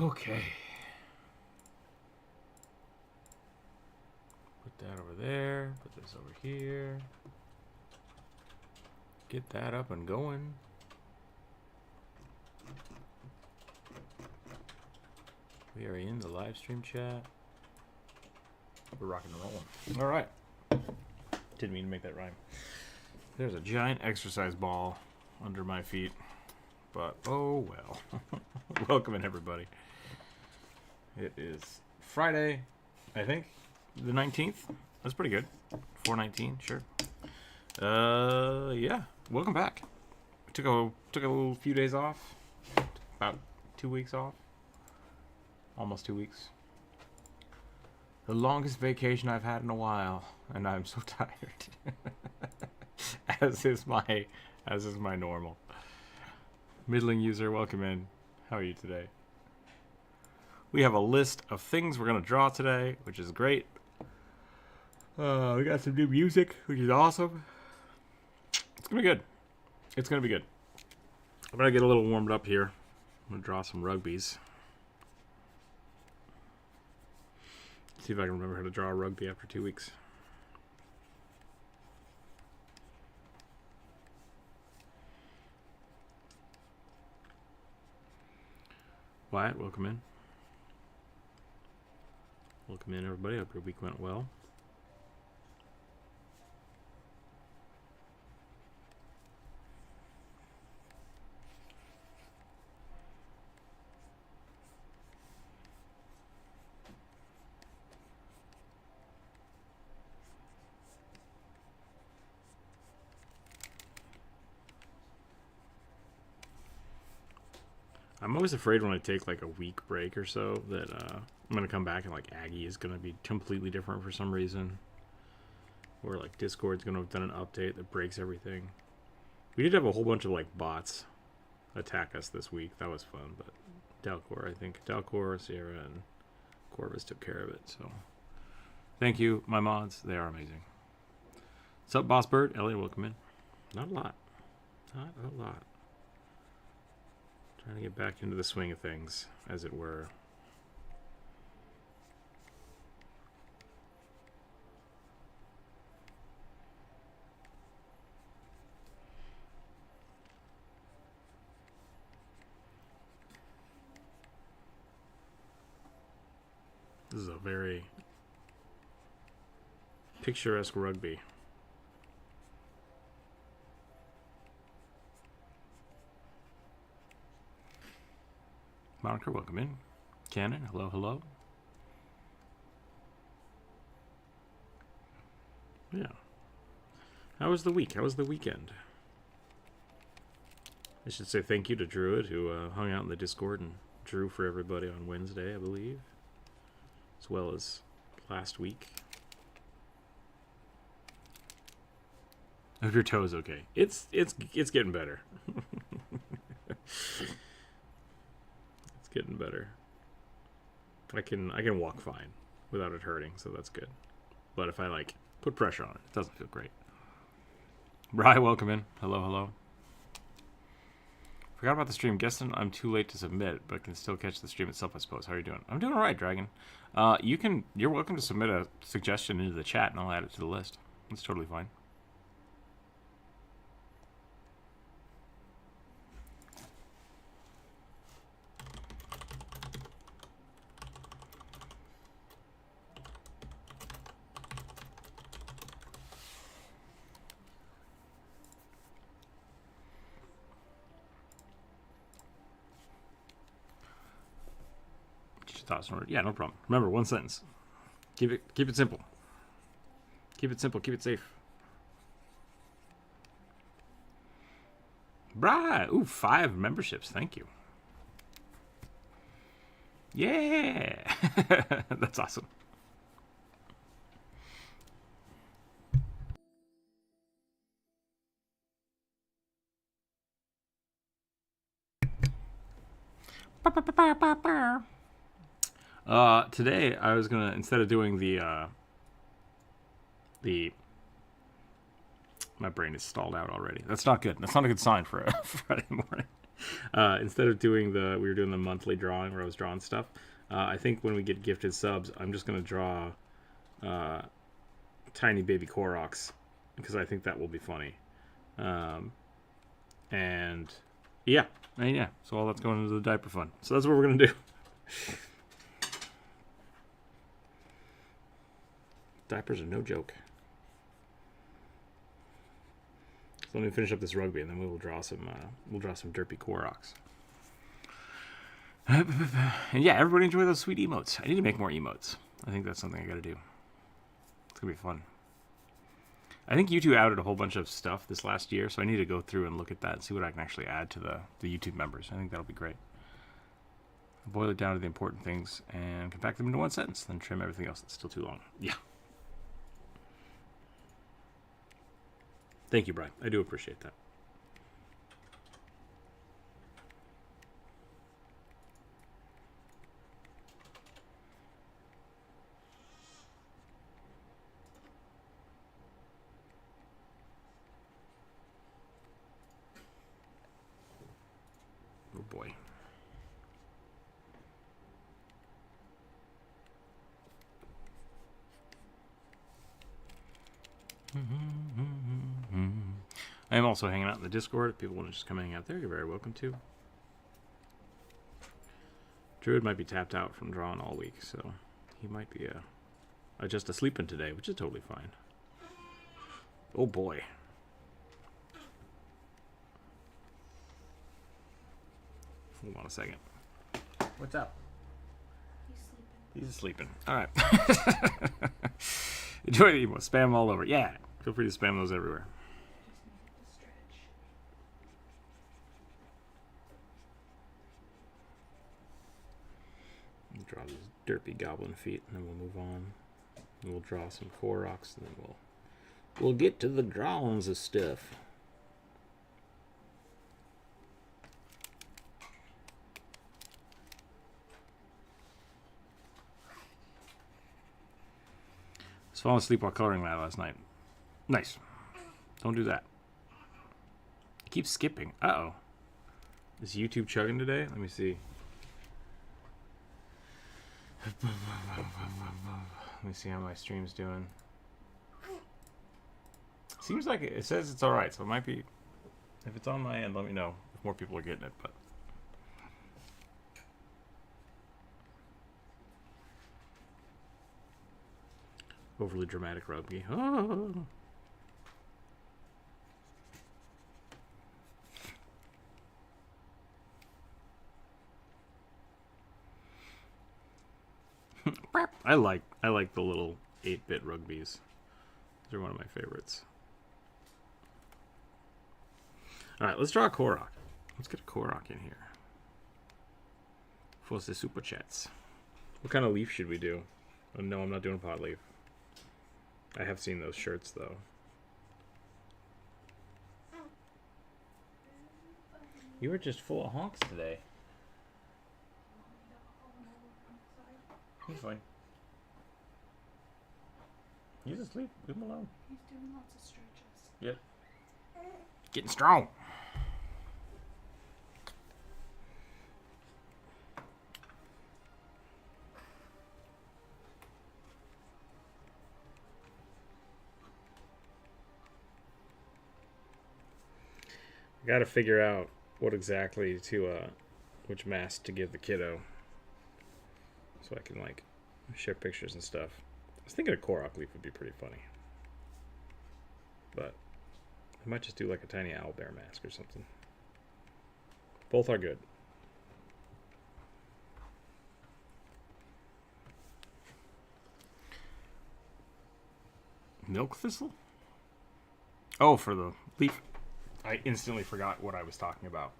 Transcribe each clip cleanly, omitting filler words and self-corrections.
Okay. Put that over there. Put this over here. Get that up and going. We are in the live stream chat. We're rocking and rolling. All right. Didn't mean to make that rhyme. There's a giant exercise ball under my feet, but oh well. Welcome in, everybody. It is Friday, I think, the 19th. That's pretty good. 4/19, sure. Yeah. Welcome back. Took a little few days off. About 2 weeks off. Almost 2 weeks. The longest vacation I've had in a while, and I'm so tired. as is my normal. Middling user, welcome in. How are you today? We have a list of things we're gonna draw today, which is great. We got some new music, which is awesome. It's gonna be good. It's gonna be good. I'm gonna get a little warmed up here. I'm gonna draw some rugbies. See if I can remember how to draw a rugby after 2 weeks. Wyatt, welcome in. Welcome in, everybody. Hope your week went well. I'm always afraid when I take like a week break or so that I'm going to come back and like Aggie is going to be completely different for some reason. Or like Discord's going to have done an update that breaks everything. We did have a whole bunch of like bots attack us this week. That was fun, but Dalcor, I think. Dalcor, Sierra, and Corvus took care of it. So thank you, my mods. They are amazing. What's up, Boss Bird? Elliot, welcome in. Not a lot. Not a lot. Trying to get back into the swing of things, as it were. This is a very picturesque rugby. Monica, welcome in. Cannon, hello, hello. Yeah. How was the week? How was the weekend? I should say thank you to Druid, who hung out in the Discord and drew for everybody on Wednesday, I believe. As well as last week. I hope your toe is okay. It's getting better. Getting better. I can walk fine without it hurting, so that's good. But if I like put pressure on it, it doesn't feel great. Bri, welcome in. Hello, hello. Forgot about the stream. Guessing I'm too late to submit, but can still catch the stream itself, I suppose. How are you doing? I'm doing all right, Dragon. You're welcome to submit a suggestion into the chat, and I'll add it to the list. It's totally fine. Yeah, no problem. Remember, one sentence. Keep it simple. Keep it simple. Keep it safe. Right. Ooh, 5 memberships. Thank you. Yeah. That's awesome. Today I was gonna, instead of doing my brain is stalled out already. That's not good. That's not a good sign for a Friday morning. Instead of doing we were doing the monthly drawing where I was drawing stuff. I think when we get gifted subs, I'm just gonna draw tiny baby Koroks because I think that will be funny. And yeah, so all that's going into the diaper fund. So that's what we're gonna do. Diapers are no joke. So let me finish up this rugby, and then we will draw some. We'll draw some derpy Koroks. And yeah, everybody enjoy those sweet emotes. I need to make more emotes. I think that's something I got to do. It's gonna be fun. I think YouTube added a whole bunch of stuff this last year, so I need to go through and look at that and see what I can actually add to the YouTube members. I think that'll be great. Boil it down to the important things and compact them into one sentence, then trim everything else that's still too long. Yeah. Thank you, Brian. I do appreciate that. Oh boy. I am also hanging out in the Discord. If people want to just come hang out there, you're very welcome to. Druid might be tapped out from drawing all week, so he might be just asleeping today, which is totally fine. Oh boy. Hold on a second. What's up? He's sleeping. All right. Enjoy the emo. Spam all over. Yeah. Feel free to spam those everywhere. Draw these derpy goblin feet, and then we'll move on. And we'll draw some Koroks, and then we'll get to the drawings of stuff. I was falling asleep while coloring that last night. Nice. Don't do that. It keeps skipping. Uh-oh. Is YouTube chugging today? Let me see. Let me see how my stream's doing. Seems like it says it's alright, so it might be. If it's on my end, let me know if more people are getting it. But overly dramatic rugby. Oh. I like the little 8-bit rugbies. They're one of my favorites. All right, let's draw a Korok. Let's get a Korok in here for the super chats. What kind of leaf should we do? Oh, no, I'm not doing pot leaf. I have seen those shirts though. You were just full of honks today. He's fine. He's asleep. Leave him alone. He's doing lots of stretches. Yep. Getting strong. I gotta figure out what exactly which mask to give the kiddo, so I can like share pictures and stuff. I was thinking a Korok leaf would be pretty funny, but I might just do like a tiny owlbear mask or something. Both are good. Milk thistle? Oh, for the leaf. I instantly forgot what I was talking about.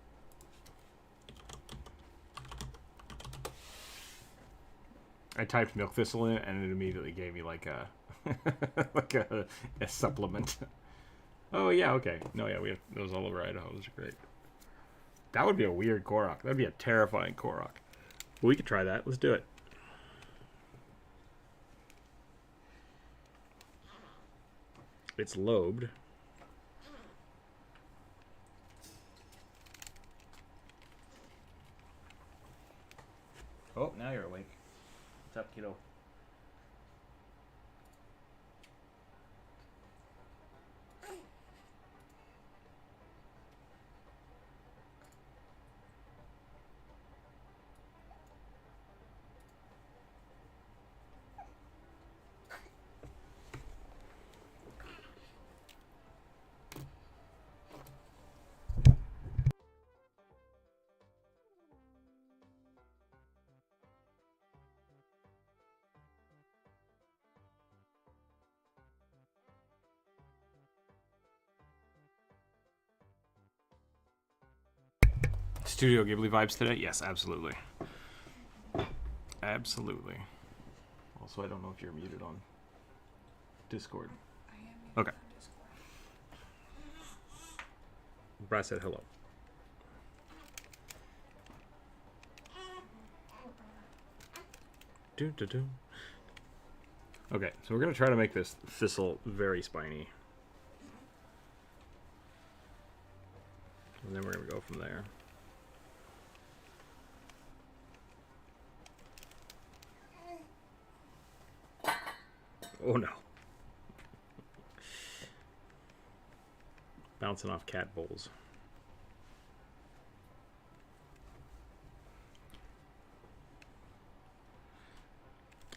I typed milk thistle in and it immediately gave me like a like a supplement. Oh yeah, okay. No, yeah, we have those all over Idaho. Those are great. That would be a weird Korok. That'd be a terrifying Korok. But we could try that. Let's do it. It's lobed. Oh, now you're awake. What's up, kiddo? Studio Ghibli vibes today? Yes, absolutely. Absolutely. Also, I don't know if you're muted on Discord. I am muted Okay. on Discord. Brad said hello. Do. Okay, so we're going to try to make this thistle very spiny. And then we're going to go from there. Oh no. Bouncing off cat bowls.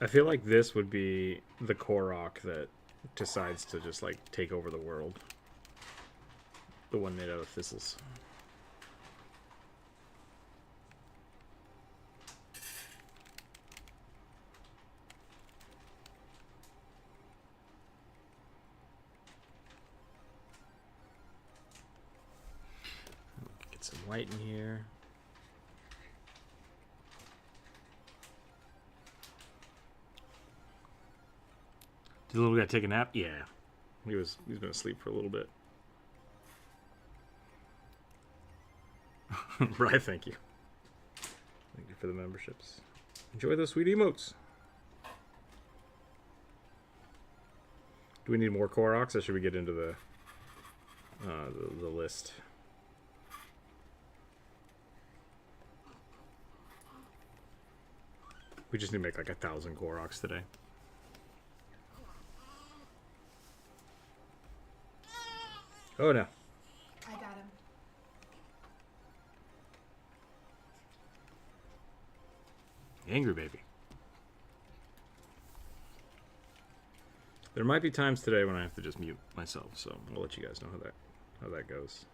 I feel like this would be the Korok that decides to just like take over the world. The one made out of thistles. Get some white in here. Did the little guy take a nap? Yeah. He's been asleep for a little bit. Right, thank you. Thank you for the memberships. Enjoy those sweet emotes. Do we need more Koroks, or should we get into the list? We just need to make like 1,000 Koroks today. Oh no. I got him. Angry baby. There might be times today when I have to just mute myself, so I'll let you guys know how that goes.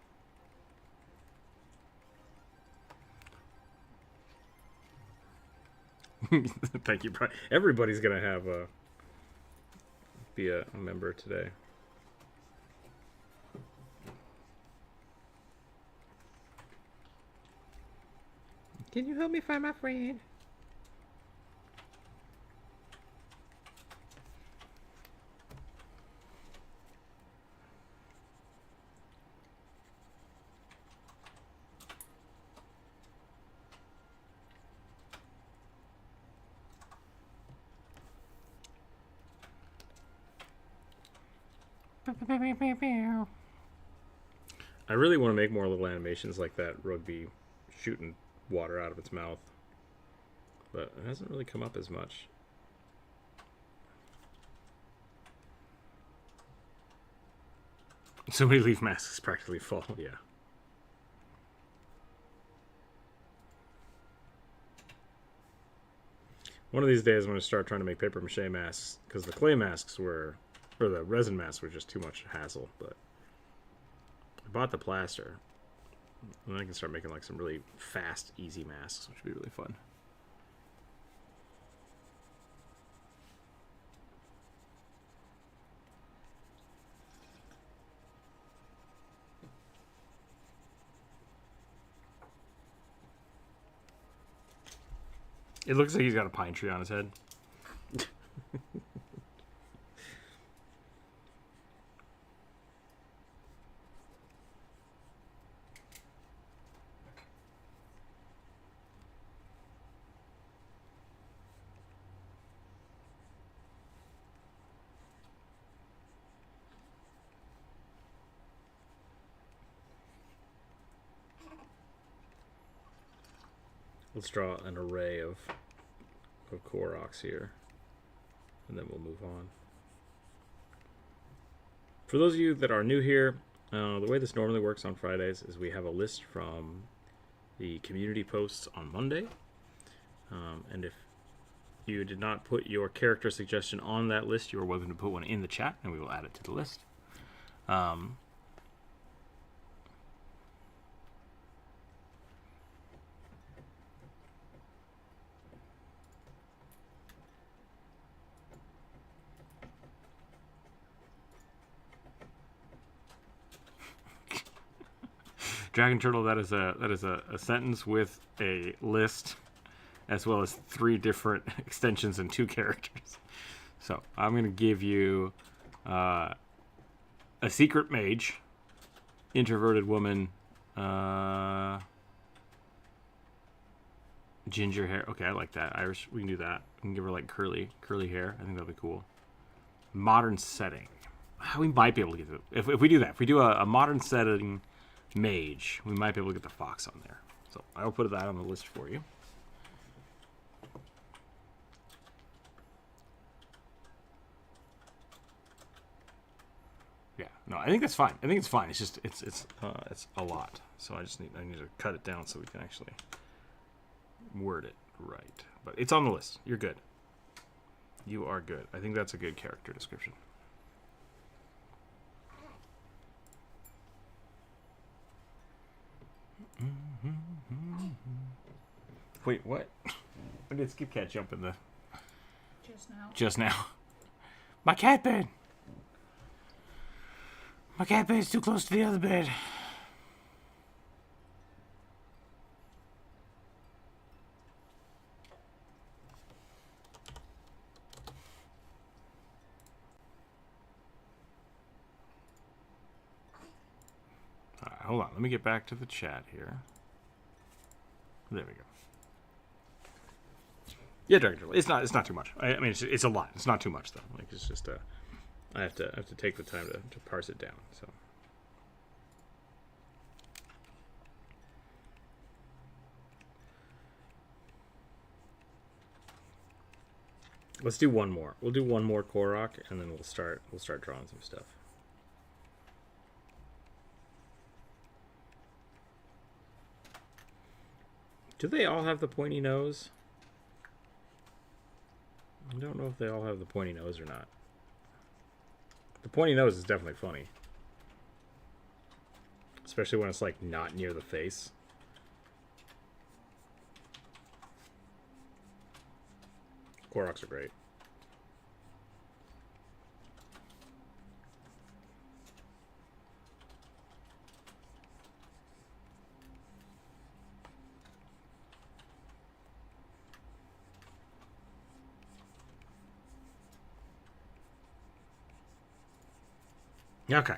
Thank you, Brian. Everybody's gonna have be a member today. Can you help me find my friend? I really want to make more little animations like that rugby shooting water out of its mouth, but it hasn't really come up as much. So many leaf masks practically fall, yeah. One of these days I'm going to start trying to make paper mache masks, because the clay masks were, or the resin masks were just too much hassle, but I bought the plaster. And I can start making like some really fast, easy masks, which would be really fun. It looks like he's got a pine tree on his head. Let's draw an array of of Koroks here, and then we'll move on. For those of you that are new here, the way this normally works on Fridays is we have a list from the community posts on Monday. And if you did not put your character suggestion on that list, you are welcome to put one in the chat, and we will add it to the list. Dragon Turtle, that is a sentence with a list, as well as 3 different extensions and 2 characters. So I'm going to give you a secret mage, introverted woman, ginger hair. Okay, I like that. Irish. We can do that. We can give her like curly hair. I think that'll be cool. Modern setting. We might be able to get it if we do that. If we do a modern setting mage, we might be able to get the fox on there. So I'll put that on the list for you. Yeah, no, I think that's fine. I think it's fine. It's just it's a lot. So I need to cut it down so we can actually word it right. But it's on the list. You're good. You are good. I think that's a good character description. Wait, what? When did Skip Cat jump in the... Just now. My cat bed! My cat bed's too close to the other bed. Alright, hold on. Let me get back to the chat here. There we go. Yeah, Dragon Turtle. It's not too much. I mean, it's a lot. It's not too much though. Like it's just I have to take the time to parse it down. So. Let's do one more. We'll do one more Korok, and then we'll start drawing some stuff. Do they all have the pointy nose? I don't know if they all have the pointy nose or not. The pointy nose is definitely funny. Especially when it's like not near the face. Koroks are great. Okay.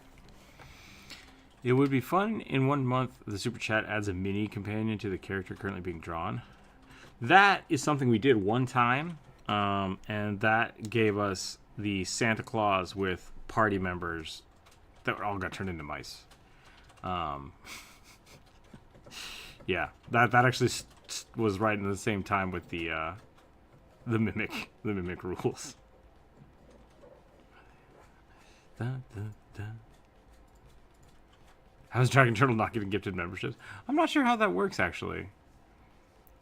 It would be fun in 1 month the Super Chat adds a mini companion to the character currently being drawn. That is something we did one time, and that gave us the Santa Claus with party members that all got turned into mice. Yeah, that actually was right in the same time with the mimic rules. How's Dragon Turtle not getting gifted memberships? I'm not sure how that works, actually.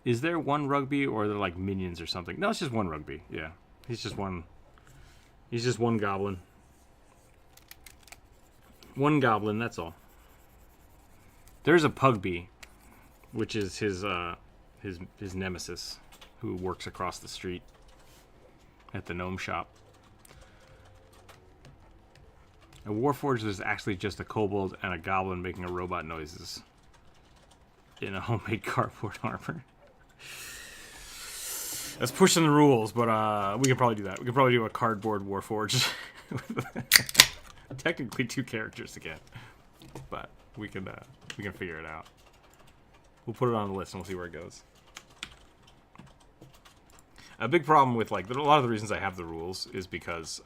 Is there one rugby, or are there like minions or something? No, it's just one rugby. Yeah, he's just one goblin. One goblin, that's all. There's a Pugby, which is his nemesis, who works across the street at the gnome shop. A Warforged is actually just a kobold and a goblin making a robot noises in a homemade cardboard armor. That's pushing the rules, but we could probably do that. We could probably do a cardboard Warforged with technically 2 characters again, but we can figure it out. We'll put it on the list and we'll see where it goes. A big problem with like a lot of the reasons I have the rules is because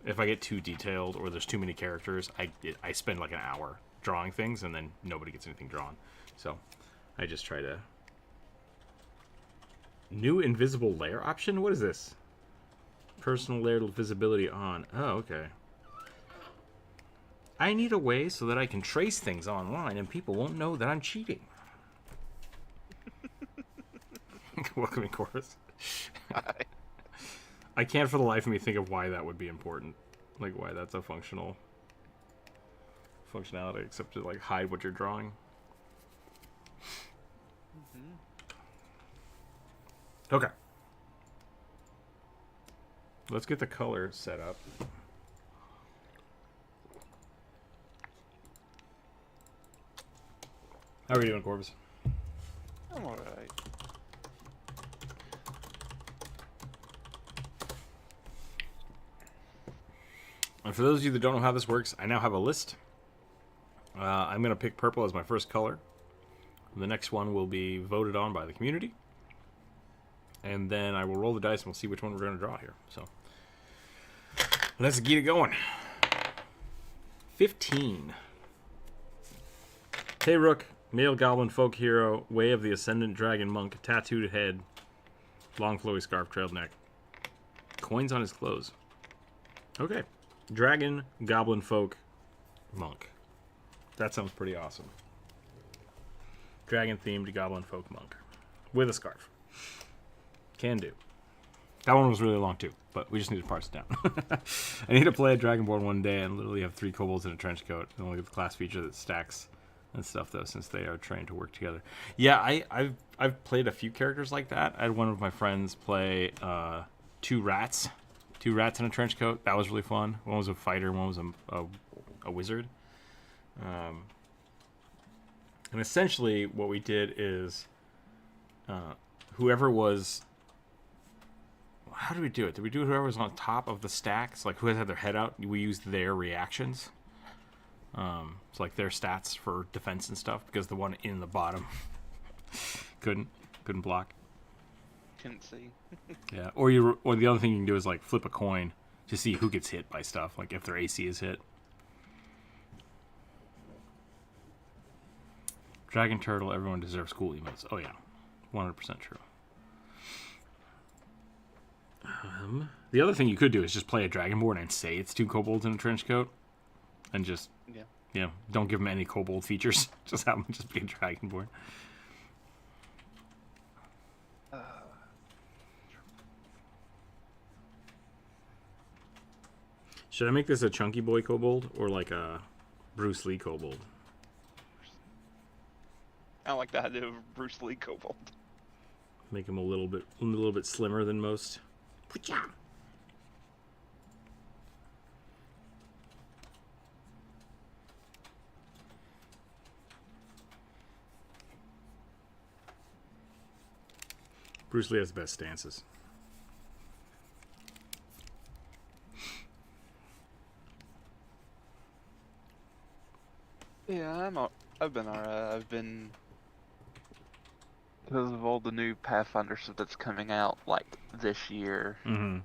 if I get too detailed or there's too many characters, I spend like an hour drawing things and then nobody gets anything drawn. So I just try to New invisible layer option? What is this? Personal layer visibility on. Oh, okay. I need a way so that I can trace things online and people won't know that I'm cheating. Welcome in, Chorus. I can't for the life of me think of why that would be important. Like, why that's a functionality, except to, like, hide what you're drawing. Okay. Let's get the color set up. How are you doing, Corvus? I'm alright. And for those of you that don't know how this works, I now have a list. I'm going to pick purple as my first color. The next one will be voted on by the community. And then I will roll the dice and we'll see which one we're going to draw here. So let's get it going. 15. Hey, Rook. Male goblin folk hero. Way of the Ascendant Dragon Monk. Tattooed head. Long flowy scarf. Trailed neck. Coins on his clothes. Okay. Dragon, goblin folk, monk. That sounds pretty awesome. Dragon themed goblin folk monk. With a scarf. Can do. That one was really long too, but we just need to parse it down. I need to play a Dragonborn one day and literally have 3 kobolds in a trench coat. And only get the class feature that stacks and stuff though, since they are trained to work together. Yeah, I've played a few characters like that. I had one of my friends play 2 rats. 2 rats in a trench coat. That was really fun. One was a fighter, one was a wizard. And essentially what we did is whoever was... How did we do it? Did we do whoever was on top of the stacks? Like who had their head out? We used their reactions. It's like their stats for defense and stuff, because the one in the bottom couldn't block. Couldn't see. Yeah, or the other thing you can do is like flip a coin to see who gets hit by stuff, like if their AC is hit. Dragon turtle, everyone deserves cool emotes. Oh yeah, 100% true. The other thing you could do is just play a Dragonborn and say it's 2 kobolds in a trench coat, and just don't give them any kobold features. Just have them just be a Dragonborn. Should I make this a chunky boy kobold or like a Bruce Lee kobold? I like the idea of Bruce Lee kobold. Make him a little bit slimmer than most. Bruce Lee has the best stances. Yeah, I've been alright. I've been, because of all the new Pathfinder stuff that's coming out like this year. Mm-hmm.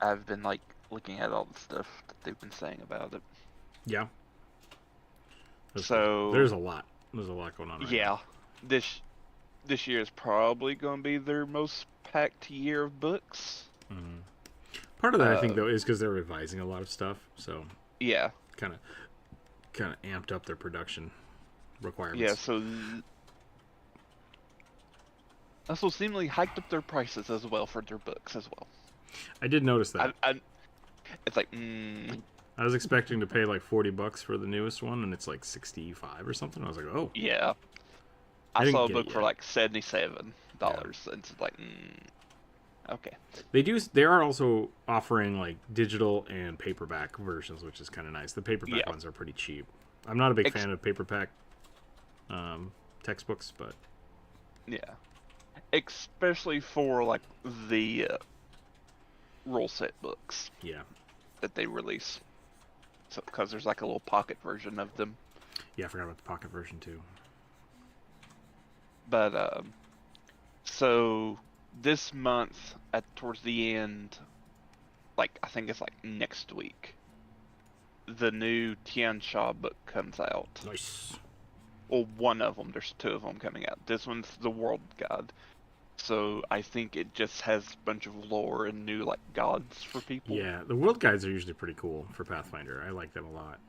I've been like looking at all the stuff that they've been saying about it. Yeah. There's a lot. There's a lot going on right now. This year is probably going to be their most packed year of books. Mm-hmm. Part of that, I think, though, is because they're revising a lot of stuff. So yeah, kind of amped up their production requirements. Yeah, so also seemingly hiked up their prices as well for their books as well. I did notice that. It's like, I was expecting to pay like $40 for the newest one, and it's like $65 or something. I was like, oh. Yeah. I saw a book for like $77, and it's like, okay. They are also offering like digital and paperback versions, which is kind of nice. The paperback ones are pretty cheap. I'm not a big fan of paperback textbooks, but yeah, especially for like the rule set books. Yeah. That they release. So because there's like a little pocket version of them. Yeah, I forgot about the pocket version too. But so this month towards the end, like I think it's like next week, the new Tian Sha book comes out. Nice. Well, one of them. There's 2 of them coming out. This one's the World Guide. So I think it just has a bunch of lore and new like gods for people. Yeah, the world guides are usually pretty cool for Pathfinder. I like them a lot.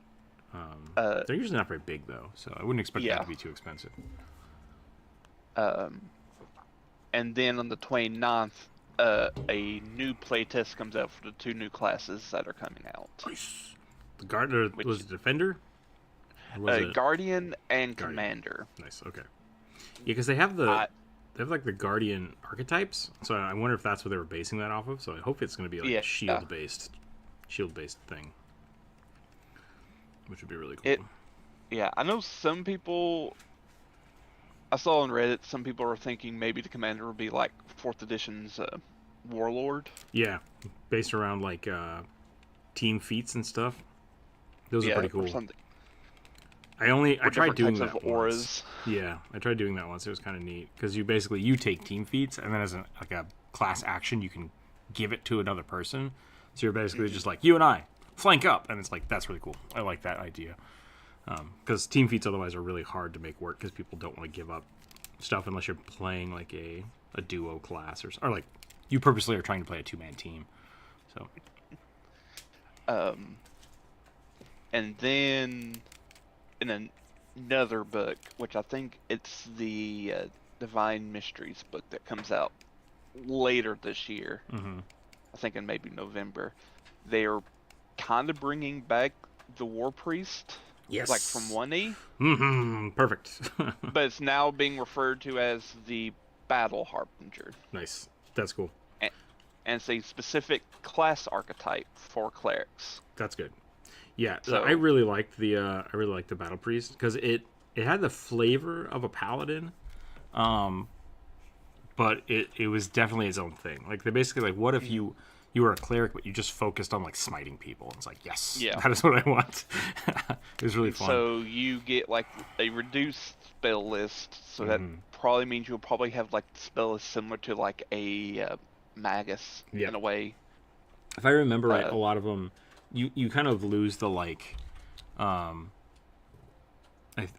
They're usually not very big though, so I wouldn't expect that Yeah. to be too expensive. And then on the 29th, a new playtest comes out for the 2 new classes that are coming out. Nice. The Guardian Which- was it Defender? Or was it Guardian Guardian. and Commander. Nice. Okay. Yeah, because they have like the Guardian archetypes, so I wonder if that's what they were basing that off of. So I hope it's going to be like Yeah. a shield based thing, which would be really cool. Yeah, I know some people. I saw on Reddit some people are thinking maybe the Commander would be like 4th edition's Warlord. Yeah, based around like team feats and stuff. Those are pretty cool. Or something. I tried doing types that of auras. once. Yeah, I tried doing that once. It was kind of neat because you take team feats, and then as a class action, you can give it to another person. So you're basically just like, you and I flank up, and it's like that's really cool. I like that idea because team feats otherwise are really hard to make work because people don't want to give up stuff unless you're playing like a duo class or like you purposely are trying to play a 2-man team. So And then in another book, which I think it's the Divine Mysteries book that comes out later this year. mm-hmm. I think in maybe November. They are kind of bringing back the War Priest, Yes, like from 1E, Mm-hmm. Perfect. but it's now being referred to as the Battle Harbinger. Nice. That's cool. And it's a specific class archetype for clerics. That's good. Yeah, So- I really liked the Battle Priest because it had the flavor of a paladin, but it was definitely its own thing. Like they basically like, what if you were a cleric but you just focused on like smiting people? It's like, yes, Yeah. that is what I want. It was really fun. So you get like a reduced spell list, so that probably means you'll probably have like the spell list similar to like a magus Yeah. in a way. If I remember right, a lot of them, you kind of lose the like, I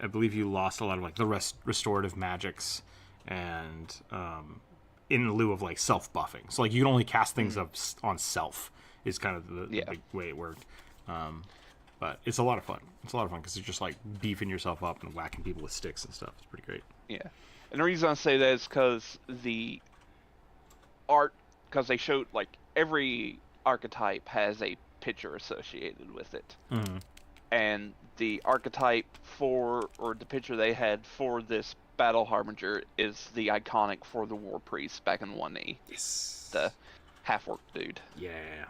believe you lost a lot of like the restorative magics, and in lieu of like self buffing. So like you can only cast things up on self is kind of the big way it worked. But it's a lot of fun. It's a lot of fun because you're just like beefing yourself up and whacking people with sticks and stuff. It's pretty great. Yeah, and the reason I say that is because the art, because they showed like every archetype has a picture associated with it, and the archetype or the picture they had for this Battle Harbinger is the iconic for the War Priest back in 1E, Yes. the half-orc dude. Yeah.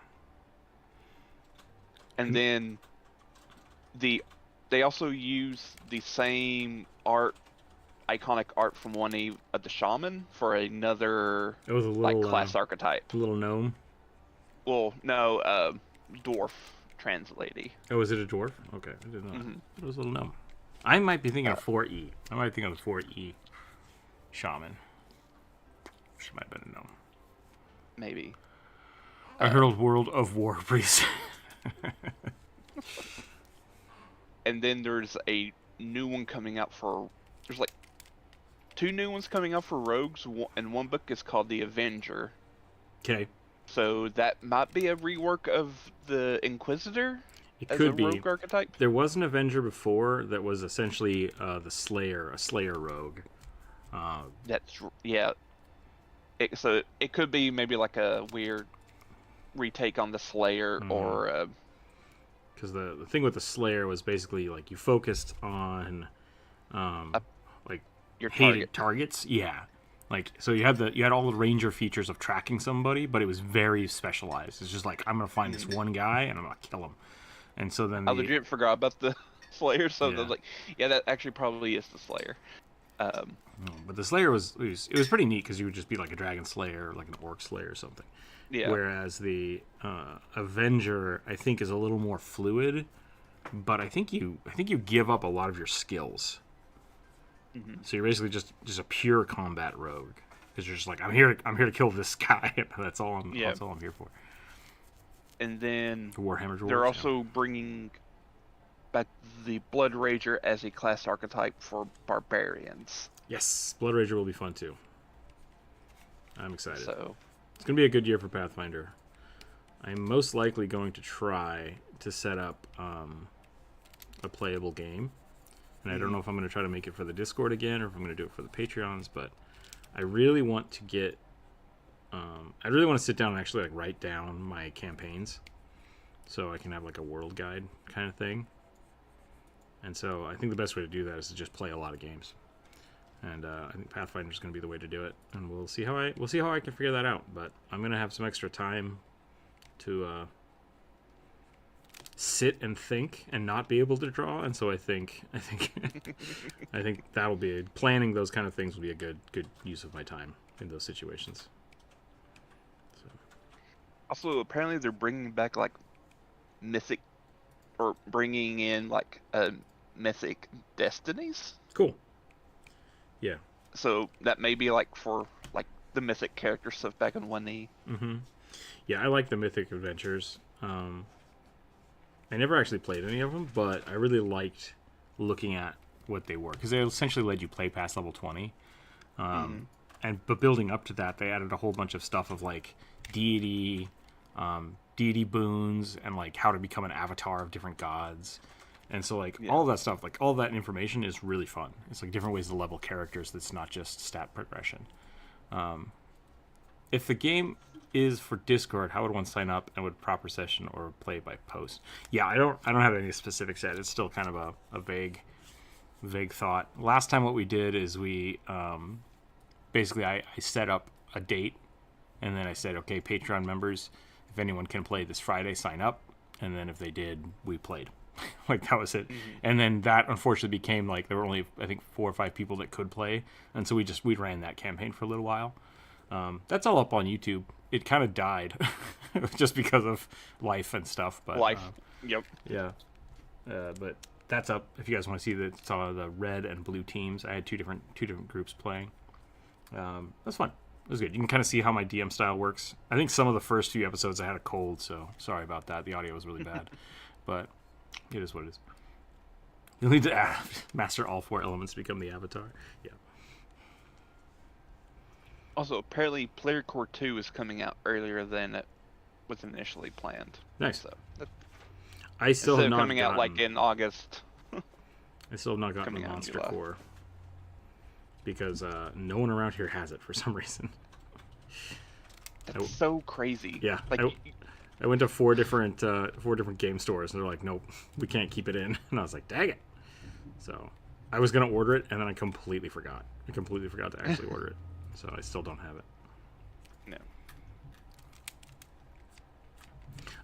And then they also use the same iconic art from 1E of the Shaman for another It was a little like class archetype. little gnome. Well, no, dwarf translady. Oh, was it a dwarf? Okay, I didn't know. It was a little gnome. I might be thinking of 4E. I might think of the 4E shaman. She might have been a gnome. Maybe. A herald world of war priest. And then there's a new one coming out for. There's like 2 new ones coming out for rogues, and one book is called The Avenger. Okay. So that might be a rework of the Inquisitor It as could a be. rogue archetype. There was an Avenger before that was essentially the Slayer, a Slayer rogue. Yeah. So it could be maybe like a weird retake on the Slayer, or Because the thing with the Slayer was basically like you focused on like your hated target. targets. Yeah. Like so you had all the ranger features of tracking somebody, but it was very specialized. It's just like I'm gonna find this one guy and I'm gonna kill him. And so then I legit forgot about the Slayer, so Yeah. I was like, yeah, that actually probably is the Slayer. But the Slayer was pretty neat because you would just be like a Dragon Slayer, or like an Orc Slayer or something. Yeah. Whereas the Avenger, I think, is a little more fluid, but I think you give up a lot of your skills. So you're basically just a pure combat rogue because you're just like I'm here to kill this guy. That's all I'm here for. And then Warhammer Dwarves, they're also bringing back the Blood Rager as a class archetype for barbarians. yes, Blood Rager will be fun too. I'm excited. So It's going to be a good year for Pathfinder. I'm most likely going to try to set up a playable game. And I don't know if I'm going to try to make it for the Discord again or if I'm going to do it for the Patreons, but I really want to get... I really want to sit down and actually like write down my campaigns so I can have like a world guide kind of thing. And so I think the best way to do that is to just play a lot of games. And I think Pathfinder is going to be the way to do it. And we'll see how I can figure that out. But I'm going to have some extra time to sit and think and not be able to draw. And so I think I think that'll be planning those kind of things will be a good use of my time in those situations. So. also, apparently they're bringing back like mythic, or bringing in like mythic destinies. Cool. Yeah. So that may be like for like the mythic character stuff back in 1E. Mm-hmm. Yeah, I like the Mythic Adventures. I never actually played any of them, but I really liked looking at what they were because they essentially let you play past level 20. But building up to that, they added a whole bunch of stuff of like deity boons and like how to become an avatar of different gods. And so like all that stuff, like all that information is really fun. It's like different ways to level characters that's not just stat progression. If the game is for Discord, how would one sign up, and would proper session or play by post? Yeah, I don't have any specifics yet. It's still kind of a vague thought. Last time what we did is we basically I set up a date, and then I said, okay, Patreon members, if anyone can play this Friday, sign up. And then if they did, we played. Like that was it. And then that unfortunately became like there were only I think 4 or 5 people that could play, and so we ran that campaign for a little while. That's all up on YouTube. It kind of died just because of life and stuff. But Yep. Yeah. But that's up. If you guys want to see the red and blue teams, I had two different groups playing. That's fun. It was good. You can kind of see how my DM style works. I think some of the first few episodes I had a cold, so sorry about that. The audio was really bad, but it is what it is. You'll need to master all 4 elements to become the avatar. Yeah. Also, apparently, Player Core 2 is coming out earlier than it was initially planned. Nice. So, I still have not coming out like in August. I still have not gotten the Monster Core because no one around here has it for some reason. That's so crazy. Yeah, like I went to 4 different game stores and they're like, nope, we can't keep it in. And I was like, dang it. So I was gonna order it and then I completely forgot. I completely forgot to actually order it. So I still don't have it. No.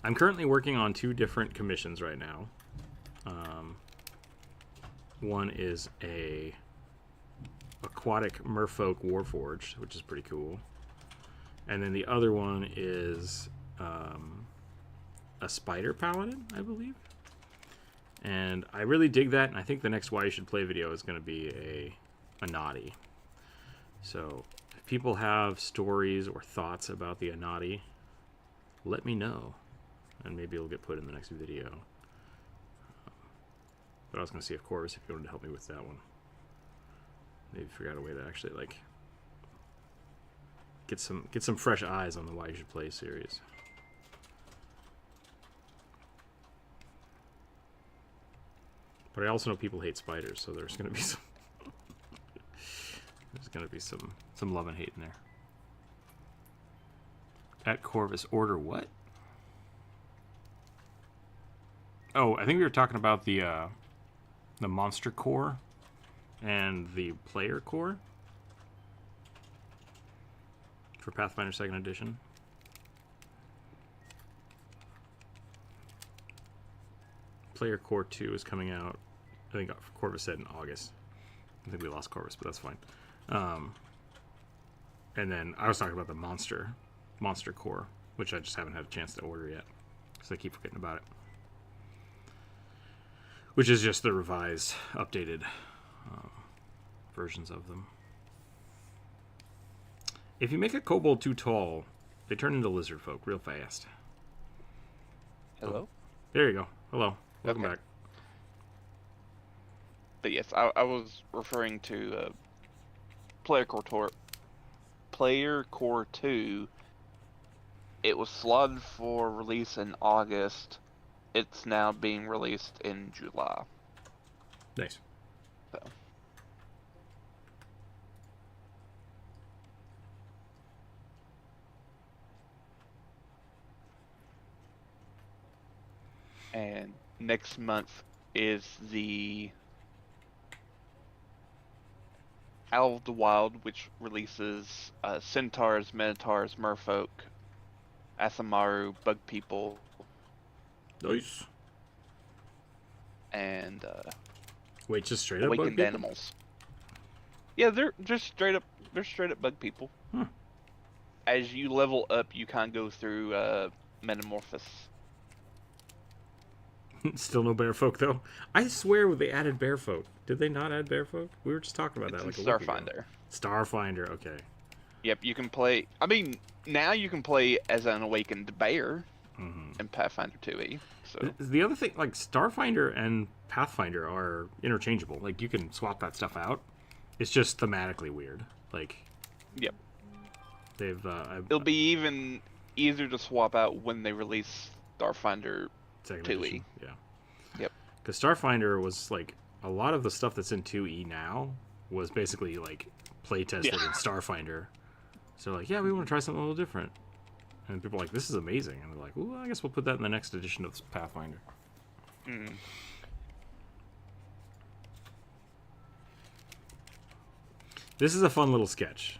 I'm currently working on 2 different commissions right now. One is a aquatic merfolk warforged, which is pretty cool. And then the other one is a spider paladin, I believe. And I really dig that, and I think the next Why You Should Play video is going to be a naughty. So if people have stories or thoughts about the Anati, let me know, and maybe it'll get put in the next video. But I was going to see if Corvus, if you wanted to help me with that one, maybe figure out a way to actually like get some fresh eyes on the Why You Should Play series. But I also know people hate spiders, so there's going to be some love and hate in there. At Corvus, order what? Oh, I think we were talking about the monster core and the player core for Pathfinder 2nd Edition. Player Core 2 is coming out, I think Corvus said in August. I think we lost Corvus, but that's fine. And then I was talking about the Monster Core, which I just haven't had a chance to order yet, because I keep forgetting about it. Which is just the revised, updated versions of them. If you make a kobold too tall, they turn into lizard folk real fast. Hello? There you go. Hello. Welcome back. But yes, I was referring to Player Core Player Core 2, it was slotted for release in August. It's now being released in July. Nice. So. And next month is the Owl of the Wild, which releases Centaurs, Minotaurs, Merfolk, Athamaru, Bug People, Nice. and Wait, just straight up bug Awakened people? Animals. Yeah, they're just straight up. They're straight up Bug People. Hmm. As you level up, you kind of go through metamorphosis. Still no bear folk though. I swear they added bear folk. Did they not add bear folk? We were just talking about It's that like in a week ago. Starfinder. Starfinder, okay. Yep, you can play. I mean, now you can play as an awakened bear Mm-hmm. in Pathfinder 2e. So The other thing, like Starfinder and Pathfinder are interchangeable. Like you can swap that stuff out. It's just thematically weird. Like, yep, they've it'll be even easier to swap out when they release Starfinder second 2e. edition. Yeah. Yep. Because Starfinder was like a lot of the stuff that's in 2e now was basically like play tested in Starfinder. So like, yeah, we want to try something a little different. And people are like, this is amazing. And they're like, well, I guess we'll put that in the next edition of Pathfinder. Mm. This is a fun little sketch.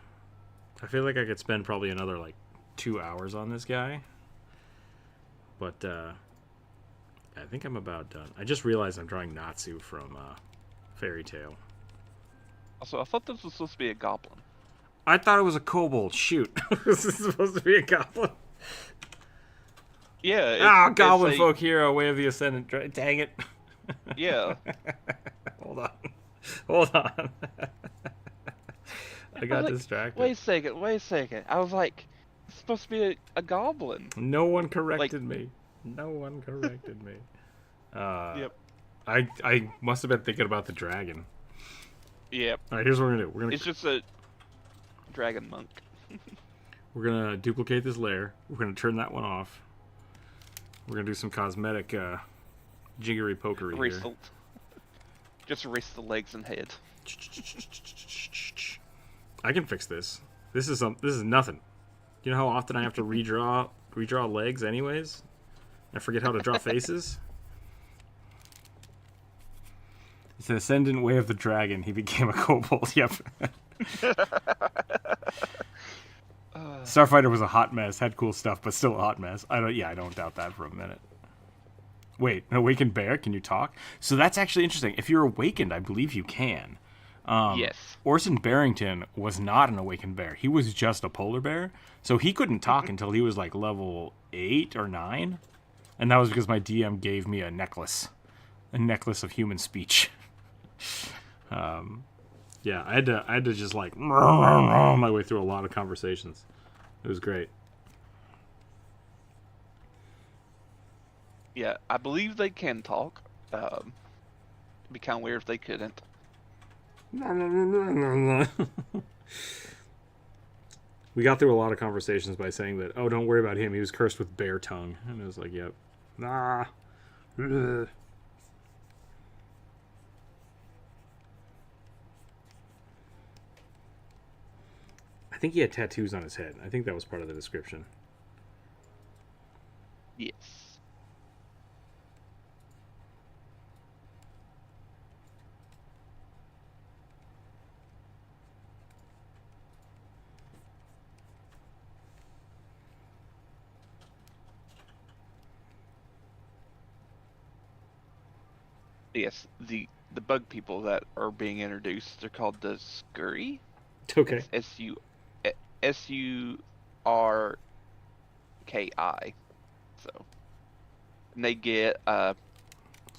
I feel like I could spend probably another like 2 hours on this guy. But I think I'm about done. I just realized I'm drawing Natsu from Fairy Tale. Also, I thought this was supposed to be a goblin. I thought it was a kobold. Shoot. This is supposed to be a goblin. Yeah. Goblin folk hero, Way of the Ascendant. Dang it. Yeah. Hold on. I got like, distracted. Wait a second. I was like, it's supposed to be a goblin. No one corrected me. No one corrected me. Yep. I must have been thinking about the dragon. Yep. All right, here's what we're gonna do. It's just a dragon monk. We're gonna duplicate this layer. We're gonna turn that one off. We're gonna do some cosmetic jiggery pokery Erase here. Just erase the legs and head. I can fix this. This is nothing. You know how often I have to redraw legs anyways? I forget how to draw faces. It's an ascendant way of the dragon. He became a kobold. Yep. Starfighter was a hot mess. Had cool stuff, but still a hot mess. I don't doubt that for a minute. Wait, an awakened bear? Can you talk? So that's actually interesting. If you're awakened, I believe you can. Yes. Orson Barrington was not an awakened bear. He was just a polar bear. So he couldn't talk until he was like level 8 or 9. And that was because my DM gave me a necklace of human speech. Yeah, I had to just like my way through a lot of conversations. It was great. Yeah, I believe they can talk. It'd be kind of weird if they couldn't. We got through a lot of conversations by saying that, oh, don't worry about him. He was cursed with bear tongue. And it was like, yep. Nah. Ugh. I think he had tattoos on his head. I think that was part of the description. Yes. Yes, the bug people that are being introduced, they're called the Scurry. Okay. S-U-R-K-I. So, and they get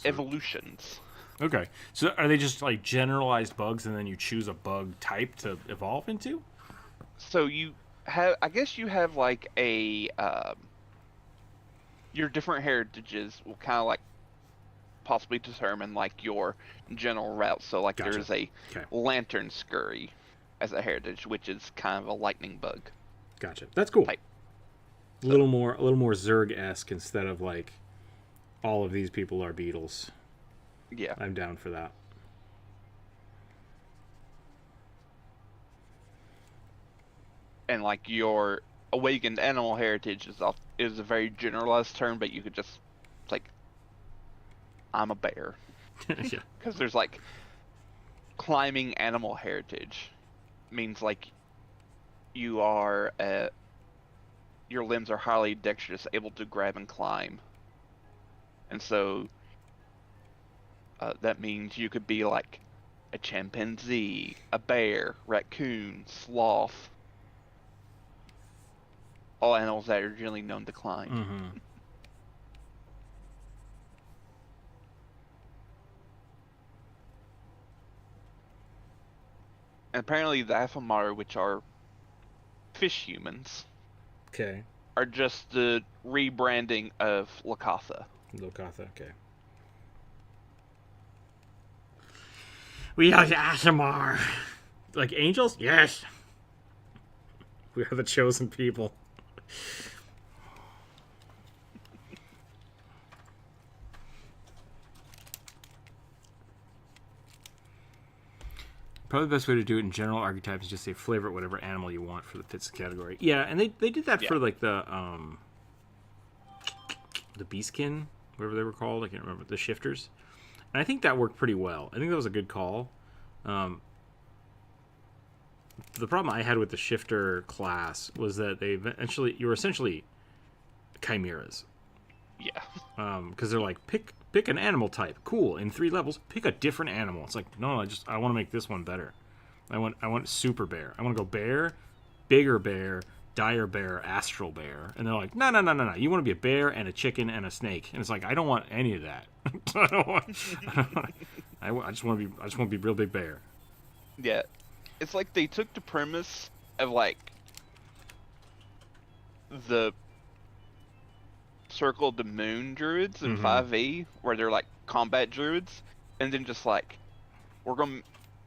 evolutions. Okay. So are they just like generalized bugs and then you choose a bug type to evolve into? So you have, I guess you have like a, your different heritages will kind of like possibly determine like your general route. So like Gotcha. there's a Okay. lantern scurry, as a heritage, which is kind of a lightning bug Gotcha. That's cool. type. A little more Zerg-esque instead of like all of these people are beetles. Yeah. I'm down for that. And like your awakened animal heritage is a very generalized term, but you could just like, I'm a bear, Yeah. because there's like climbing animal heritage means like you are your limbs are highly dexterous, able to grab and climb, and so that means you could be like a chimpanzee, a bear, raccoon, sloth, all animals that are generally known to climb. Mm-hmm. And apparently the Aphomar, which are fish humans, Okay. are just the rebranding of Lakatha. Lokatha, okay. We are the Ashamar. Like angels? Yes. We are the chosen people. Probably the best way to do it in general archetypes is just say flavor it whatever animal you want for the fits the category. Yeah, and they did that for like the beastkin, whatever they were called. I can't remember, the shifters. And I think that worked pretty well. I think that was a good call. The problem I had with the shifter class was that you were essentially chimeras. Yeah. Because they're like, pick an animal type. Cool. In 3 levels, pick a different animal. It's like, no, I want to make this one better. I want super bear. I want to go bear, bigger bear, dire bear, astral bear. And they're like, no. You want to be a bear and a chicken and a snake. And it's like, I don't want any of that. I just want to be real big bear. Yeah. It's like they took the premise of like the Circle of the Moon druids in 5e, where they're like combat druids, and then just like, we're gonna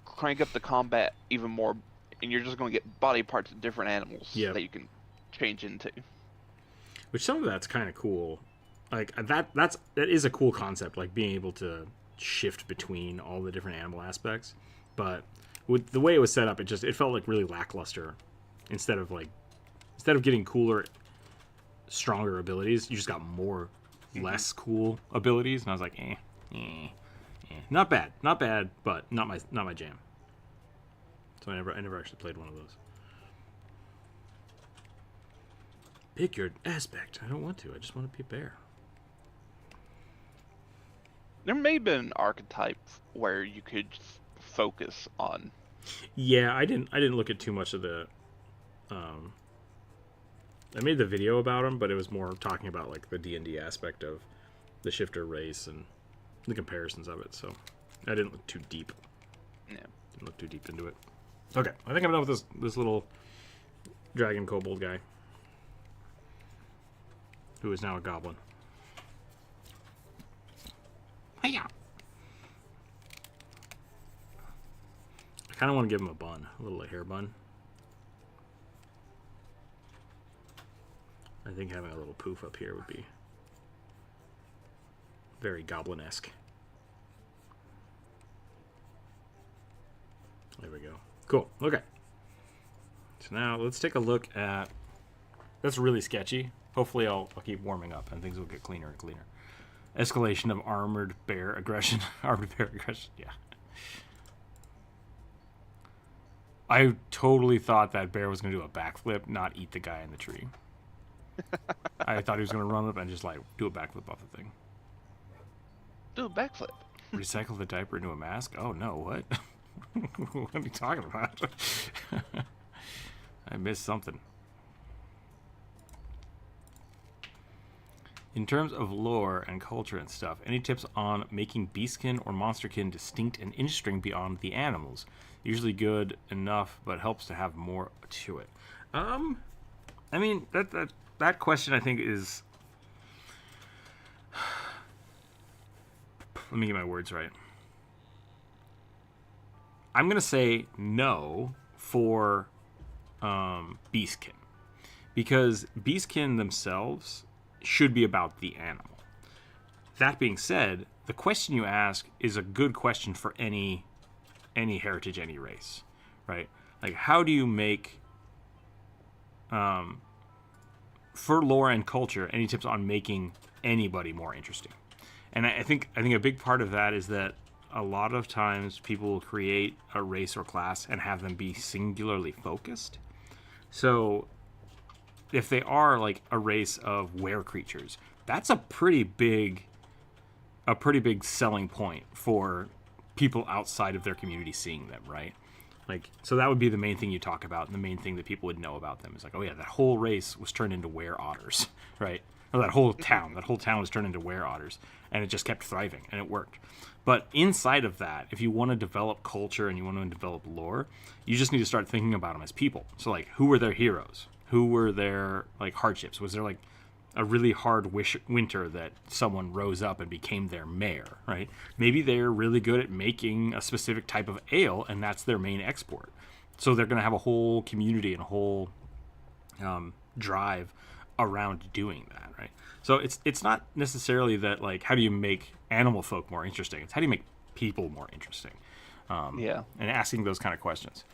crank up the combat even more, and you're just gonna get body parts of different animals that you can change into. Which some of that's kind of cool. Like that is a cool concept, like being able to shift between all the different animal aspects. But with the way it was set up, it felt like really lackluster. Instead of getting cooler, stronger abilities, you just got more less cool abilities, and I was like, not bad, but not my jam. So I never actually played one of those. Pick your aspect. I don't want to. I just want to be a bear. There may have been an archetype where you could focus on. Yeah, I didn't look at too much of the. I made the video about them, but it was more talking about like the D&D aspect of the shifter race and the comparisons of it. So I didn't look too deep. Yeah. Didn't look too deep into it. Okay, I think I'm done with this little dragon kobold guy, who is now a goblin. Hiya! I kind of want to give him a bun, a little hair bun. I think having a little poof up here would be very goblin-esque. There we go. Cool. Okay. So now let's take a look at... That's really sketchy. Hopefully I'll keep warming up and things will get cleaner and cleaner. Escalation of armored bear aggression. Armored bear aggression, yeah. I totally thought that bear was going to do a backflip, not eat the guy in the tree. I thought he was going to run up and just like do a backflip off the thing. Do a backflip. Recycle the diaper into a mask? Oh no, what? What are you talking about? I missed something. In terms of lore and culture and stuff, any tips on making beastkin or monsterkin distinct and interesting beyond the animals? Usually good enough, but helps to have more to it. I mean, that question I think is... Let me get my words right. I'm going to say no for beastkin, because beastkin themselves should be about the animal. That being said, the question you ask is a good question for any heritage, any race, right? Like, how do you make, for lore and culture, any tips on making anybody more interesting? And I think a big part of that is that a lot of times people will create a race or class and have them be singularly focused. So if they are like a race of were creatures, that's a pretty big selling point for people outside of their community seeing them, right? Like, so that would be the main thing you talk about, and the main thing that people would know about them is like, oh yeah, that whole race was turned into were otters, right? Or that whole town was turned into were otters, and it just kept thriving, and it worked. But inside of that, if you want to develop culture and you want to develop lore, you just need to start thinking about them as people. So like, who were their heroes? Who were their like hardships? Was there like a really hard winter that someone rose up and became their mayor, right? Maybe they're really good at making a specific type of ale, and that's their main export. So they're going to have a whole community and a whole drive around doing that, right? So it's not necessarily that, like, how do you make animal folk more interesting? It's how do you make people more interesting? And asking those kind of questions.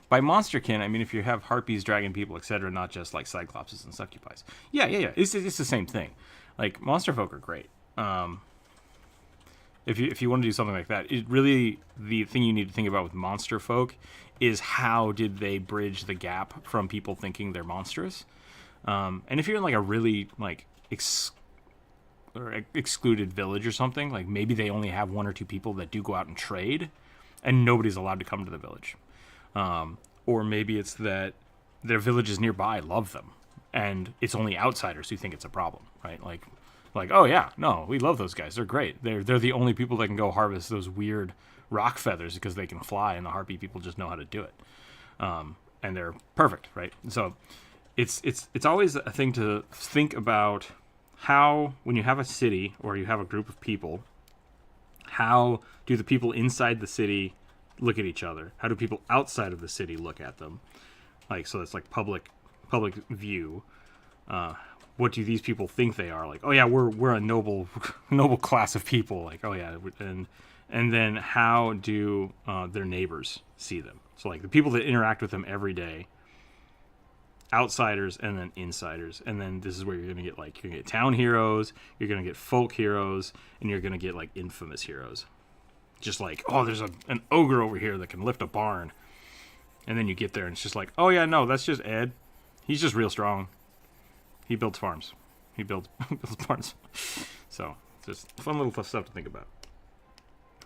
By monsterkin, I mean if you have harpies, dragon people, etc., not just like cyclopses and succubi. Yeah. It's the same thing. Like, monster folk are great. If you want to do something like that, it really, the thing you need to think about with monster folk is how did they bridge the gap from people thinking they're monstrous. And if you're in like a really like excluded village or something, like maybe they only have one or two people that do go out and trade, and nobody's allowed to come to the village. Or maybe it's that their villages nearby love them, and it's only outsiders who think it's a problem, right? Like, oh yeah, no, we love those guys. They're great. They're the only people that can go harvest those weird rock feathers because they can fly, and the harpy people just know how to do it. And they're perfect, right? So it's always a thing to think about how, when you have a city or you have a group of people, how do the people inside the city look at each other? How do people outside of the city look at them? Like, so it's like public view. What do these people think they are? Like, oh yeah, we're a noble class of people. Like, oh yeah, and then how do their neighbors see them? So like the people that interact with them every day, outsiders and then insiders, and then this is where you're gonna get like, you're gonna get town heroes, you're gonna get folk heroes, and you're gonna get like infamous heroes. Just like, oh, there's an ogre over here that can lift a barn. And then you get there and it's just like, oh yeah, no, that's just Ed. He's just real strong. He builds farms. He builds barns. So, just fun little stuff to think about.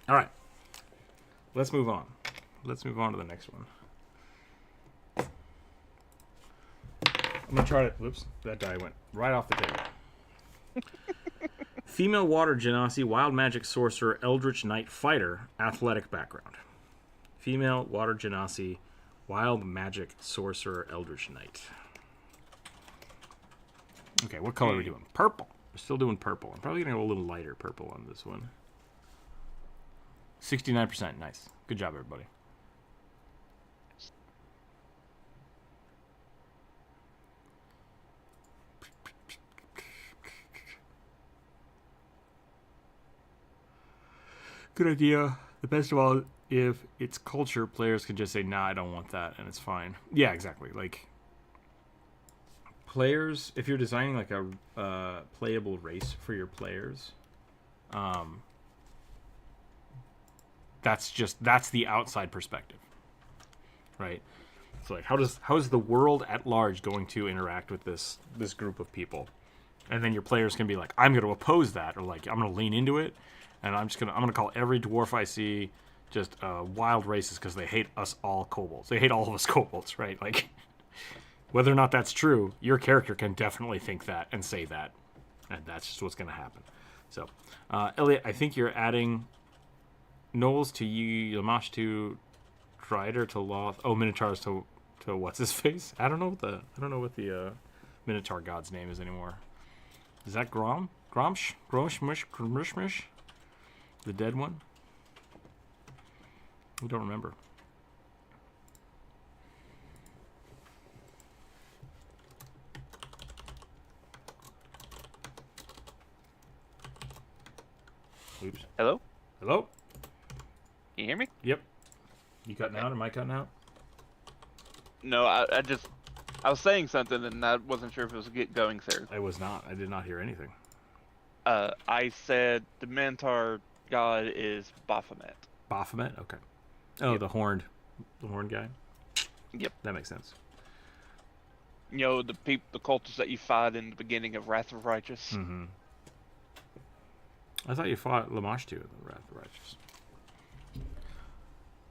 All right. Let's move on. Let's move on to the next one. I'm going to try to... Whoops. That die went right off the table. Female water genasi, wild magic sorcerer, eldritch knight fighter, athletic background. Female water genasi, wild magic sorcerer, eldritch knight. Okay, what color are we doing? Purple. We're still doing purple. I'm probably going to go a little lighter purple on this one. 69%. Nice. Good job, everybody. Good idea. The best of all, if it's culture, players can just say, nah, I don't want that, and it's fine. Yeah, exactly. Like, players, if you're designing like a playable race for your players, that's the outside perspective, right? So like, how is the world at large going to interact with this group of people? And then your players can be like, I'm going to oppose that, or like, I'm going to lean into it, and I'm gonna call every dwarf I see just wild racist because they hate us all kobolds. They hate all of us kobolds, right? Like, whether or not that's true, your character can definitely think that and say that, and that's just what's going to happen. So, Elliot, I think you're adding Knowles to Yamash to Strider to Loth. Oh, Minotaurs to what's his face? I don't know what the Minotaur god's name is anymore. Is that Grom? Gromsh? Gromshmish? The dead one? I don't remember. Oops. Hello? Hello? Can you hear me? Yep. You cutting out? Am I cutting out? No, I was saying something and I wasn't sure if it was going through. I was not. I did not hear anything. I said the Minotaur god is Baphomet. Baphomet? Okay. Oh, Yep. the horned guy? Yep. That makes sense. You know, the cultists that you fight in the beginning of Wrath of Righteous. Mm-hmm. I thought you fought Lamashtu in the Wrath of the Righteous.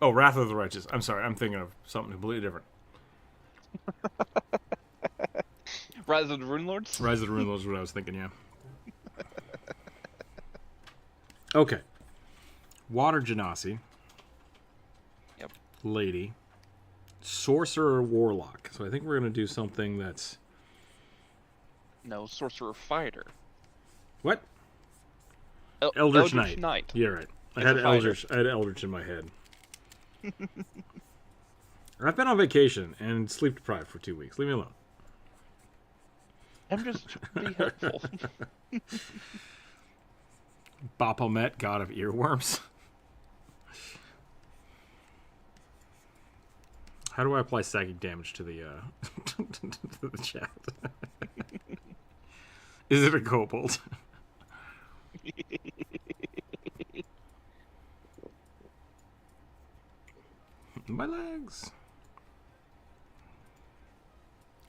Oh, Wrath of the Righteous. I'm sorry. I'm thinking of something completely different. Rise of the Rune Lords? Rise of the Rune Lords is what I was thinking, yeah. Okay. Water Genasi. Yep. Lady. Sorcerer Warlock. So I think we're going to do something that's... No, Sorcerer Fighter. What? Eldritch Knight. Knight. Yeah, right. I It's had a fighter. Eldritch. I had Eldritch in my head. I've been on vacation and sleep deprived for 2 weeks. Leave me alone. I'm just be helpful. Baphomet, god of earworms. How do I apply psychic damage to the to the chat? Is it a kobold? My legs.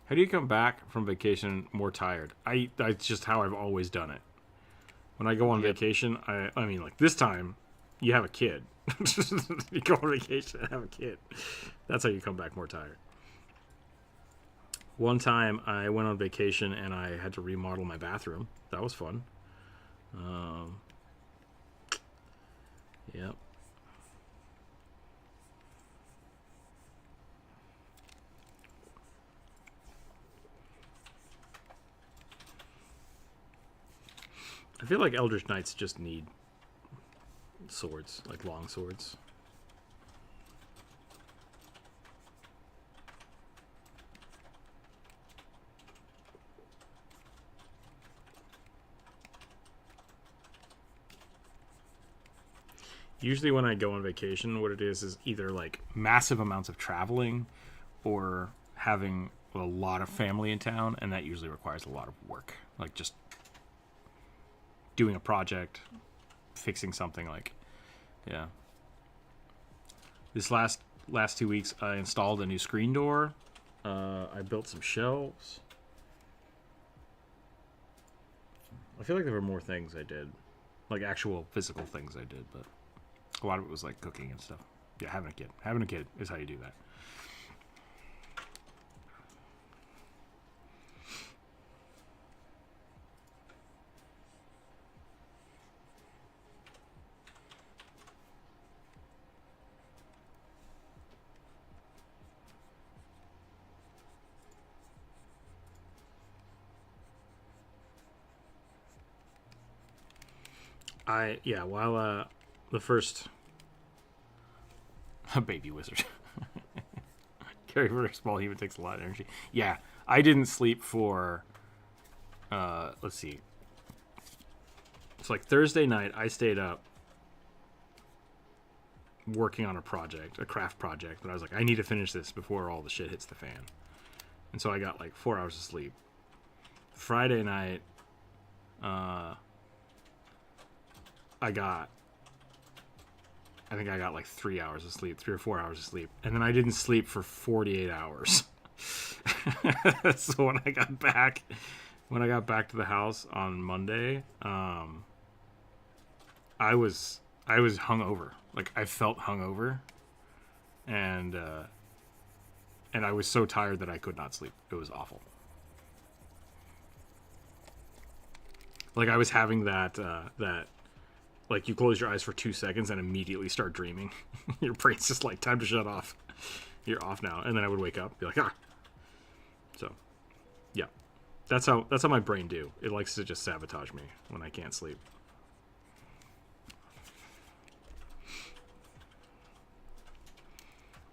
How do you come back from vacation more tired? That's just how I've always done it. When I go on vacation, I mean, like this time, you have a kid. You go on vacation and have a kid. That's how you come back more tired. One time, I went on vacation and I had to remodel my bathroom. That was fun. Yep. I feel like Eldritch Knights just need swords, like long swords. Usually when I go on vacation, what it is either like massive amounts of traveling or having a lot of family in town, and that usually requires a lot of work. Like just doing a project, fixing something, like, yeah. This last 2 weeks, I installed a new screen door. I built some shelves. I feel like there were more things I did, like actual physical things I did, but a lot of it was like cooking and stuff. Yeah, having a kid. Having a kid is how you do that. While the first a baby wizard. Carry very small human takes a lot of energy. Yeah, I didn't sleep for let's see. It's like Thursday night I stayed up working on a craft project, but I was like, I need to finish this before all the shit hits the fan. And so I got like 4 hours of sleep. Friday night I think I got like 3 hours of sleep, 3 or 4 hours of sleep. And then I didn't sleep for 48 hours. So when I got back to the house on Monday, I was hungover. Like I felt hungover. And I was so tired that I could not sleep. It was awful. Like I was having that like you close your eyes for 2 seconds and immediately start dreaming. Your brain's just like, time to shut off. You're off now. And then I would wake up, be like, ah. So, yeah. That's how my brain do. It likes to just sabotage me when I can't sleep.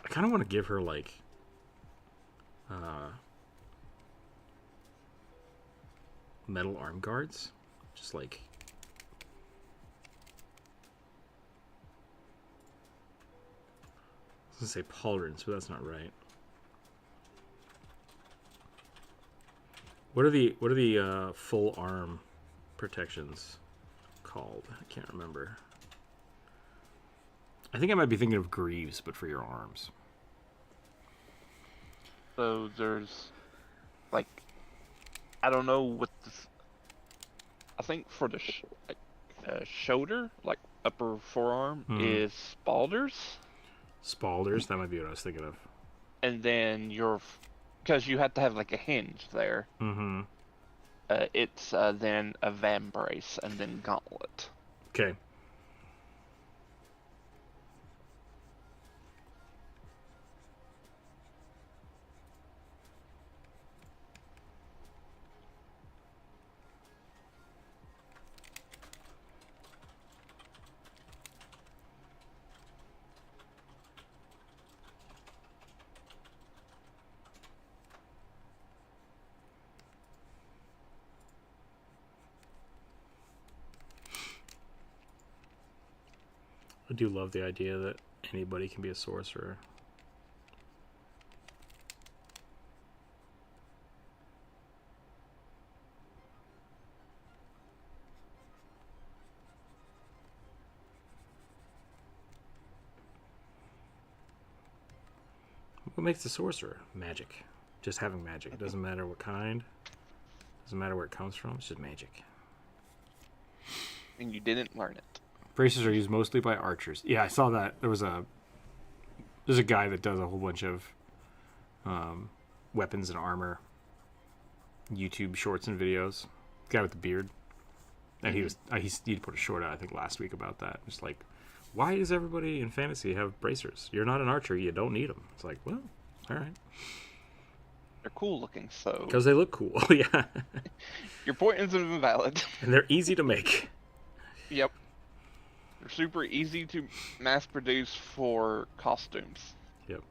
I kind of want to give her like metal arm guards. Just like was gonna say pauldrons, but that's not right. What are the full arm protections called? I can't remember. I think I might be thinking of greaves, but for your arms. So there's, like, I don't know what this. I think for the shoulder, like upper forearm, is spalders. Spalders, that might be what I was thinking of. And then because you have to have like a hinge there. Mm-hmm. It's then a van brace and then gauntlet. Okay. I do love the idea that anybody can be a sorcerer. What makes a sorcerer? Magic. Just having magic. It doesn't matter what kind. Doesn't matter where it comes from. It's just magic. And you didn't learn it. Bracers are used mostly by archers. Yeah, I saw that. There's a guy that does a whole bunch of weapons and armor YouTube shorts and videos. Guy with the beard. And he put a short out, I think, last week about that. Just like, why does everybody in fantasy have bracers? You're not an archer. You don't need them. It's like, well, all right. They're cool looking, so. Because they look cool, yeah. Your point is invalid. And they're easy to make. Yep. They're super easy to mass produce for costumes. Yep.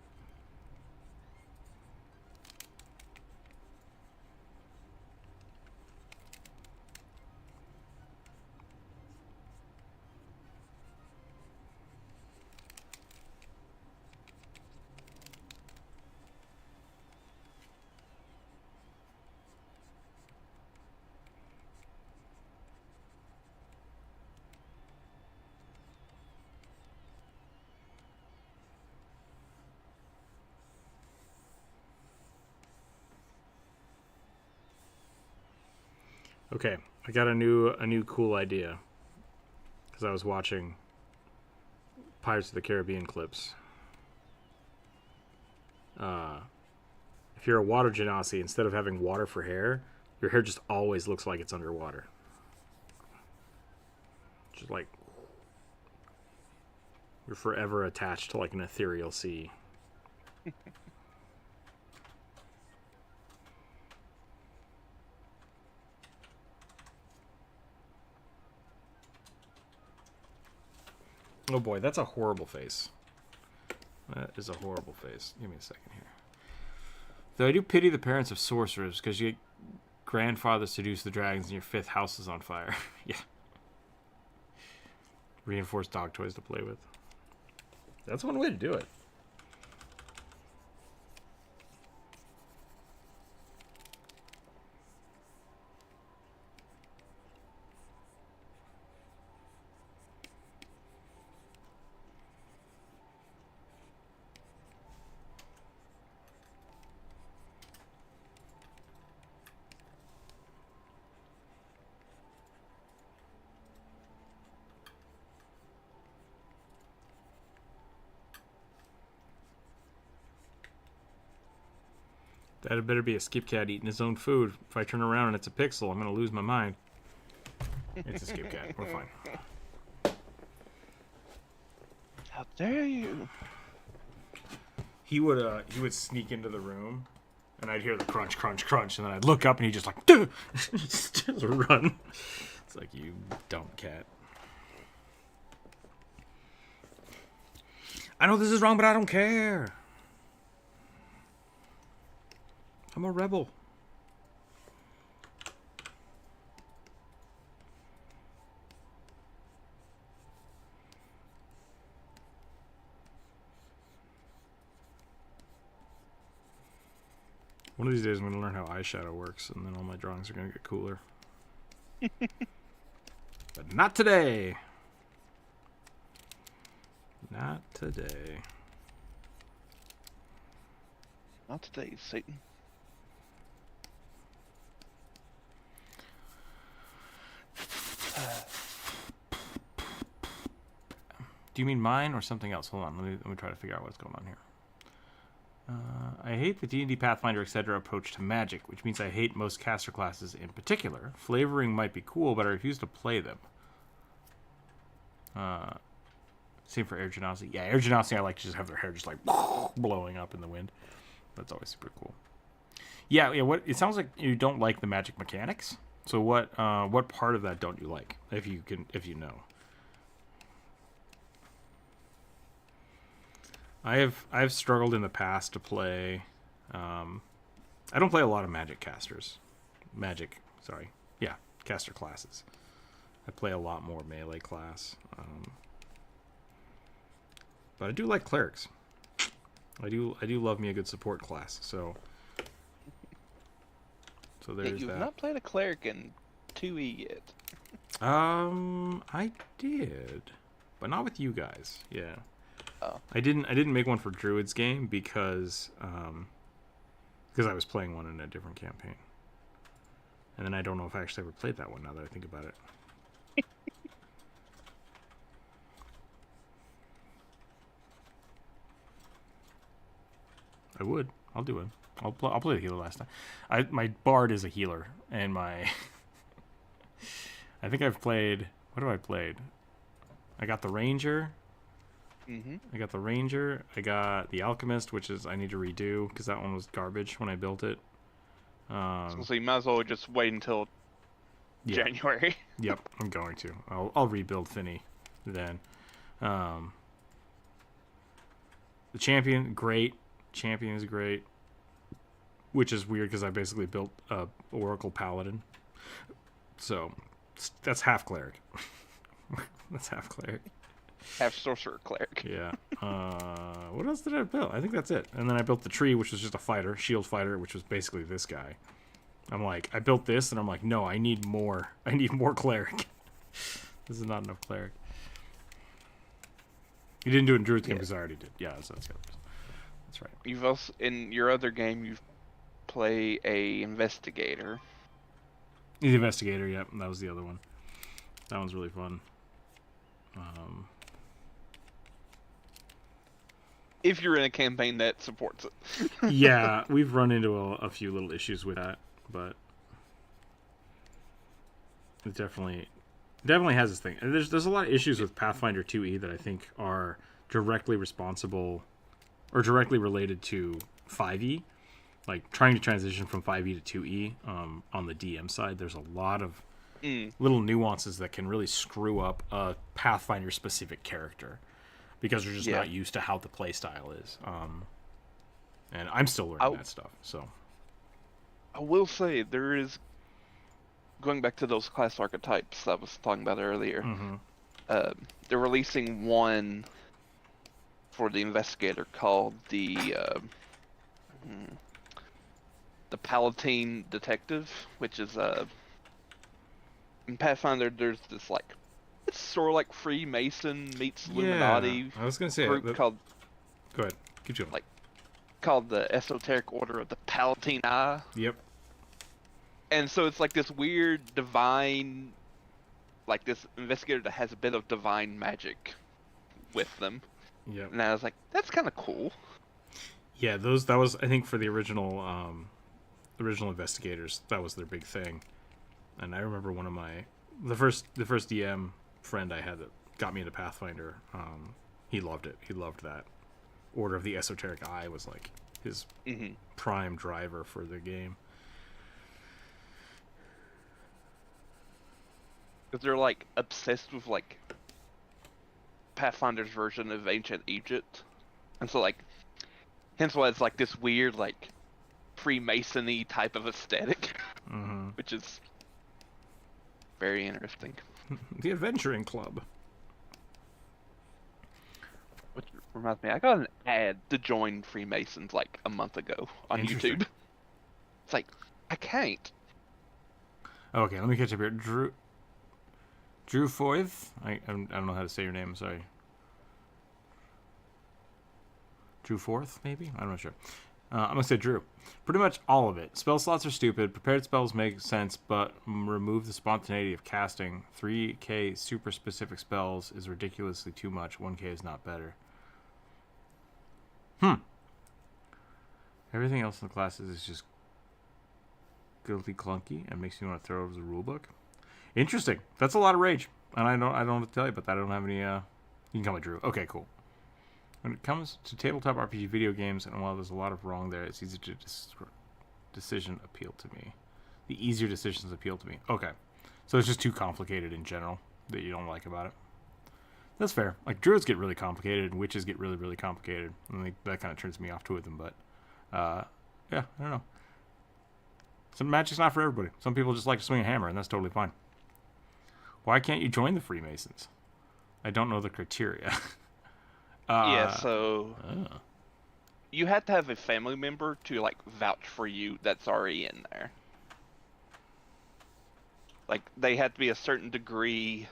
Okay, I got a new cool idea. Because I was watching Pirates of the Caribbean clips. If you're a water genasi, instead of having water for hair, your hair just always looks like it's underwater. Just like you're forever attached to like an ethereal sea. Oh boy, that's a horrible face. That is a horrible face. Give me a second here. Though I do pity the parents of sorcerers, because your grandfather seduced the dragons and your fifth house is on fire. Yeah. Reinforced dog toys to play with. That's one way to do it. That better be a skip cat eating his own food. If I turn around and it's a pixel, I'm going to lose my mind. It's a skip cat. We're fine. How dare you? He would sneak into the room, and I'd hear the crunch, crunch, crunch, and then I'd look up, and he'd just like, duh! just run. It's like, you dumb cat. I know this is wrong, but I don't care. I'm a rebel. One of these days I'm gonna learn how eyeshadow works, and then all my drawings are gonna get cooler. But not today. Not today. Not today, Satan. Do you mean mine or something else? Hold on, let me try to figure out what's going on here. I hate the D&D Pathfinder, etc. approach to magic, which means I hate most caster classes in particular. Flavoring might be cool, but I refuse to play them. Same for Air Genasi. Yeah, Air Genasi, I like to just have their hair just like blowing up in the wind. That's always super cool. Yeah. What it sounds like you don't like the magic mechanics. So what part of that don't you like? If you know. I've struggled in the past to play. I don't play a lot of magic casters. Caster classes. I play a lot more melee class. But I do like clerics. I do love me a good support class. So there's You've that. not played a cleric in 2E yet. I did, but not with you guys. Yeah. Oh. I didn't make one for Druid's game because I was playing one in a different campaign. And then I don't know if I actually ever played that one now that I think about it. I would. I'll do it. I'll play the healer last time. My bard is a healer, and my I think I've played. What have I played? I got the ranger. I got the ranger. I got the alchemist, which is I need to redo because that one was garbage when I built it. So you might as well just wait until January. Yep, I'm going to. I'll rebuild Finny then. The champion, great. Champion is great. Which is weird because I basically built a Oracle Paladin. So that's half cleric. That's half cleric. Half sorcerer cleric. Yeah. What else did I build? I think that's it. And then I built the tree, which was just a fighter, shield fighter, which was basically this guy. I'm like, I built this, and I'm like, no, I need more. I need more cleric. This is not enough cleric. You didn't do it in Druid's game because I already did. Yeah, that's right. You've also in your other game you've play a investigator. The investigator, yep, that was the other one. That one's really fun. If you're in a campaign that supports it. Yeah, we've run into a few little issues with that, but it definitely has this thing. And there's a lot of issues with Pathfinder 2E that I think are directly responsible or directly related to 5E. Like trying to transition from 5E to 2E on the DM side, there's a lot of little nuances that can really screw up a Pathfinder specific character because they're just not used to how the play style is. And I'm still learning that stuff. So I will say there is, going back to those class archetypes I was talking about earlier. They're releasing one for the investigator called the Palatine Detective, which is in Pathfinder. There's this like, it's sort of like Freemason meets Illuminati. I was gonna say group called. Go ahead, keep going. Like, called the Esoteric Order of the Palatine Eye. Yep. And so it's like this weird divine, like this investigator that has a bit of divine magic with them. Yep. And I was like, that's kind of cool. Yeah, that was I think for the original investigators, that was their big thing. And I remember one of the first DM friend I had that got me into Pathfinder, he loved it. He loved that. Order of the Esoteric Eye was like his prime driver for the game. Because they're like obsessed with like Pathfinder's version of ancient Egypt. And so like, hence why it's like this weird like Freemasony type of aesthetic, which is very interesting. The Adventuring Club. Which reminds me, I got an ad to join Freemasons like a month ago on YouTube. It's like, I can't. Okay, let me catch up here. Drew Foyth. I don't know how to say your name. Sorry. Drew Fourth, maybe? I'm not sure. I'm going to say Drew. Pretty much all of it. Spell slots are stupid. Prepared spells make sense, but remove the spontaneity of casting. 3k super specific spells is ridiculously too much. 1k is not better. Everything else in the classes is just guilty clunky and makes me want to throw over the rulebook. Interesting. That's a lot of rage. And I don't know what to tell you about that. I don't have any... You can call me Drew. Okay, cool. When it comes to tabletop RPG video games, and while there's a lot of wrong there, it's easy to decision appeal to me. The easier decisions appeal to me. Okay. So it's just too complicated in general that you don't like about it. That's fair. Like, druids get really complicated, and witches get really, really complicated. And that kind of turns me off to them, but... yeah, I don't know. Some magic's not for everybody. Some people just like to swing a hammer, and that's totally fine. Why can't you join the Freemasons? I don't know the criteria. Yeah, so you have to have a family member to like vouch for you that's already in there. Like they have to be a certain degree,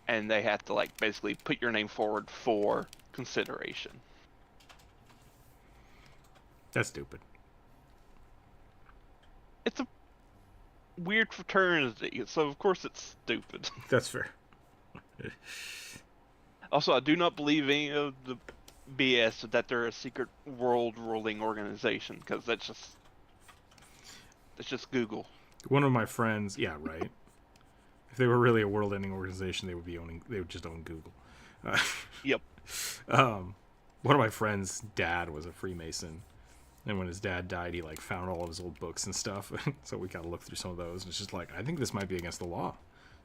and they have to like basically put your name forward for consideration. That's stupid. It's a weird fraternity, so of course it's stupid. That's fair. Also, I do not believe any of the BS that they're a secret world-ruling organization, because that's just Google. One of my friends, yeah, right. If they were really a world-ending organization, they would just own Google. Yep. One of my friends' dad was a Freemason, and when his dad died, he like found all of his old books and stuff. So we got to look through some of those, and it's just like, I think this might be against the law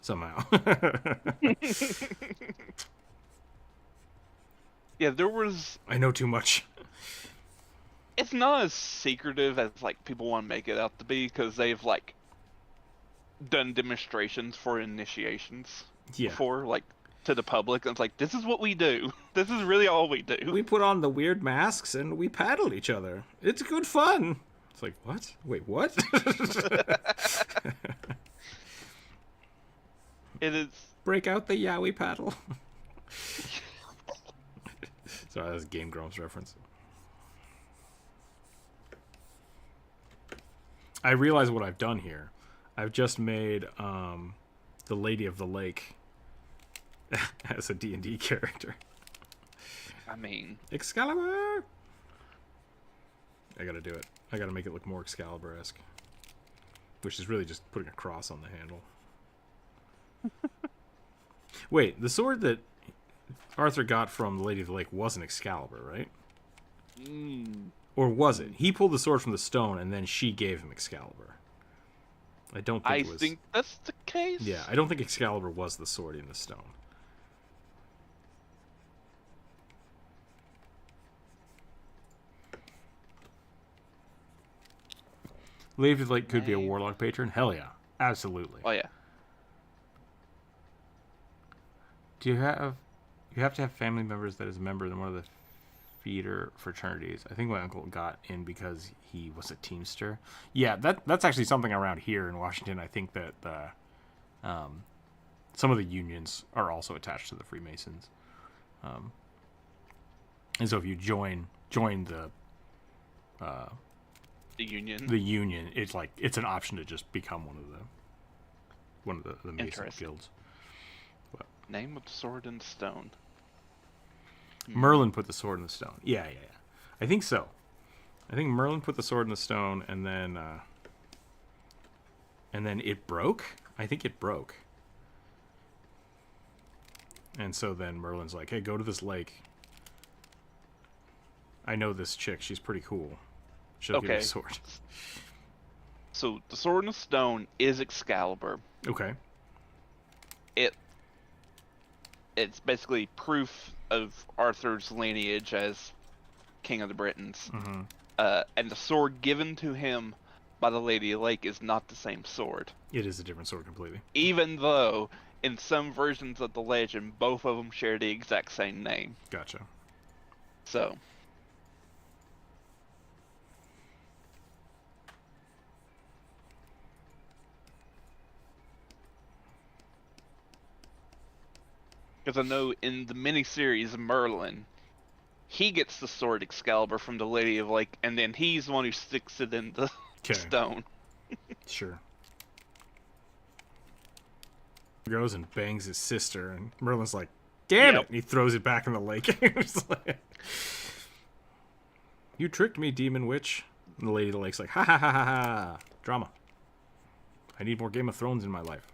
somehow. Yeah, there was... I know too much. It's not as secretive as like people want to make it out to be, because they've like done demonstrations for initiations before, like to the public. And it's like, this is what we do. This is really all we do. We put on the weird masks and we paddle each other. It's good fun. It's like, what? Wait, what? It is... Break out the yaoi paddle. Sorry, that's a Game Grumps reference. I realize what I've done here. I've just made the Lady of the Lake as a D&D character. I mean... Excalibur! I gotta do it. I gotta make it look more Excalibur-esque. Which is really just putting a cross on the handle. Wait, the sword that Arthur got from the Lady of the Lake wasn't Excalibur, right? Or was it? He pulled the sword from the stone and then she gave him Excalibur. I don't think it was... I think that's the case. Yeah, I don't think Excalibur was the sword in the stone. Lady of the Lake could be a warlock patron? Hell yeah. Absolutely. Oh yeah. Do you have... You have to have family members that is a member in one of the feeder fraternities. I think my uncle got in because he was a Teamster. Yeah, that's actually something around here in Washington. I think that some of the unions are also attached to the Freemasons. And so if you join the union, it's like it's an option to just become one of the Mason guilds. Name of the sword in stone. Merlin put the sword in the stone. Yeah. I think so. I think Merlin put the sword in the stone, and then it broke. I think it broke. And so then Merlin's like, "Hey, go to this lake. I know this chick. She's pretty cool. She'll give you a sword." So the sword in the stone is Excalibur. Okay. It's basically proof of Arthur's lineage as King of the Britons. Mm-hmm. And the sword given to him by the Lady of the Lake is not the same sword. It is a different sword completely. Even though, in some versions of the legend, both of them share the exact same name. Gotcha. So. Because I know in the miniseries Merlin, he gets the sword Excalibur from the Lady of Lake, and then he's the one who sticks it in the Okay. stone. Sure. Goes and bangs his sister, and Merlin's like, "Damn it!" And he throws it back in the lake. It's like, "You tricked me, demon witch." And the Lady of the Lake's like, "Ha ha ha ha ha! Drama. I need more Game of Thrones in my life."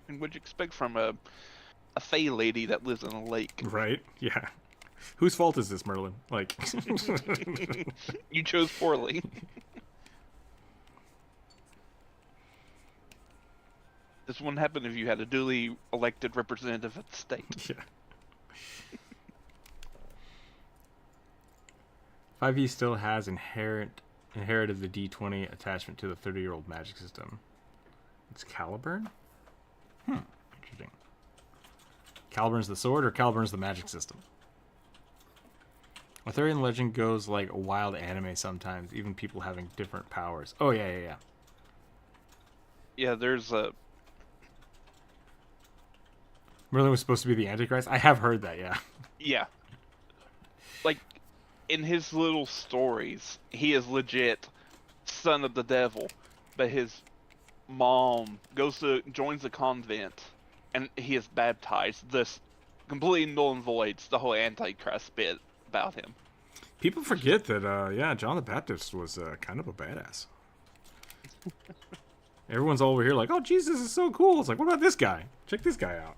And what'd you expect from a fae lady that lives in a lake? Right? Yeah. Whose fault is this, Merlin? Like, You chose poorly. This wouldn't happen if you had a duly elected representative at the state. yeah. 5e still has inherited the D20 attachment to the 30-year-old magic system. It's Caliburn? Interesting. Caliburn's the sword, or Caliburn's the magic system? Arthurian legend goes like a wild anime sometimes, even people having different powers. Oh, yeah. Yeah, there's a... Merlin was supposed to be the Antichrist? I have heard that, yeah. Yeah. Like, in his little stories, he is legit son of the devil, but his mom joins the convent, and he is baptized. This completely null and voids the whole Antichrist bit about him. People forget that, John the Baptist was kind of a badass. Everyone's all over here like, "Oh, Jesus is so cool." It's like, what about this guy? Check this guy out.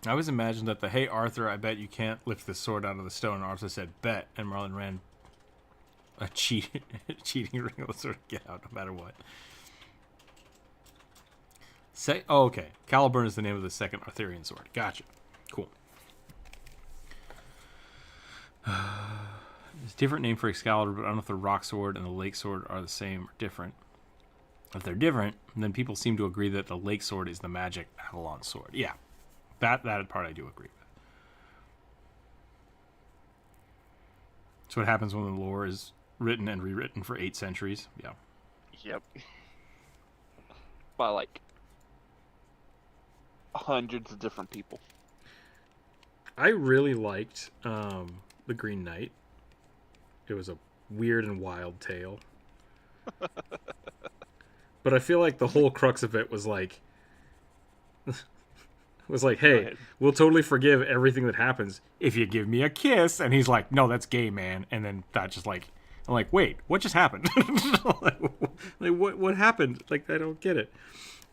I always imagined that "Hey, Arthur, I bet you can't lift the sword out of the stone." And Arthur said, "Bet," and Merlin ran a cheating ring of the sword to get out no matter what. Okay. Caliburn is the name of the second Arthurian sword. Gotcha. Cool. It's a different name for Excalibur, but I don't know if the rock sword and the lake sword are the same or different. If they're different, then people seem to agree that the lake sword is the magic Avalon sword. Yeah. That part I do agree with. That's what happens when the lore is written and rewritten for 8 centuries. Yeah. Yep. By like hundreds of different people. I really liked The Green Knight. It was a weird and wild tale. But I feel like the whole crux of it was like, hey, we'll totally forgive everything that happens if you give me a kiss. And he's like, "No, that's gay, man." And then that just like, I'm like, wait, what just happened? like what happened? Like, I don't get it.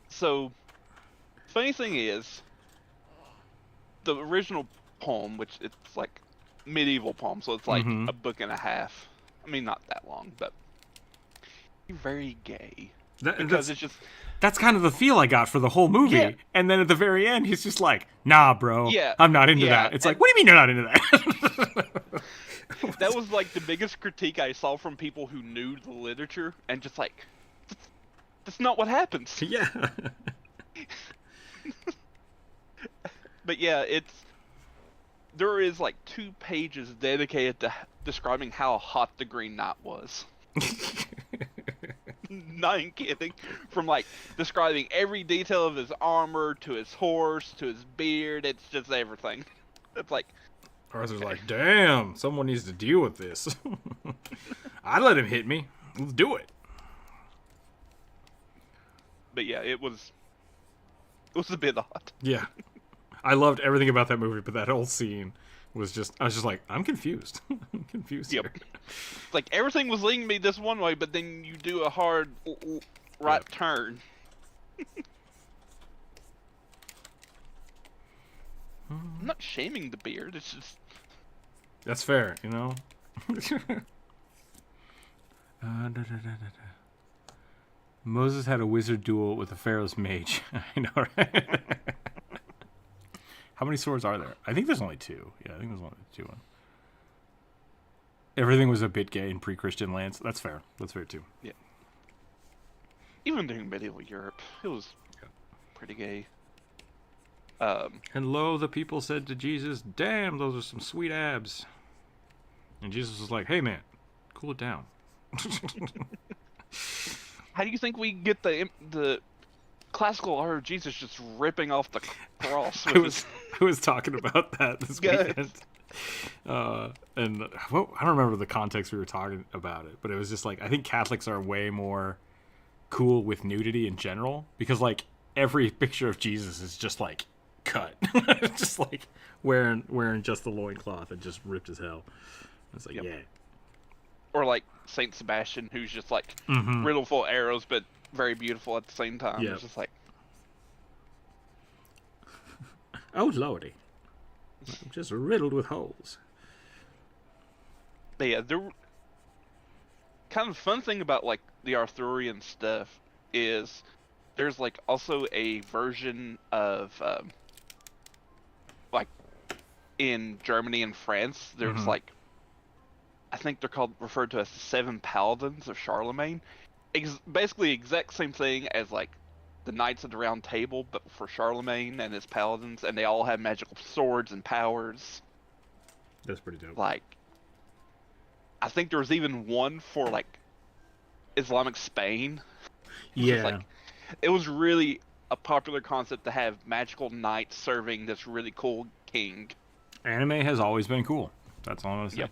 So, funny thing is, the original poem, which it's like medieval poem, so it's like a book and a half. I mean, not that long, but very gay. Because it's just... That's kind of the feel I got for the whole movie. Yeah. And then at the very end, he's just like, "Nah, bro, I'm not into that." It's like, what do you mean you're not into that? That was like the biggest critique I saw from people who knew the literature, and just like, that's not what happens. Yeah. But yeah, there is like 2 pages dedicated to describing how hot the Green Knight was. Not even kidding. From like describing every detail of his armor, to his horse, to his beard. It's just everything. It's like, Arthur's like, "Damn, someone needs to deal with this." I let him hit me. Let's do it. But yeah, it was a bit odd. Yeah. I loved everything about that movie, but that whole scene was just, I was just like, I'm confused. I'm confused here. Like, everything was leading me this one way, but then you do a hard right turn. I'm not shaming the beard, it's just... That's fair, you know? Moses had a wizard duel with a pharaoh's mage. I know, right? How many swords are there? I think there's only 2. Yeah, I think there's only 2. Everything was a bit gay in pre-Christian lands. That's fair. That's fair, too. Yeah. Even during medieval Europe, it was pretty gay. And lo, the people said to Jesus, "Damn, those are some sweet abs." And Jesus was like, "Hey, man, cool it down." How do you think we get the classical art of Jesus just ripping off the cross? With I was talking about that this weekend. And well, I don't remember the context we were talking about it, but it was just like, I think Catholics are way more cool with nudity in general, because like every picture of Jesus is just like cut, just like wearing just the loincloth and just ripped as hell. It's like, yeah. Or like Saint Sebastian, who's just like riddled full of arrows, but very beautiful at the same time. Yep. It's just like, oh lordy, I'm just riddled with holes. but yeah, the kind of fun thing about like the Arthurian stuff is there's like also a version of like in Germany and France, there's like, I think they're referred to as the Seven Paladins of Charlemagne. Basically, exact same thing as like the Knights of the Round Table, but for Charlemagne and his paladins, and they all have magical swords and powers. That's pretty dope. Like, I think there was even one for like Islamic Spain. Yeah. Like, it was really a popular concept to have magical knights serving this really cool king. Anime has always been cool. That's all I'm gonna say. Yep.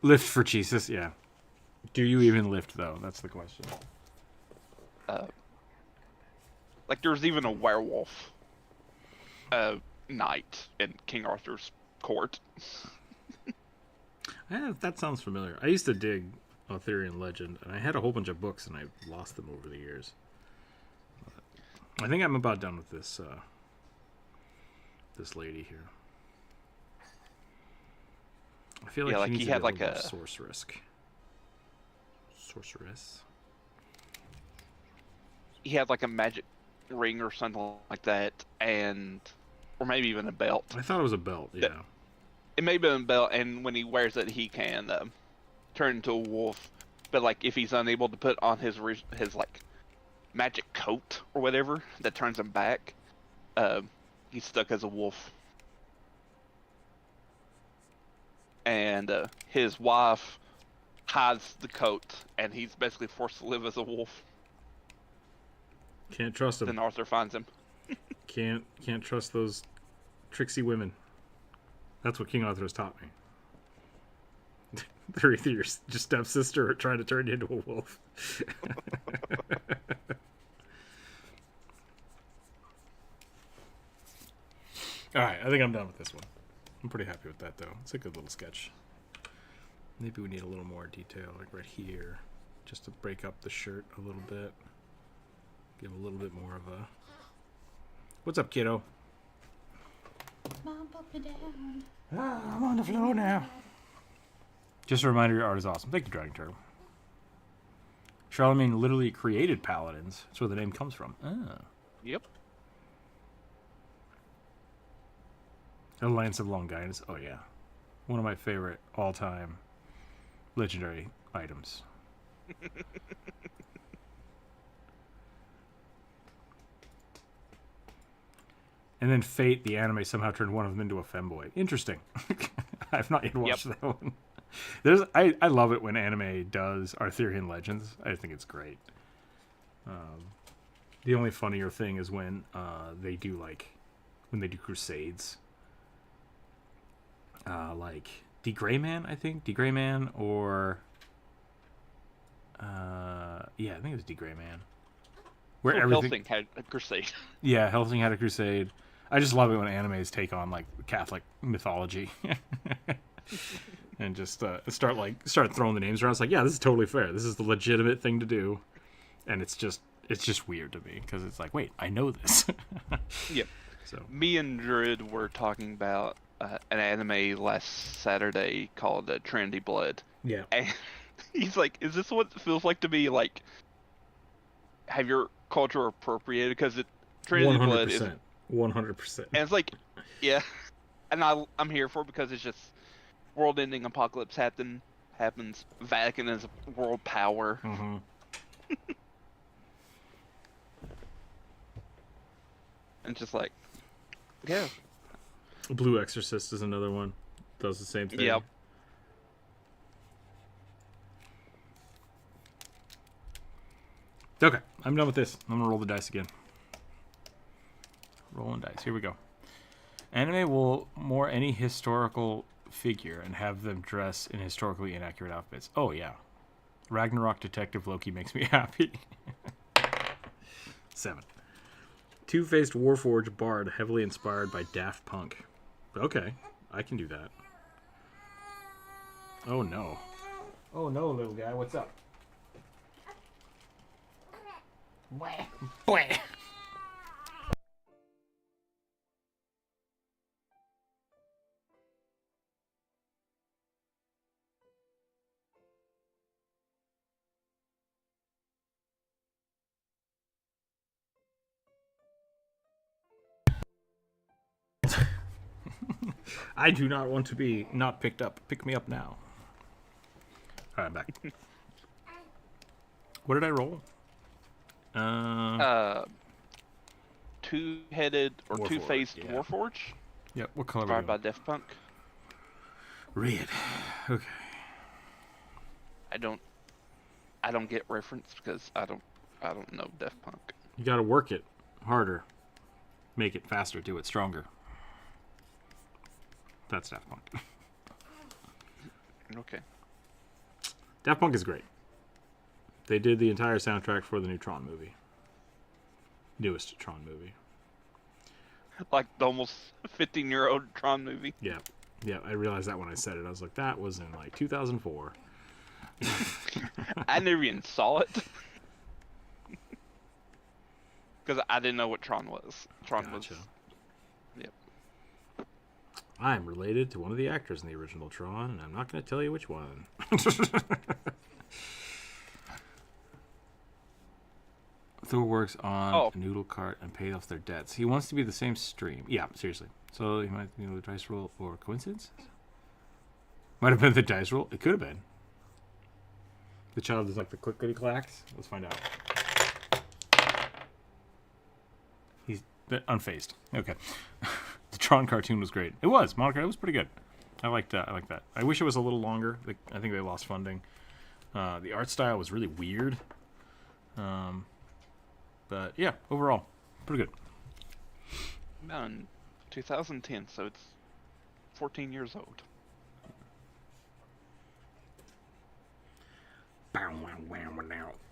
Lift for Jesus, yeah. Do you even lift though? That's the question. Like there was even a werewolf knight in King Arthur's court. That sounds familiar. I used to dig Arthurian legend, and I had a whole bunch of books, and I lost them over the years. I think I'm about done with this this lady here. I feel like Yeah, she like needs he to had be like a little a more sorceress. He had like a magic ring or something like that, or maybe even a belt. I thought it was a belt. Yeah. It may have been a belt, and when he wears it, he can turn into a wolf. But like if he's unable to put on his like magic coat or whatever that turns him back, he's stuck as a wolf. And his wife hides the coat, and he's basically forced to live as a wolf. Can't trust him. Then Arthur finds him. Can't trust those tricksy women. That's what King Arthur has taught me. They're either your stepsister or trying to turn you into a wolf. Alright, I think I'm done with this one. I'm pretty happy with that, though. It's a good little sketch. Maybe we need a little more detail, like right here, just to break up the shirt a little bit. Give a little bit more of a... What's up, kiddo? Mom, put me down. Ah, I'm on the floor now. Just a reminder, your art is awesome. Thank you, Dragon Turtle. Charlemagne literally created paladins. That's where the name comes from. Ah. Yep. The Lance of Longinus. Oh, yeah. One of my favorite all-time legendary items. And then Fate, the anime, somehow turned one of them into a femboy. Interesting. I've not yet watched that one. I love it when anime does Arthurian legends. I think it's great. The only funnier thing is when they do crusades. Like D. Gray Man, I think. D. Gray Man or... yeah, I think it was D. Gray Man. Where Helsing had a crusade. Yeah, Helsing had a crusade. I just love it when animes take on like Catholic mythology and just start throwing the names around. It's like, yeah, this is totally fair. This is the legitimate thing to do, and it's just weird to me because it's like, wait, I know this. Yep. So Me and Druid were talking about an anime last Saturday called Trinity Blood. yeah, And he's like, "Is this what it feels like to be like? Have your culture appropriated?" Because Trinity Blood is 100%. And it's like, yeah, and I'm here for it because it's just world-ending apocalypse happens. Vatican is a world power. Mm-hmm. And just like, yeah. Blue Exorcist is another one. Does the same thing. Yep. Okay, I'm done with this. I'm gonna roll the dice again. Rolling dice. Here we go. Anime will more any historical figure and have them dress in historically inaccurate outfits. Oh yeah. Ragnarok Detective Loki makes me happy. 7. Two-faced Warforged Bard, heavily inspired by Daft Punk. Okay, I can do that. Oh no. Oh no, little guy, what's up? Boy. I do not want to be not picked up. Pick me up now. All right, I'm back. What did I roll? Two-headed or Warforged, two-faced yeah. Warforged, Yep, what color inspired we by doing? Daft Punk. Red. Okay. I don't get reference because I don't know Daft Punk. You gotta work it harder. Make it faster. Do it stronger. That's Daft Punk. Okay. Daft Punk is great. They did the entire soundtrack for the new Tron movie. Newest Tron movie. Like the almost 15-year-old Tron movie. Yeah. Yeah, I realized that when I said it. I was like, that was in like 2004. I never even saw it. Because I didn't know what Tron was. Tron Gotcha. was... Yep. I'm related to one of the actors in the original Tron, and I'm not going to tell you which one. Thor works on a noodle cart and paid off their debts. He wants to be the same stream. Yeah, seriously. So he might be the dice roll or coincidence? Might have been the dice roll. It could have been. The child is like the clickety clacks. Let's find out. He's unfazed. Okay. The Tron cartoon was great. It was. Monica, it was pretty good. I liked that. I wish it was a little longer. I think they lost funding. The art style was really weird. But yeah, overall, pretty good. No, in 2010, so it's 14 years old.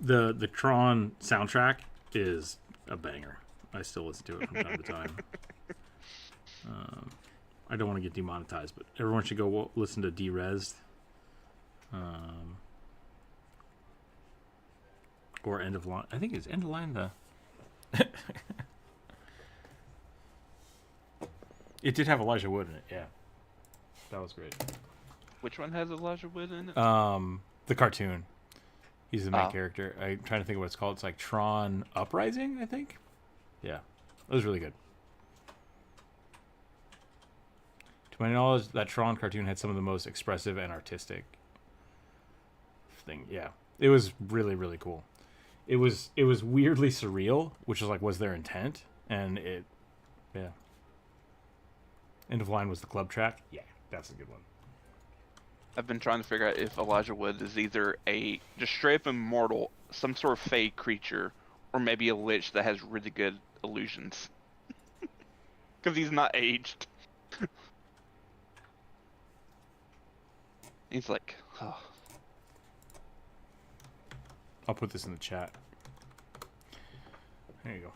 The Tron soundtrack is a banger. I still listen to it from time to time. I don't want to get demonetized, but everyone should go listen to Derezed. Or End of Line. I think it's End of Line the... It did have Elijah Wood in it, yeah. That was great. Which one has Elijah Wood in it? The cartoon. He's the main character. I'm trying to think of what it's called. It's like Tron Uprising, I think. Yeah. It was really good. To my knowledge, that Tron cartoon had some of the most expressive and artistic thing. Yeah. It was really, really cool. It was weirdly surreal, which was their intent, and yeah. End of Line was the club track. Yeah, that's a good one. I've been trying to figure out if Elijah Wood is either a just straight up immortal, some sort of fey creature, or maybe a lich that has really good illusions. Because he's not aged. He's like, oh. I'll put this in the chat. There you go.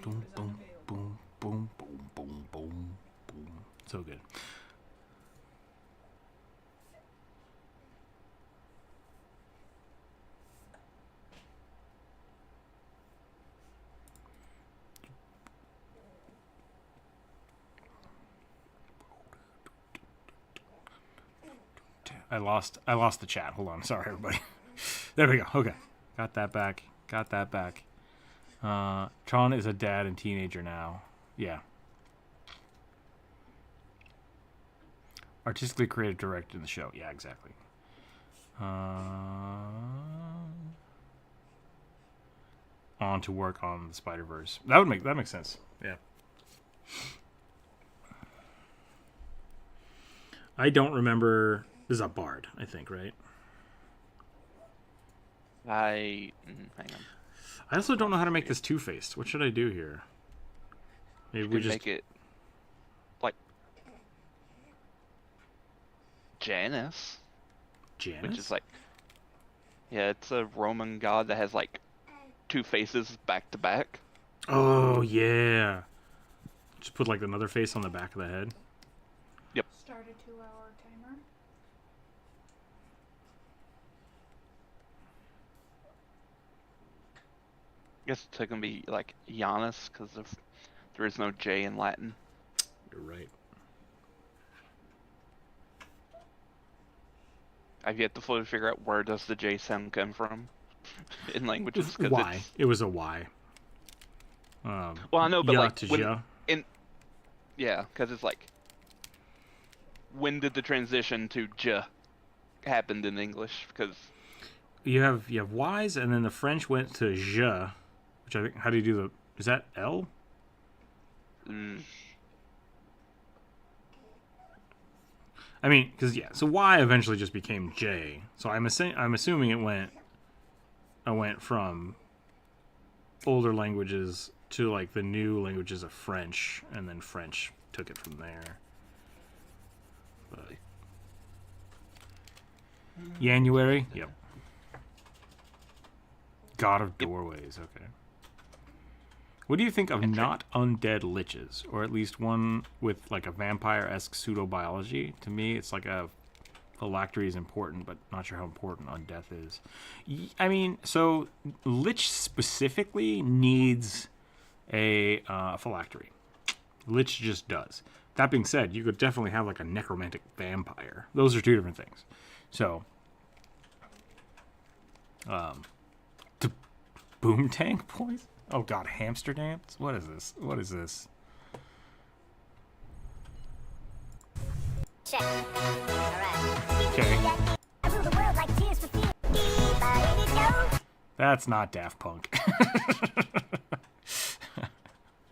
Boom, boom, boom, boom, boom, boom, boom, boom. So good. I lost the chat. Hold on. Sorry, everybody. There we go. Okay. Got that back. Tron is a dad and teenager now. Yeah. Artistically creative director in the show. Yeah, exactly. On to work on the Spider-Verse. That makes sense. Yeah. I don't remember. This is a bard, I think, right? Hang on. I also don't know how to make this two-faced. What should I do here? Maybe You we can just make it like Janus, Janus? which is like, yeah, it's a Roman god that has like two faces back to back. Oh yeah. Just put like another face on the back of the head. Start a 2-hour timer. I guess it's gonna be like Janus because there is no J in Latin. You're right. I've yet to fully figure out where does the J sound come from in languages. Y. It was a Y. Well, I know, but ya like to when, ja. yeah, because it's like, when did the transition to J happened in English? Because You have Y's, and then the French went to je, which I think. How do you do the? Is that L? I mean, because yeah, so Y eventually just became J. So I'm assuming I went from older languages to like the new languages of French, and then French took it from there. But January, yep. God of Doorways, okay. What do you think of not undead liches, or at least one with like a vampire-esque pseudo-biology? To me, it's like a phylactery is important, but not sure how important undeath is. I mean, so lich specifically needs a phylactery. Lich just does. That being said, you could definitely have like a necromantic vampire. Those are two different things. So, to boom tank boys. Oh god, hamster dance? What is this? What is this? Check. Alright. Okay. I rule the world like Tears for Fears. It goes. That's not Daft Punk.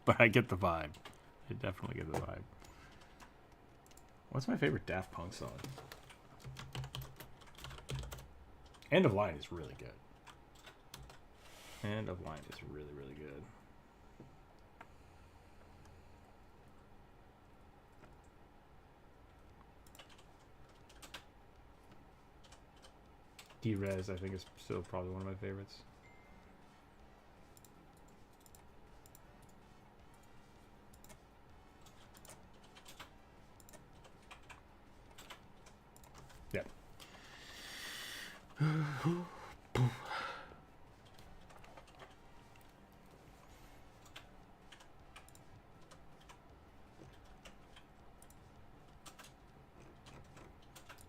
But I get the vibe. I definitely get the vibe. What's my favorite Daft Punk song? End of Line is really good. End of Line is really, really good. D-Rez, I think, is still probably one of my favorites. Yeah.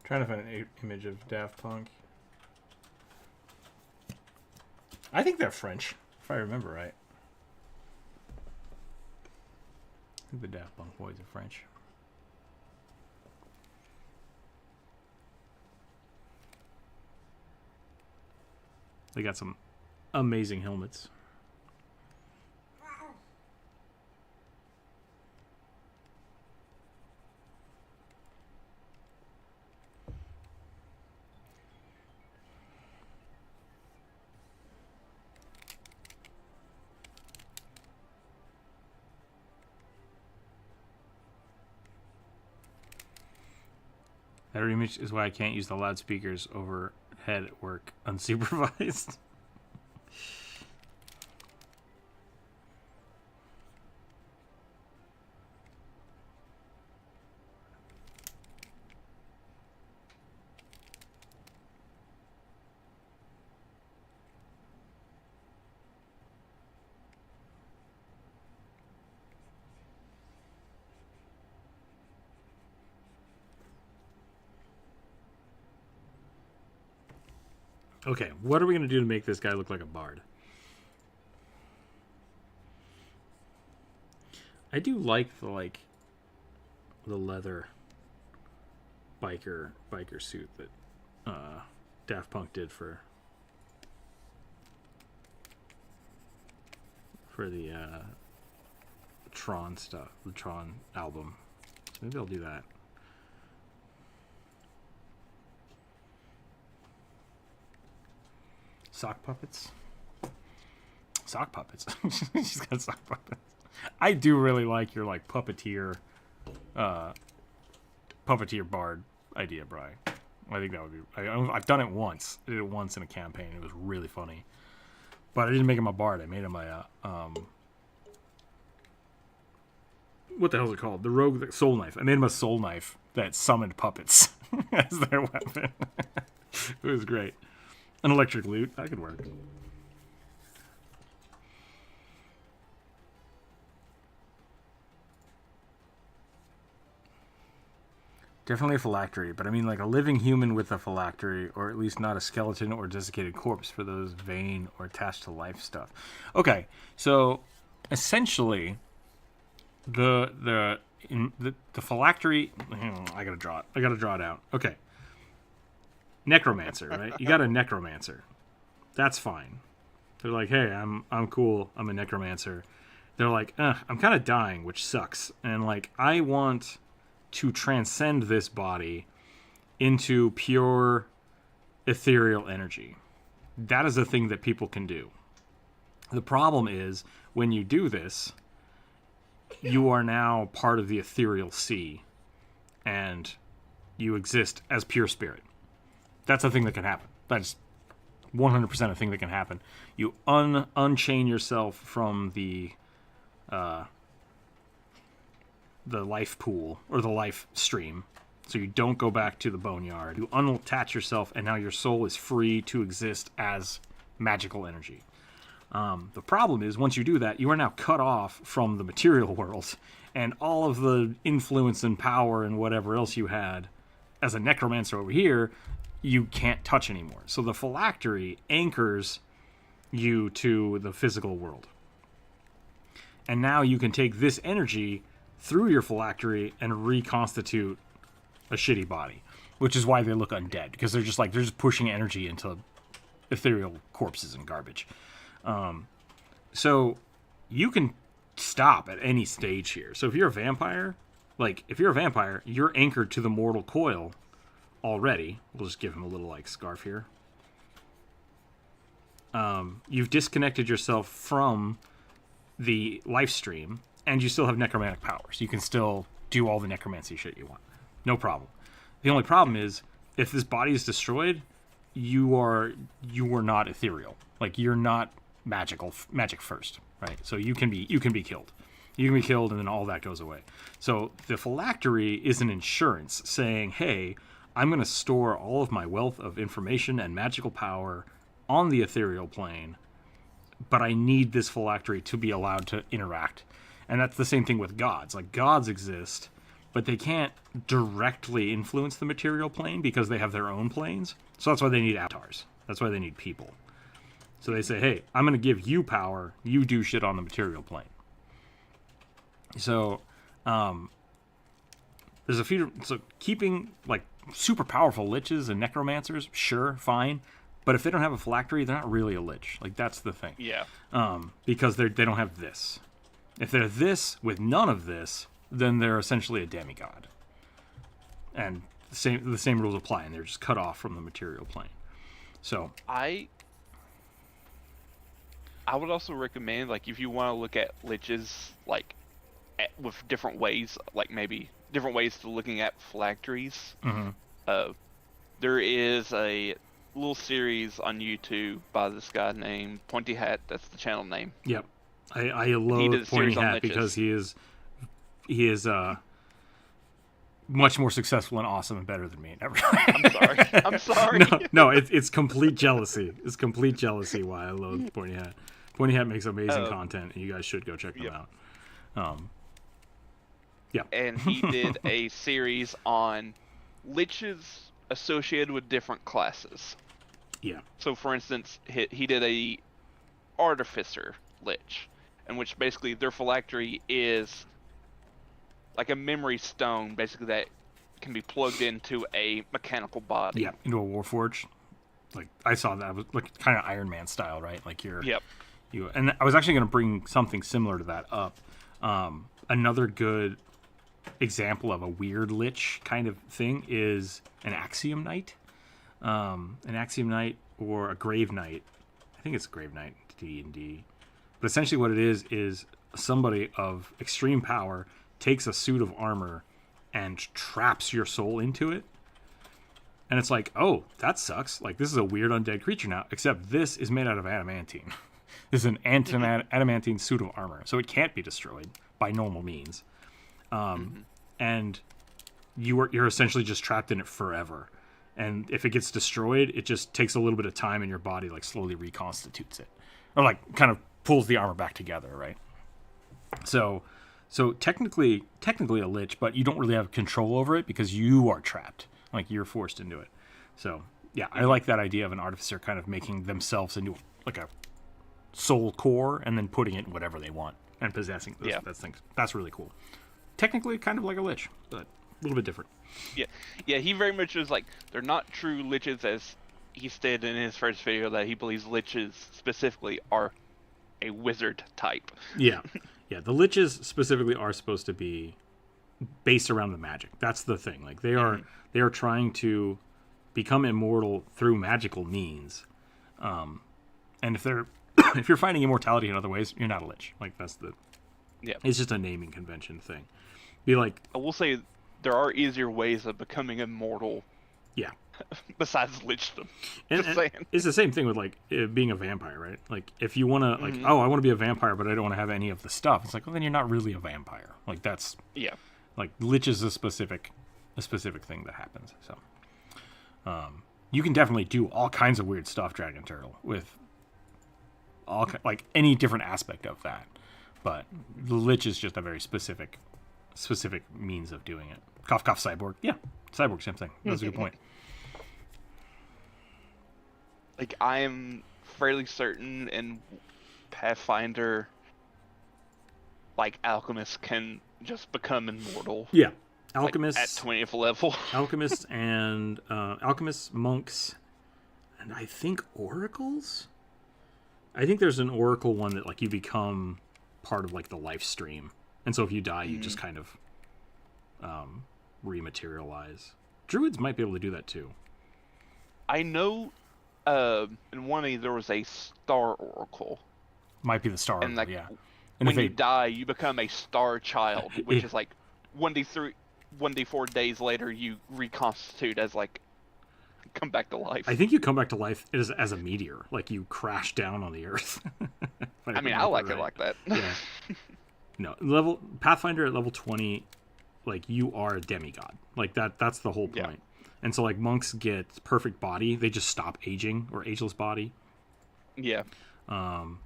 Trying to find an image of Daft Punk. I think they're French, if I remember right. I think the Daft Punk boys are French. They got some amazing helmets. That image is why I can't use the loudspeakers overhead at work unsupervised. Okay, what are we going to do to make this guy look like a bard? I do like the leather biker suit that Daft Punk did for the Tron stuff, the Tron album. So maybe I'll do that. Sock puppets. Sock puppets. She's got sock puppets. I do really like your like puppeteer bard idea, Bri. I think that would be. I've done it once. I did it once in a campaign. It was really funny. But I didn't make him a bard. I made him a what the hell is it called? The rogue soul knife. I made him a soul knife that summoned puppets as their weapon. It was great. An electric lute. That could work. Definitely a phylactery, but I mean like a living human with a phylactery, or at least not a skeleton or desiccated corpse for those vain or attached to life stuff. Okay, so essentially, the phylactery. I gotta draw it out. Okay, necromancer, right? You got a necromancer. That's fine. They're like, hey, I'm cool. I'm a necromancer. They're like, I'm kind of dying, which sucks, and like I want to transcend this body into pure ethereal energy. That is a thing that people can do. The problem is when you do this, you are now part of the ethereal sea and you exist as pure spirit. That's a thing that can happen. That's 100% a thing that can happen. You unchain yourself from the life pool or the life stream, so you don't go back to the boneyard. You unattach yourself, and now your soul is free to exist as magical energy. The problem is, once you do that, you are now cut off from the material world, and all of the influence and power and whatever else you had as a necromancer over here, you can't touch anymore. So the phylactery anchors you to the physical world. And now you can take this energy through your phylactery and reconstitute a shitty body, which is why they look undead, because they're just pushing energy into ethereal corpses and garbage. So you can stop at any stage here. So if you're a vampire, you're anchored to the mortal coil already. We'll just give him a little like scarf here. You've disconnected yourself from the life stream, and you still have necromantic powers. You can still do all the necromancy shit you want. No problem. The only problem is, if this body is destroyed, you are not ethereal. Like, you're not magic first, right? So you can be killed. You can be killed, and then all that goes away. So the phylactery is an insurance saying, hey, I'm going to store all of my wealth of information and magical power on the ethereal plane, but I need this phylactery to be allowed to interact. And that's the same thing with gods. Like, gods exist, but they can't directly influence the material plane because they have their own planes. So that's why they need avatars. That's why they need people. So they say, hey, I'm going to give you power. You do shit on the material plane. So there's a few... So keeping, like, super powerful liches and necromancers, sure, fine. But if they don't have a phylactery, they're not really a lich. Like, that's the thing. Yeah. Because they don't have this. If they're this with none of this, then they're essentially a demigod. And the same rules apply, and they're just cut off from the material plane. So I would also recommend, like, if you want to look at liches, like, with different ways, like maybe different ways to looking at phylacteries. Mm-hmm. There is a little series on YouTube by this guy named Pointy Hat. That's the channel name. Yep. I love Pointy Hat because he is much more successful and awesome and better than me. I'm sorry. No, it's complete jealousy. It's complete jealousy why I love Pointy Hat. Pointy Hat makes amazing content, and you guys should go check them out. Yeah. And he did a series on liches associated with different classes. Yeah. So, for instance, he did a artificer lich, in which basically their phylactery is like a memory stone, basically, that can be plugged into a mechanical body. Yeah, into a warforge. like I saw that was like kind of Iron Man style, right? Like Yep. And I was actually going to bring something similar to that up. Another good example of a weird lich kind of thing is an Axiom Knight. An Axiom Knight or a Grave Knight. I think it's Grave Knight D&D. But essentially what it is somebody of extreme power takes a suit of armor and traps your soul into it. And it's like, oh, that sucks. Like, this is a weird undead creature now, except this is made out of adamantine. This is an adamantine suit of armor, so it can't be destroyed by normal means. And you're essentially just trapped in it forever. And if it gets destroyed, it just takes a little bit of time and your body like slowly reconstitutes it. Or like kind of pulls the armor back together, right? So technically a lich, but you don't really have control over it because you are trapped. Like you're forced into it. So yeah, I like that idea of an artificer kind of making themselves into like a soul core and then putting it in whatever they want and possessing those things. That's really cool. Technically kind of like a lich, but a little bit different. Yeah, he very much is like, they're not true liches, as he stated in his first video that he believes liches specifically are a wizard type. Yeah, the liches specifically are supposed to be based around the magic. That's the thing. Like they are trying to become immortal through magical means. And if you're finding immortality in other ways, you're not a lich. Like that's it's just a naming convention thing. Be like, I will say there are easier ways of becoming immortal. Yeah. Besides lichdom. And saying. It's the same thing with like being a vampire, right? Like if you want to like, oh, I want to be a vampire, but I don't want to have any of the stuff. It's like, well, then you're not really a vampire. Like that's like lich is a specific thing that happens. So you can definitely do all kinds of weird stuff, Dragon Turtle, with like any different aspect of that. But the lich is just a very specific means of doing it. Cough, cough, cyborg. Yeah, cyborg, same thing. That's a good point. Like, I'm fairly certain in Pathfinder, like, alchemists can just become immortal. Yeah. Alchemists. Like, at 20th level. Alchemists and... alchemists, monks, and I think oracles? I think there's an oracle one that, like, you become part of, like, the life stream. And so if you die, you just kind of rematerialize. Druids might be able to do that, too. I know... in one of these, there was a star oracle. Might be the star oracle, like, yeah. And when you die, you become a star child, which is like 1d4 days later, you reconstitute as like come back to life. I think you come back to life as a meteor, like you crash down on the earth. I mean, I like it like that. Yeah. No, Pathfinder at level 20, like you are a demigod. Like that's the whole point. Yeah. And so, like, monks get perfect body. They just stop aging, or ageless body. Yeah. And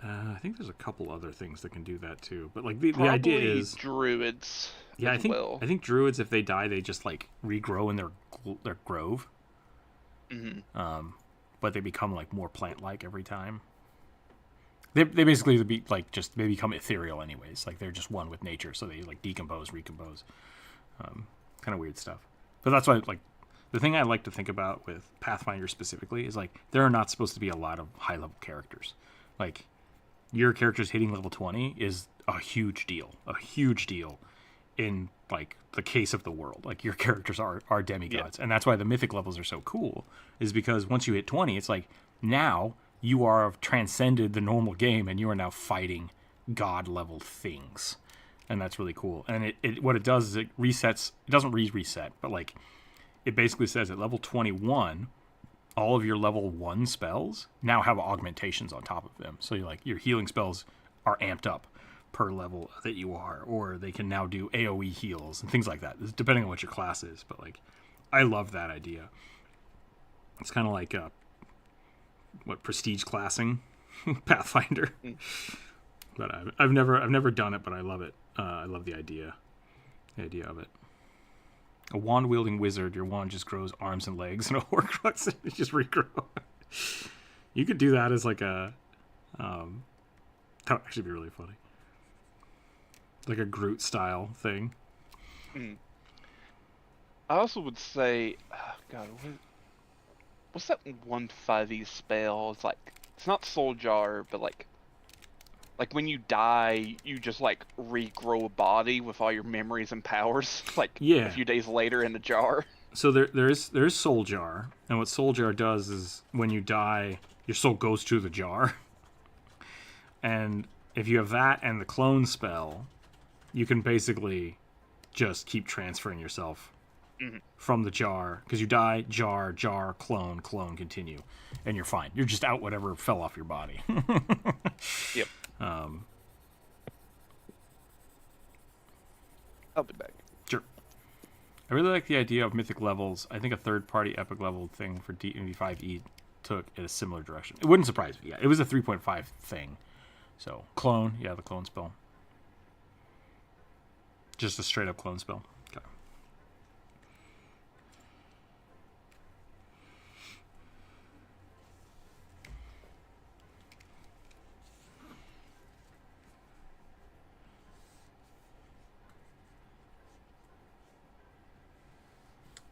I think there's a couple other things that can do that, too. But, like, the idea is... druids. Yeah, I think druids, if they die, they just, like, regrow in their grove. Mm-hmm. But they become, like, more plant-like every time. They basically they become ethereal anyways. Like they're just one with nature, so they like decompose, recompose, kind of weird stuff. But that's why like the thing I like to think about with Pathfinder specifically is like there are not supposed to be a lot of high level characters. Like your characters hitting level 20 is a huge deal in like the case of the world. Like your characters are demigods, and that's why the mythic levels are so cool. Is because once you hit 20, it's like now. You are transcended the normal game, and you are now fighting god-level things, and that's really cool. And it what it does is it resets. It doesn't reset, but like it basically says at level 21, all of your level 1 spells now have augmentations on top of them. So you're like your healing spells are amped up per level that you are, or they can now do AOE heals and things like that, depending on what your class is. But like, I love that idea. It's kind of like prestige classing Pathfinder. But I've never done it, but I love it. I love the idea of it. A wand wielding wizard, your wand just grows arms and legs, and a Horcrux it just regrow. You could do that as like a that would actually be really funny, like a Groot style thing. I also would say, God, what's that one 5e spell? It's like, it's not Soul Jar, but like when you die, you just like regrow a body with all your memories and powers, like Yeah. a few days later in a jar. So there is Soul Jar, and what Soul Jar does is when you die, your soul goes to the jar. And if you have that and the clone spell, you can basically just keep transferring yourself from the jar, because you die, jar, clone, continue, and you're fine. You're just out whatever fell off your body. Yep. I'll be back. Sure. I really like the idea of mythic levels. I think a third-party epic level thing for D&D 5e took in a similar direction. It wouldn't surprise me. Yeah, it was a 3.5 thing. So, clone. Yeah, the clone spell. Just a straight-up clone spell. Okay.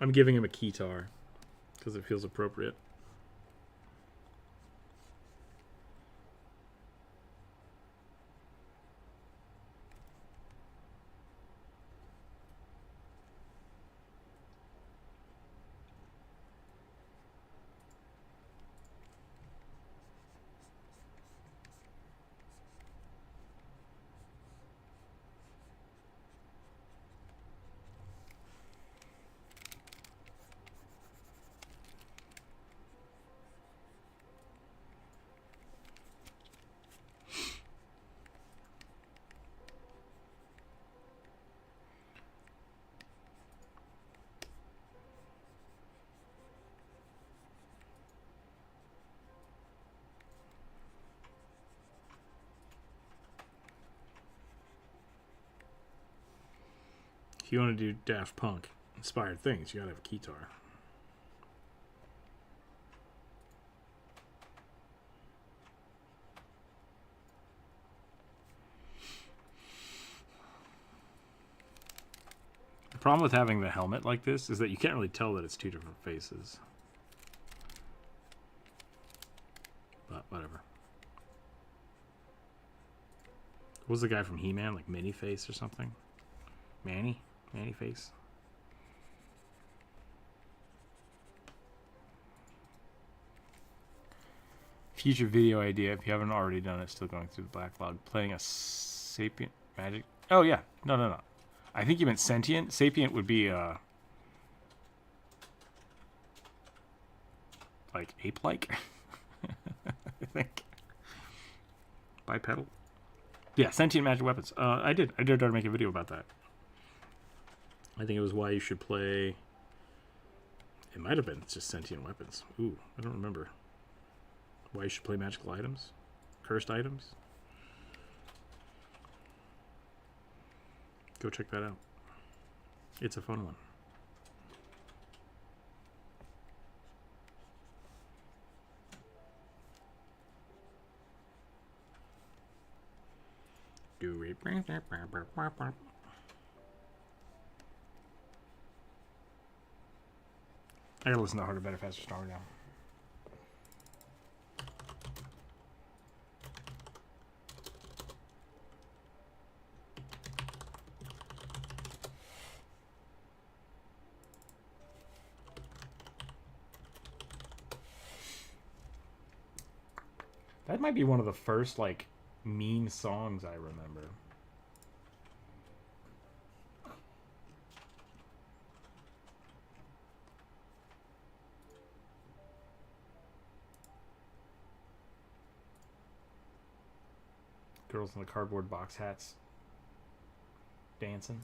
I'm giving him a keytar because it feels appropriate. If you want to do Daft Punk inspired things, you gotta have a keytar. The problem with having the helmet like this is that you can't really tell that it's two different faces. But whatever. What was the guy from He-Man? Like Mini-Face or something? Manny Face. Future video idea, if you haven't already done it, still going through the backlog. Playing a sapient magic. Oh yeah, no. I think you meant sentient. Sapient would be like ape-like. I think. Bipedal. Yeah, sentient magic weapons. I did try to make a video about that. I think it was why you should play. It might have been just sentient weapons. Ooh, I don't remember. Why you should play magical items? Cursed items? Go check that out. It's a fun one. Do it. I gotta listen to Harder, Better, Faster, Stronger now. That might be one of the first, like, mean songs I remember. Girls in the cardboard box hats dancing.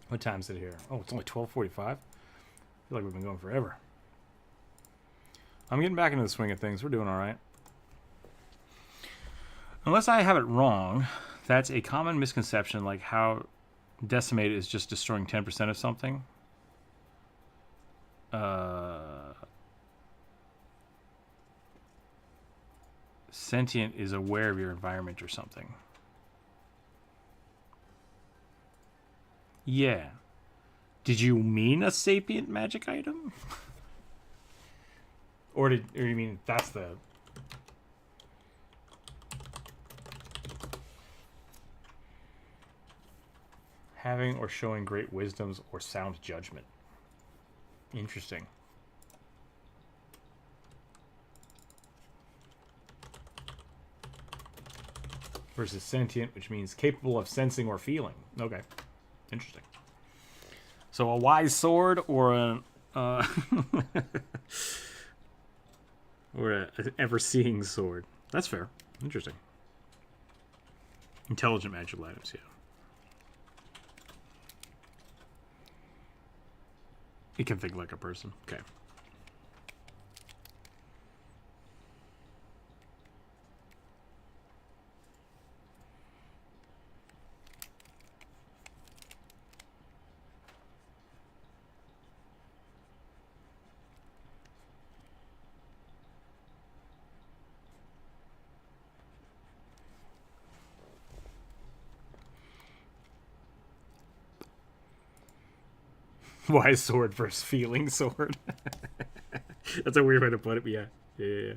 What time is it here? Oh, it's only 12:45. I feel like we've been going forever. I'm getting back into the swing of things. We're doing all right. Unless I have it wrong, that's a common misconception, like how Decimate is just destroying 10% of something. Sentient is aware of your environment or something. Yeah. Did you mean a sapient magic item? Or you mean that's the... Having or showing great wisdoms or sound judgment. Interesting. Versus sentient, which means capable of sensing or feeling. Okay. Interesting. So a wise sword or an or a ever-seeing sword. That's fair. Interesting. Intelligent magical items, yeah. It can think like a person. Okay. Wise sword versus feeling sword. That's a weird way to put it, but yeah. Yeah.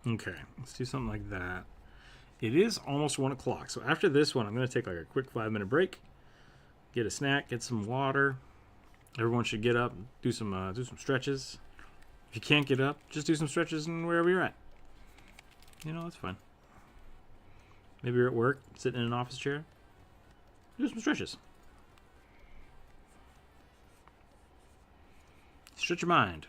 Okay, let's do something like that. It is almost 1 o'clock, so after this one, I'm going to take like a quick 5-minute break, get a snack, get some water. Everyone should get up, do some stretches. If you can't get up, just do some stretches and wherever you're at. You know, that's fine. Maybe you're at work, sitting in an office chair. Do some stretches. Stretch your mind.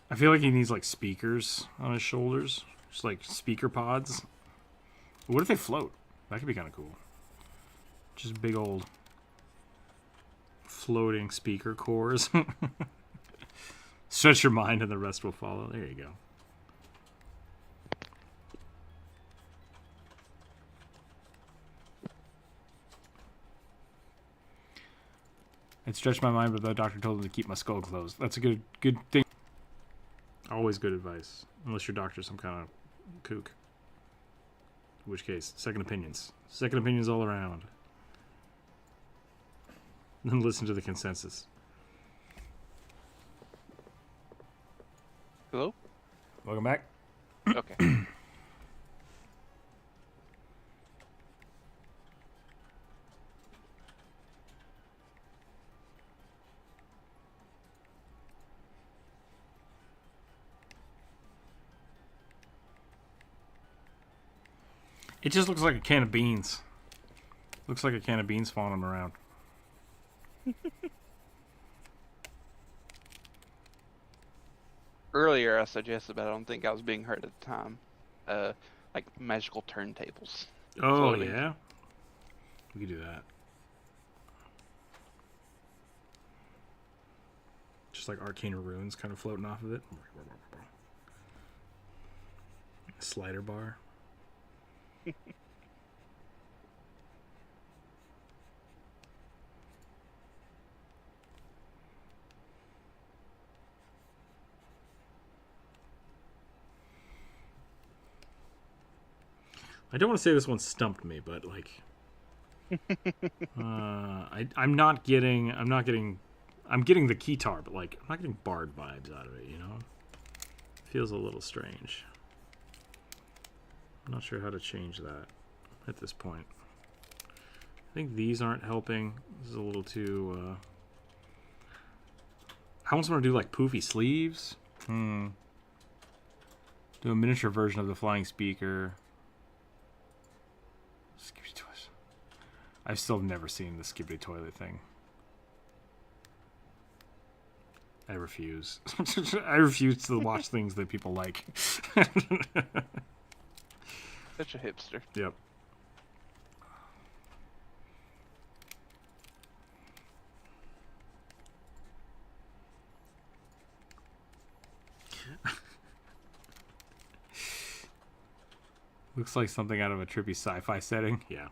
I feel like he needs like speakers on his shoulders, just like speaker pods. What if they float? That could be kind of cool. Just big old floating speaker cores. Stretch your mind and the rest will follow. There you go. I'd stretch my mind, but the doctor told me to keep my skull closed. That's a good thing. Always good advice. Unless your doctor's some kind of kook. In which case, second opinions. Second opinions all around. Then listen to the consensus. Hello? Welcome back. Okay. It just looks like a can of beans. Looks like a can of beans falling around. Earlier I suggested, but I don't think I was being heard at the time. Like magical turntables. Oh, Floating. yeah? We could do that. Just like arcane runes kind of floating off of it. Slider bar. I don't want to say this one stumped me, but like, I'm getting the keytar, but like, I'm not getting Bard vibes out of it. You know, feels a little strange. I'm not sure how to change that at this point. I think these aren't helping. This is a little too. I almost want to do like poofy sleeves. Do a miniature version of the flying speaker. Skibbity toys. I still have never seen the skibbity toilet thing. I refuse. I refuse to watch things that people like. Such a hipster. Yep. Looks like something out of a trippy sci-fi setting. Yeah.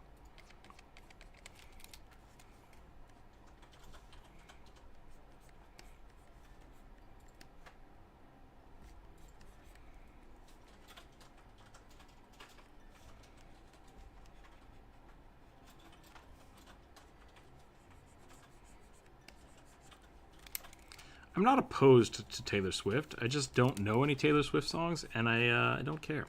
I'm not opposed to Taylor Swift. I just don't know any Taylor Swift songs, and I don't care.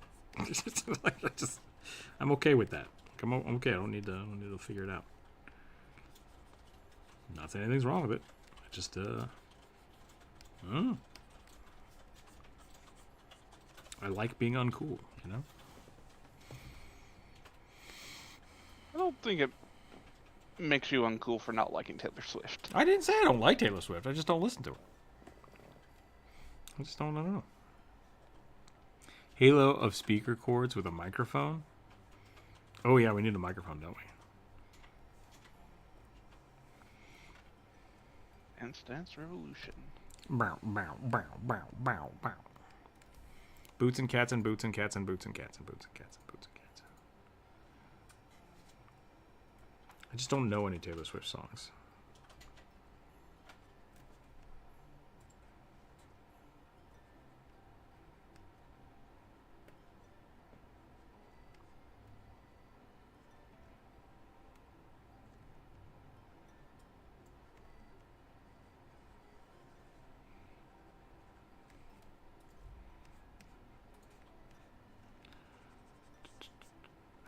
I'm okay with that. I'm okay. I don't need to figure it out. Not saying anything's wrong with it. I just I like being uncool, you know? I don't think it makes you uncool for not liking Taylor Swift. I didn't say I don't like Taylor Swift. I just don't listen to her. I just don't know. Halo of speaker cords with a microphone. Oh yeah, we need a microphone, don't we? Dance Dance Revolution. Bow, bow, bow, bow, bow, bow. Boots and cats and boots and cats and boots and cats and boots and cats and boots and cats. I just don't know any Taylor Swift songs.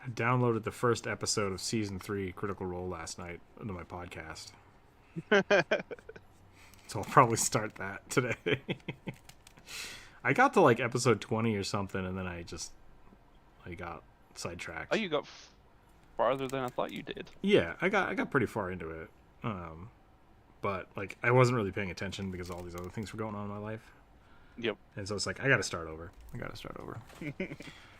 I downloaded the first episode of season 3 Critical Role last night into my podcast. So I'll probably start that today. I got to like episode 20 or something, and then I got sidetracked. Oh, you got farther than I thought you did. Yeah, I got pretty far into it. But like I wasn't really paying attention because all these other things were going on in my life. Yep. And so it's like I gotta start over.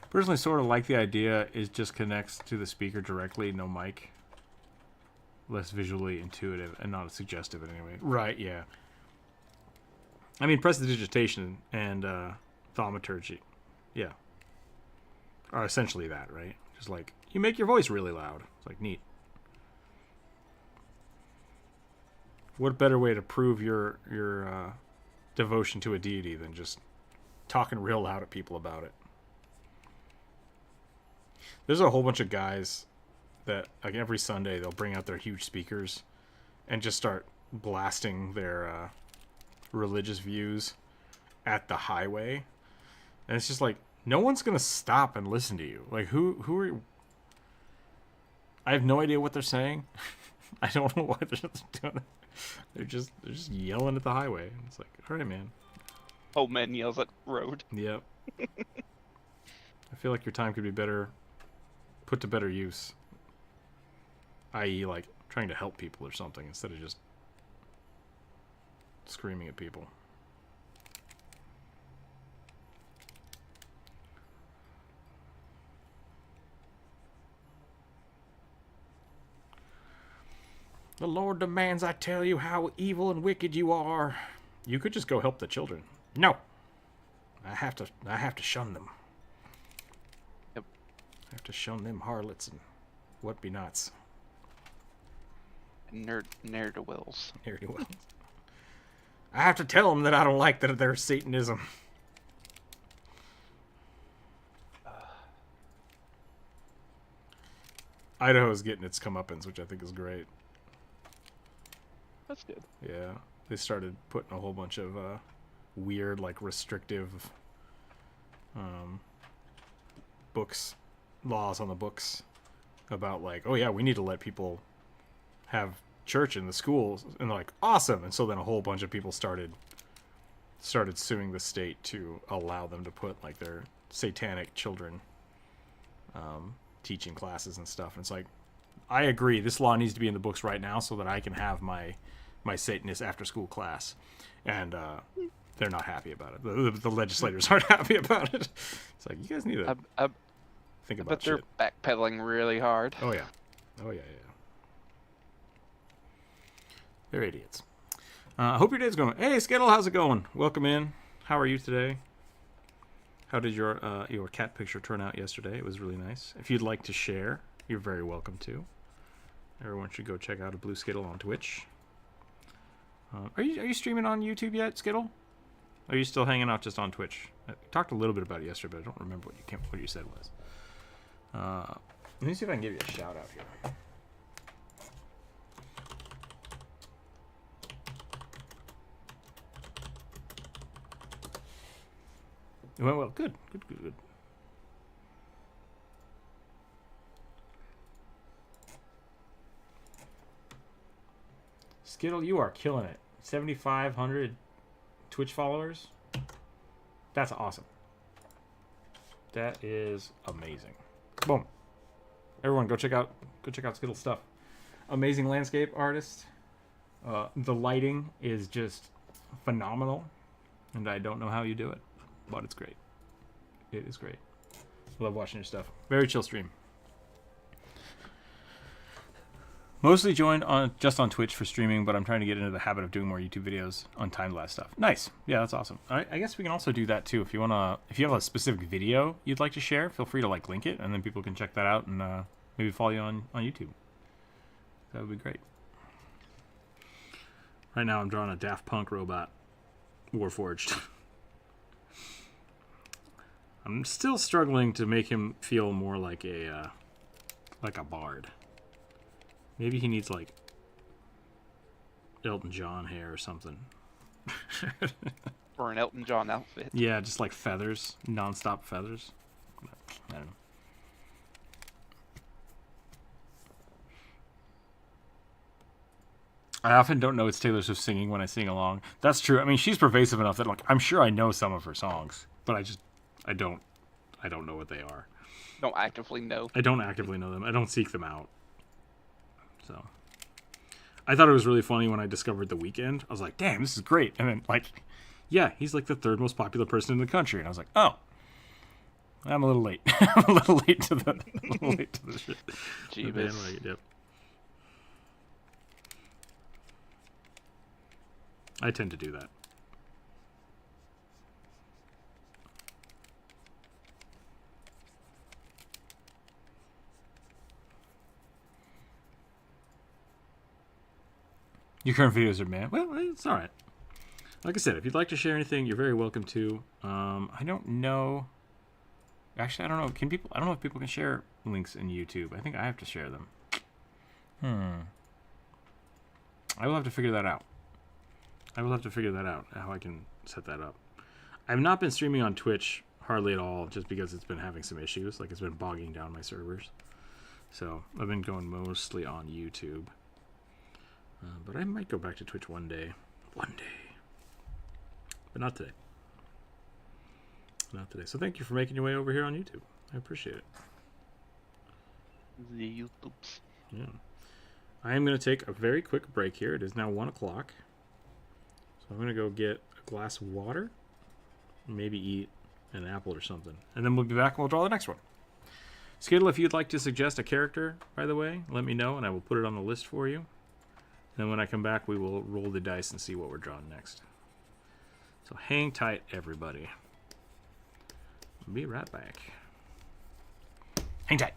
Personally, sort of like the idea. It just connects to the speaker directly, no mic. Less visually intuitive and not suggestive in any way. Right, yeah. I mean, prestidigitation and thaumaturgy, yeah, are essentially that, right? Just like, you make your voice really loud. It's like, neat. What better way to prove your devotion to a deity than just talking real loud at people about it? There's a whole bunch of guys that, like, every Sunday they'll bring out their huge speakers and just start blasting their religious views at the highway. And it's just like, no one's going to stop and listen to you. Like, who are you? I have no idea what they're saying. I don't know why they're just doing it. They're just yelling at the highway. It's like, all right, man. Old man yells at road. Yep. I feel like your time could be better put to better use. I.e., like, trying to help people or something instead of just screaming at people. The Lord demands I tell you how evil and wicked you are. You could just go help the children. No. I have to shun them. Yep. I have to shun them harlots and what be nots. Ne'er-do-wells. Ne'er-do-wells. I have to tell them that I don't like their Satanism. Idaho's getting its comeuppance, which I think is great. That's good. Yeah, they started putting a whole bunch of weird, like restrictive laws on the books about like, oh yeah, we need to let people have church in the schools, and they're like, awesome. And so then a whole bunch of people started suing the state to allow them to put like their satanic children teaching classes and stuff. And it's like, I agree, this law needs to be in the books right now so that I can have my Satanist after school class. And they're not happy about it. The legislators aren't happy about it. It's like, you guys need to think about but they're shit. backpedaling really hard. Oh yeah. They're idiots. I hope your day's going. Hey, Skittle, how's it going? Welcome in. How are you today? How did your cat picture turn out yesterday? It was really nice. If you'd like to share, you're very welcome to. Everyone should go check out a Blue Skittle on Twitch. Are you streaming on YouTube yet, Skittle? Or are you still hanging out just on Twitch? I talked a little bit about it yesterday, but I don't remember what you said was. Let me see if I can give you a shout out here. It went well. Good. Skittle, you are killing it. 7,500 Twitch followers. That's awesome. That is amazing. Boom. Everyone, go check out Skittle's stuff. Amazing landscape artist. The lighting is just phenomenal, and I don't know how you do it, but it's great. It is great. Love watching your stuff. Very chill stream. Mostly joined just on Twitch for streaming, but I'm trying to get into the habit of doing more YouTube videos on time-lapse stuff. Nice. Yeah, that's awesome. I guess we can also do that too. If you have a specific video you'd like to share, feel free to like link it, and then people can check that out and maybe follow you on YouTube. That would be great. Right now I'm drawing a Daft Punk robot, Warforged. I'm still struggling to make him feel more like a bard. Maybe he needs like Elton John hair or something. Or an Elton John outfit. Yeah, just like feathers, non-stop feathers. I don't know. I often don't know it's Taylor Swift singing when I sing along. That's true. I mean, she's pervasive enough that like I'm sure I know some of her songs, but I don't know what they are. Don't actively know. I don't actively know them. I don't seek them out. So, I thought it was really funny when I discovered The Weeknd. I was like, damn, this is great. And then, like, yeah, he's like the third most popular person in the country. And I was like, oh, I'm a little late. I'm a little late to the shit. Jeebus. Yep. I tend to do that. Your current videos are man. Well, it's all right. Like I said, if you'd like to share anything, you're very welcome to. I don't know. Actually, I don't know. I don't know if people can share links in YouTube. I think I have to share them. I will have to figure that out. How I can set that up. I've not been streaming on Twitch hardly at all, just because it's been having some issues. Like, it's been bogging down my servers. So I've been going mostly on YouTube. But I might go back to Twitch one day. But not today. So thank you for making your way over here on YouTube. I appreciate it. The YouTubes. Yeah. I am going to take a very quick break here. It is now 1 o'clock. So I'm going to go get a glass of water. Maybe eat an apple or something. And then we'll be back and we'll draw the next one. Skittle, if you'd like to suggest a character, by the way, let me know and I will put it on the list for you. Then when I come back, we will roll the dice and see what we're drawing next. So hang tight, everybody. Be right back. Hang tight.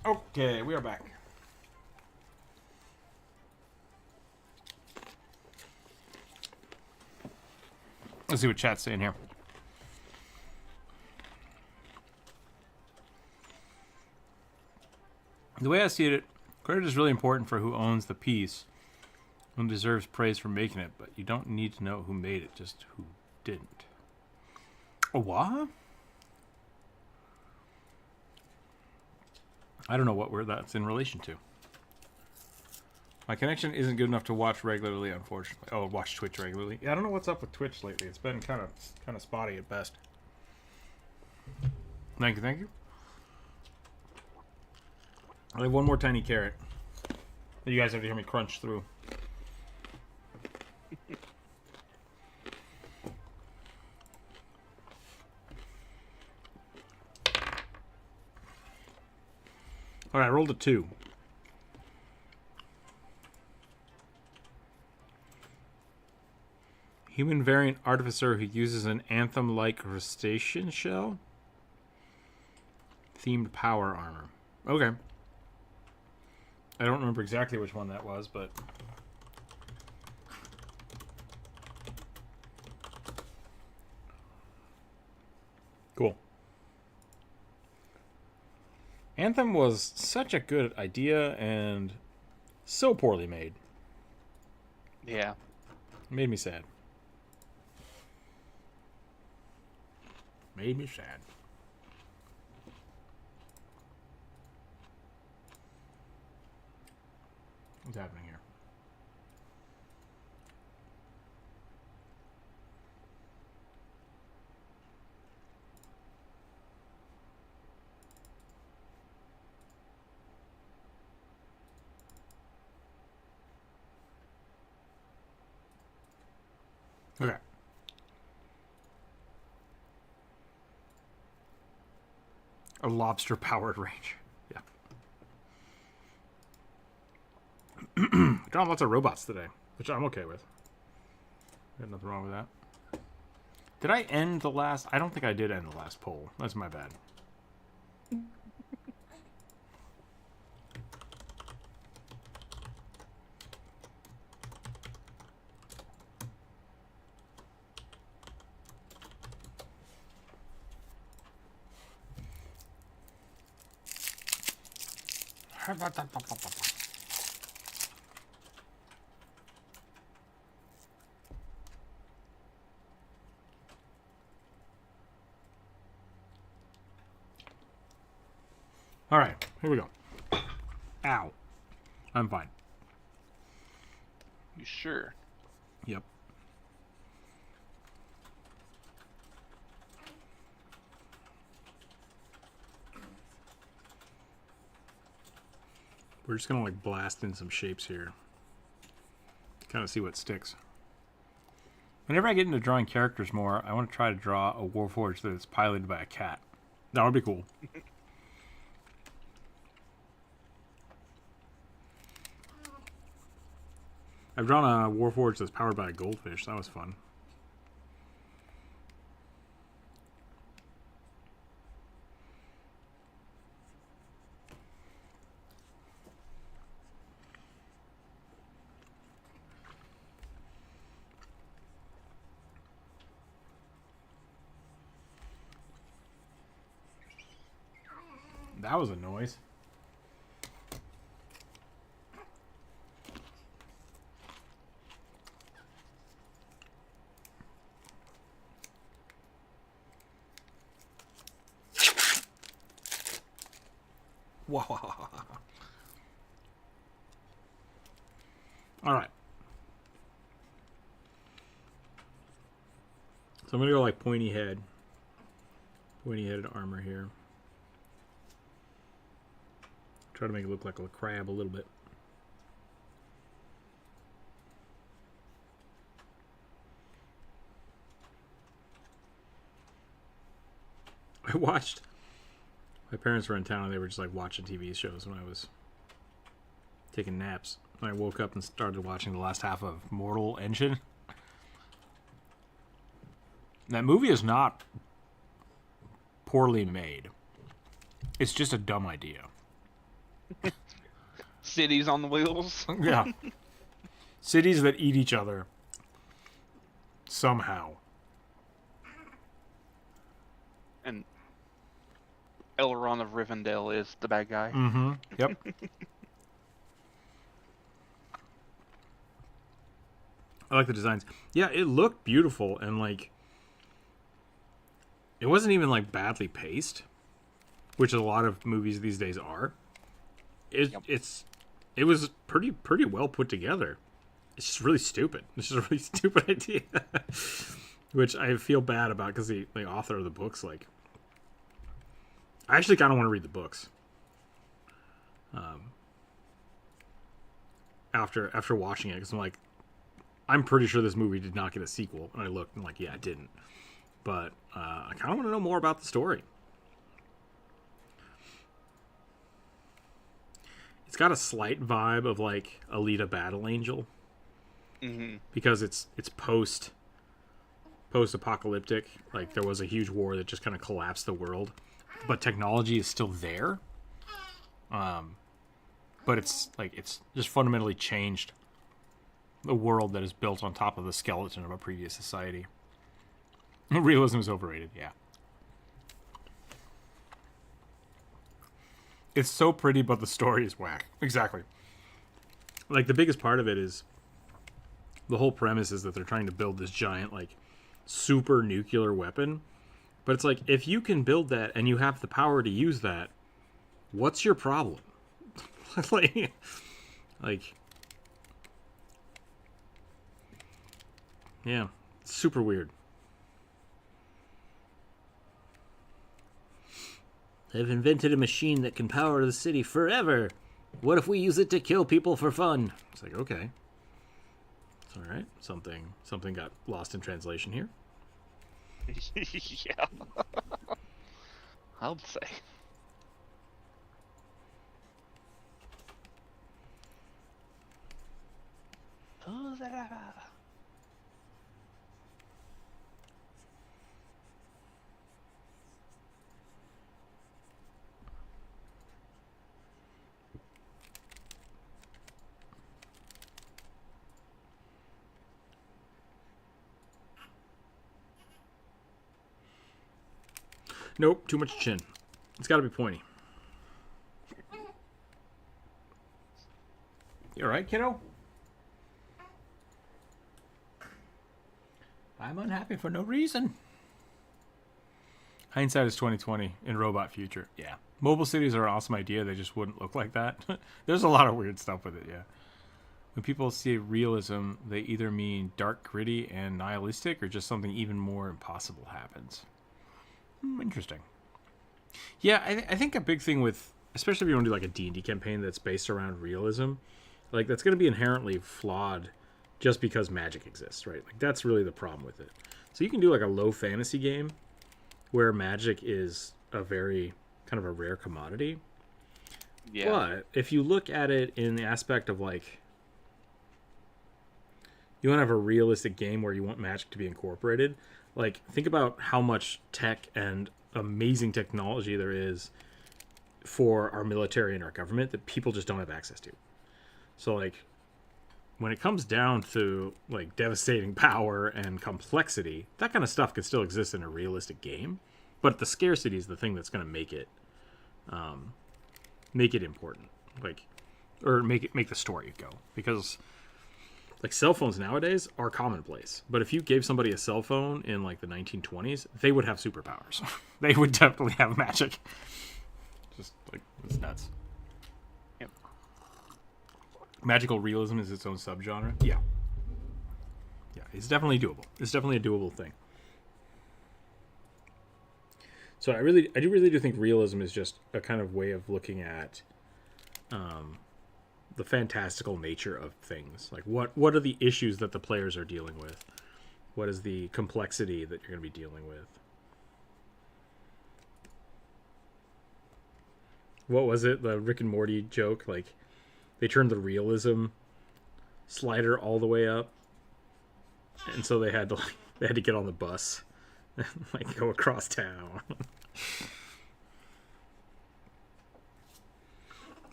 Okay, we are back. Let's see what chat's saying here. The way I see it, credit is really important for who owns the piece and deserves praise for making it, but you don't need to know who made it, just who didn't. Oh, what? I don't know what that's in relation to. My connection isn't good enough to watch regularly, unfortunately. Oh, watch Twitch regularly. Yeah, I don't know what's up with Twitch lately. It's been kind of spotty at best. Thank you, thank you. I have one more tiny carrot that you guys have to hear me crunch through. All right, I rolled a 2. Human variant artificer who uses an anthem-like crustacean shell. Themed power armor. Okay. I don't remember exactly which one that was, but... Cool. Anthem was such a good idea and so poorly made. Yeah. It made me sad. Made me sad. What's happening here? Okay. A lobster-powered range. Yeah. Drawn lots of robots today, which I'm okay with. Got nothing wrong with that. Did I end the last... I don't think I did end the last poll. That's my bad. All right, here we go. Ow. I'm fine. You sure? Yep. We're just gonna like blast in some shapes here. Kind of see what sticks. Whenever I get into drawing characters more, I want to try to draw a Warforged that's piloted by a cat. That would be cool. I've drawn a Warforged that's powered by a goldfish. That was fun. That was a noise. Wow. All right. So I'm going to go like pointy headed armor here. Try to make it look like a crab a little bit. My parents were in town and they were just like watching TV shows when I was taking naps. I woke up and started watching the last half of Mortal Engine. That movie is not poorly made. It's just a dumb idea. Cities on the wheels. Yeah. Cities that eat each other. Somehow. And Elrond of Rivendell is the bad guy. Mm-hmm. Yep. I like the designs. Yeah, it looked beautiful and like it wasn't even like badly paced, which a lot of movies these days are. It was pretty well put together. It's just really stupid. It's just a really stupid idea, which I feel bad about because the author of the books, like, I actually kind of want to read the books. After watching it, because I'm like, I'm pretty sure this movie did not get a sequel, and I looked and like, yeah, it didn't. But I kind of want to know more about the story. It's got a slight vibe of like Alita Battle Angel, because it's post-apocalyptic. Like there was a huge war that just kind of collapsed the world, but technology is still there. But it's just fundamentally changed the world that is built on top of the skeleton of a previous society. Realism is overrated, yeah. It's so pretty, but the story is whack. Exactly. Like, the biggest part of it is the whole premise is that they're trying to build this giant, like, super nuclear weapon. But it's like, if you can build that and you have the power to use that, what's your problem? like, yeah, it's super weird. I've invented a machine that can power the city forever. What if we use it to kill people for fun? It's like, okay. It's all right. Something got lost in translation here. Yeah. I would say. Nope, too much chin. It's got to be pointy. You all right, kiddo? I'm unhappy for no reason. Hindsight is 2020 in robot future. Yeah. Mobile cities are an awesome idea. They just wouldn't look like that. There's a lot of weird stuff with it, yeah. When people say realism, they either mean dark, gritty, and nihilistic, or just something even more impossible happens. Interesting. Yeah, I think a big thing with, especially if you want to do like a D&D campaign that's based around realism, like that's going to be inherently flawed just because magic exists, right? Like that's really the problem with it. So you can do like a low fantasy game where magic is a very kind of a rare commodity. Yeah. But if you look at it in the aspect of like, you want to have a realistic game where you want magic to be incorporated, like think about how much tech and amazing technology there is for our military and our government that people just don't have access to. So like when it comes down to like devastating power and complexity, that kind of stuff can still exist in a realistic game, but the scarcity is the thing that's going to make it important, like, or make the story go, because like cell phones nowadays are commonplace, but if you gave somebody a cell phone in like the 1920s, they would have superpowers. They would definitely have magic. Just like, it's nuts. Yep. Magical realism is its own subgenre. Yeah. Yeah, it's definitely doable. It's definitely a doable thing. So I really do think realism is just a kind of way of looking at the fantastical nature of things. Like what are the issues that the players are dealing with? What is the complexity that you're going to be dealing with? What was it? The Rick and Morty joke? Like they turned the realism slider all the way up, and so they had to get on the bus and like go across town.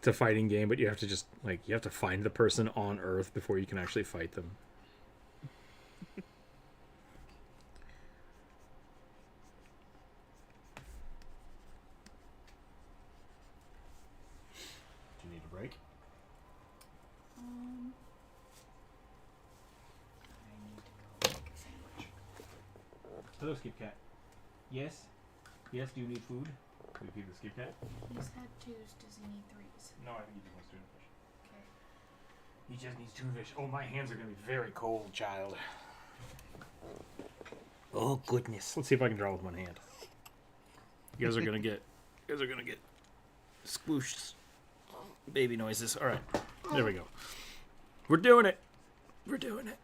It's a fighting game, but you have to just like you have to find the person on Earth before you can actually fight them. Do you need a break? I need to go make a sandwich. Hello, Skip Cat. Yes? Yes, do you need food? Can we feed the Skip Cat? He's had 2s. Does he need 3s? No, I think he just wants tuna fish. Okay. He just needs tuna fish. Oh, my hands are going to be very cold, child. Oh, goodness. Let's see if I can draw with one hand. You guys are going to get... Squooshed baby noises. All right. There we go. We're doing it. We're doing it.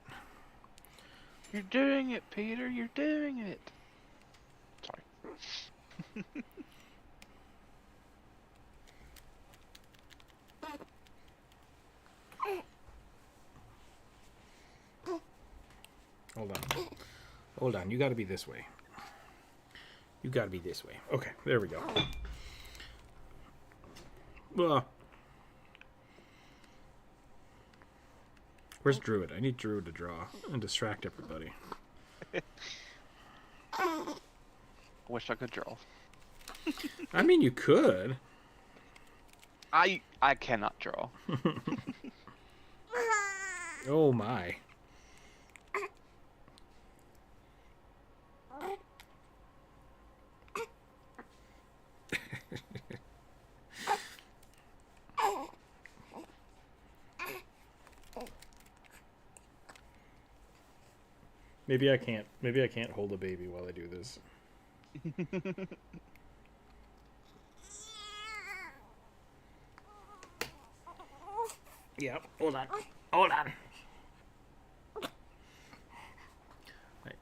You're doing it, Peter. You're doing it. Sorry. Hold on. Hold on. You got to be this way. You got to be this way. Okay. There we go. Where's Druid? I need Druid to draw and distract everybody. Wish I could draw. I mean, you could. I cannot draw. Oh my. Maybe I can't. Maybe I can't hold a baby while I do this. Yep. Hold on. Hold on. Right.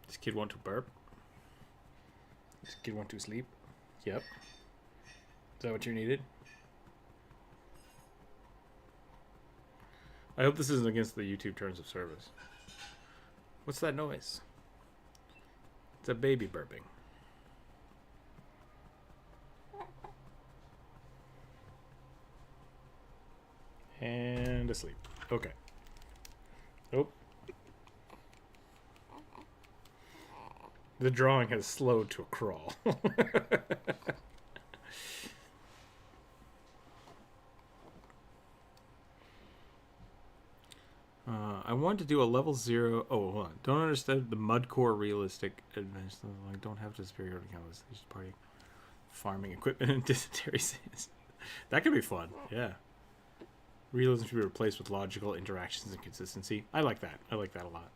This kid want to burp? This kid want to sleep? Yep. Is that what you needed? I hope this isn't against the YouTube terms of service. What's that noise? It's a baby burping. And asleep. Okay. Oh. The drawing has slowed to a crawl. I want to do a level 0. Oh, hold on. Don't understand the mudcore realistic adventure. Like, don't have to superiority count. Just party farming equipment and dysentery scenes. That could be fun. Yeah. Realism should be replaced with logical interactions and consistency. I like that. I like that a lot.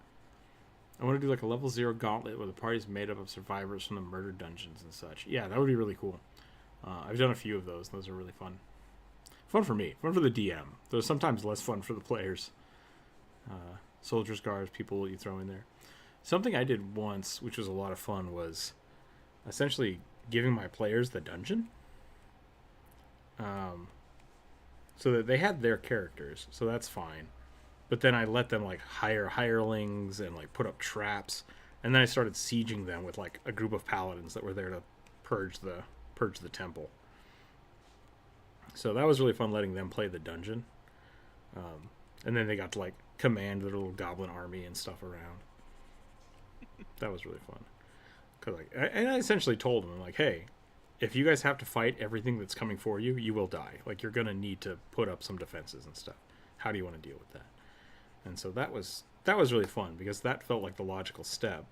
I want to do like a level 0 gauntlet where the party is made up of survivors from the murder dungeons and such. Yeah, that would be really cool. I've done a few of those. Those are really fun. Fun for me. Fun for the DM. Though sometimes less fun for the players. Soldiers, guards, people you throw in there. Something I did once, which was a lot of fun, was essentially giving my players the dungeon. So that they had their characters, so that's fine. But then I let them like hire hirelings and like put up traps, and then I started sieging them with like a group of paladins that were there to purge the temple. So that was really fun, letting them play the dungeon. And then they got to like command their little goblin army and stuff around. That was really fun. Cause like, and I essentially told them like, hey, if you guys have to fight everything that's coming for you, you will die. Like, you're gonna need to put up some defenses and stuff. How do you want to deal with that? And so that was really fun, because that felt like the logical step.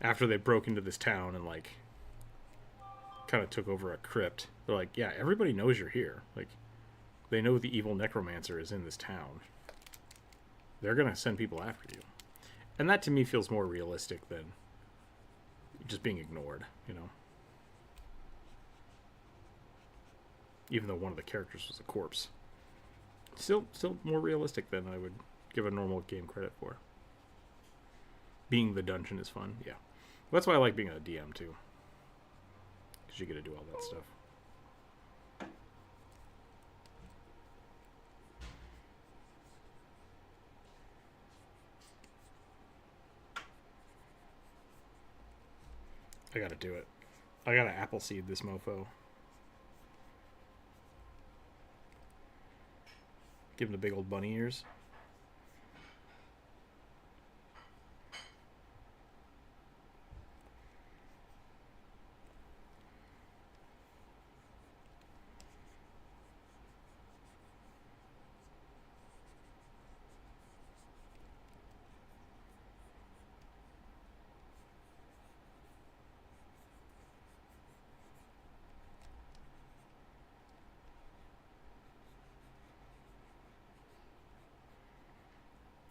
After they broke into this town and like kind of took over a crypt, they're like, yeah, everybody knows you're here. Like, they know the evil necromancer is in this town. They're gonna send people after you. And that to me feels more realistic than just being ignored, you know? Even though one of the characters was a corpse. Still more realistic than I would give a normal game credit for. Being the dungeon is fun, yeah. That's why I like being a DM too. Because you get to do all that stuff. I gotta do it. I gotta apple seed this mofo. Give him the big old bunny ears.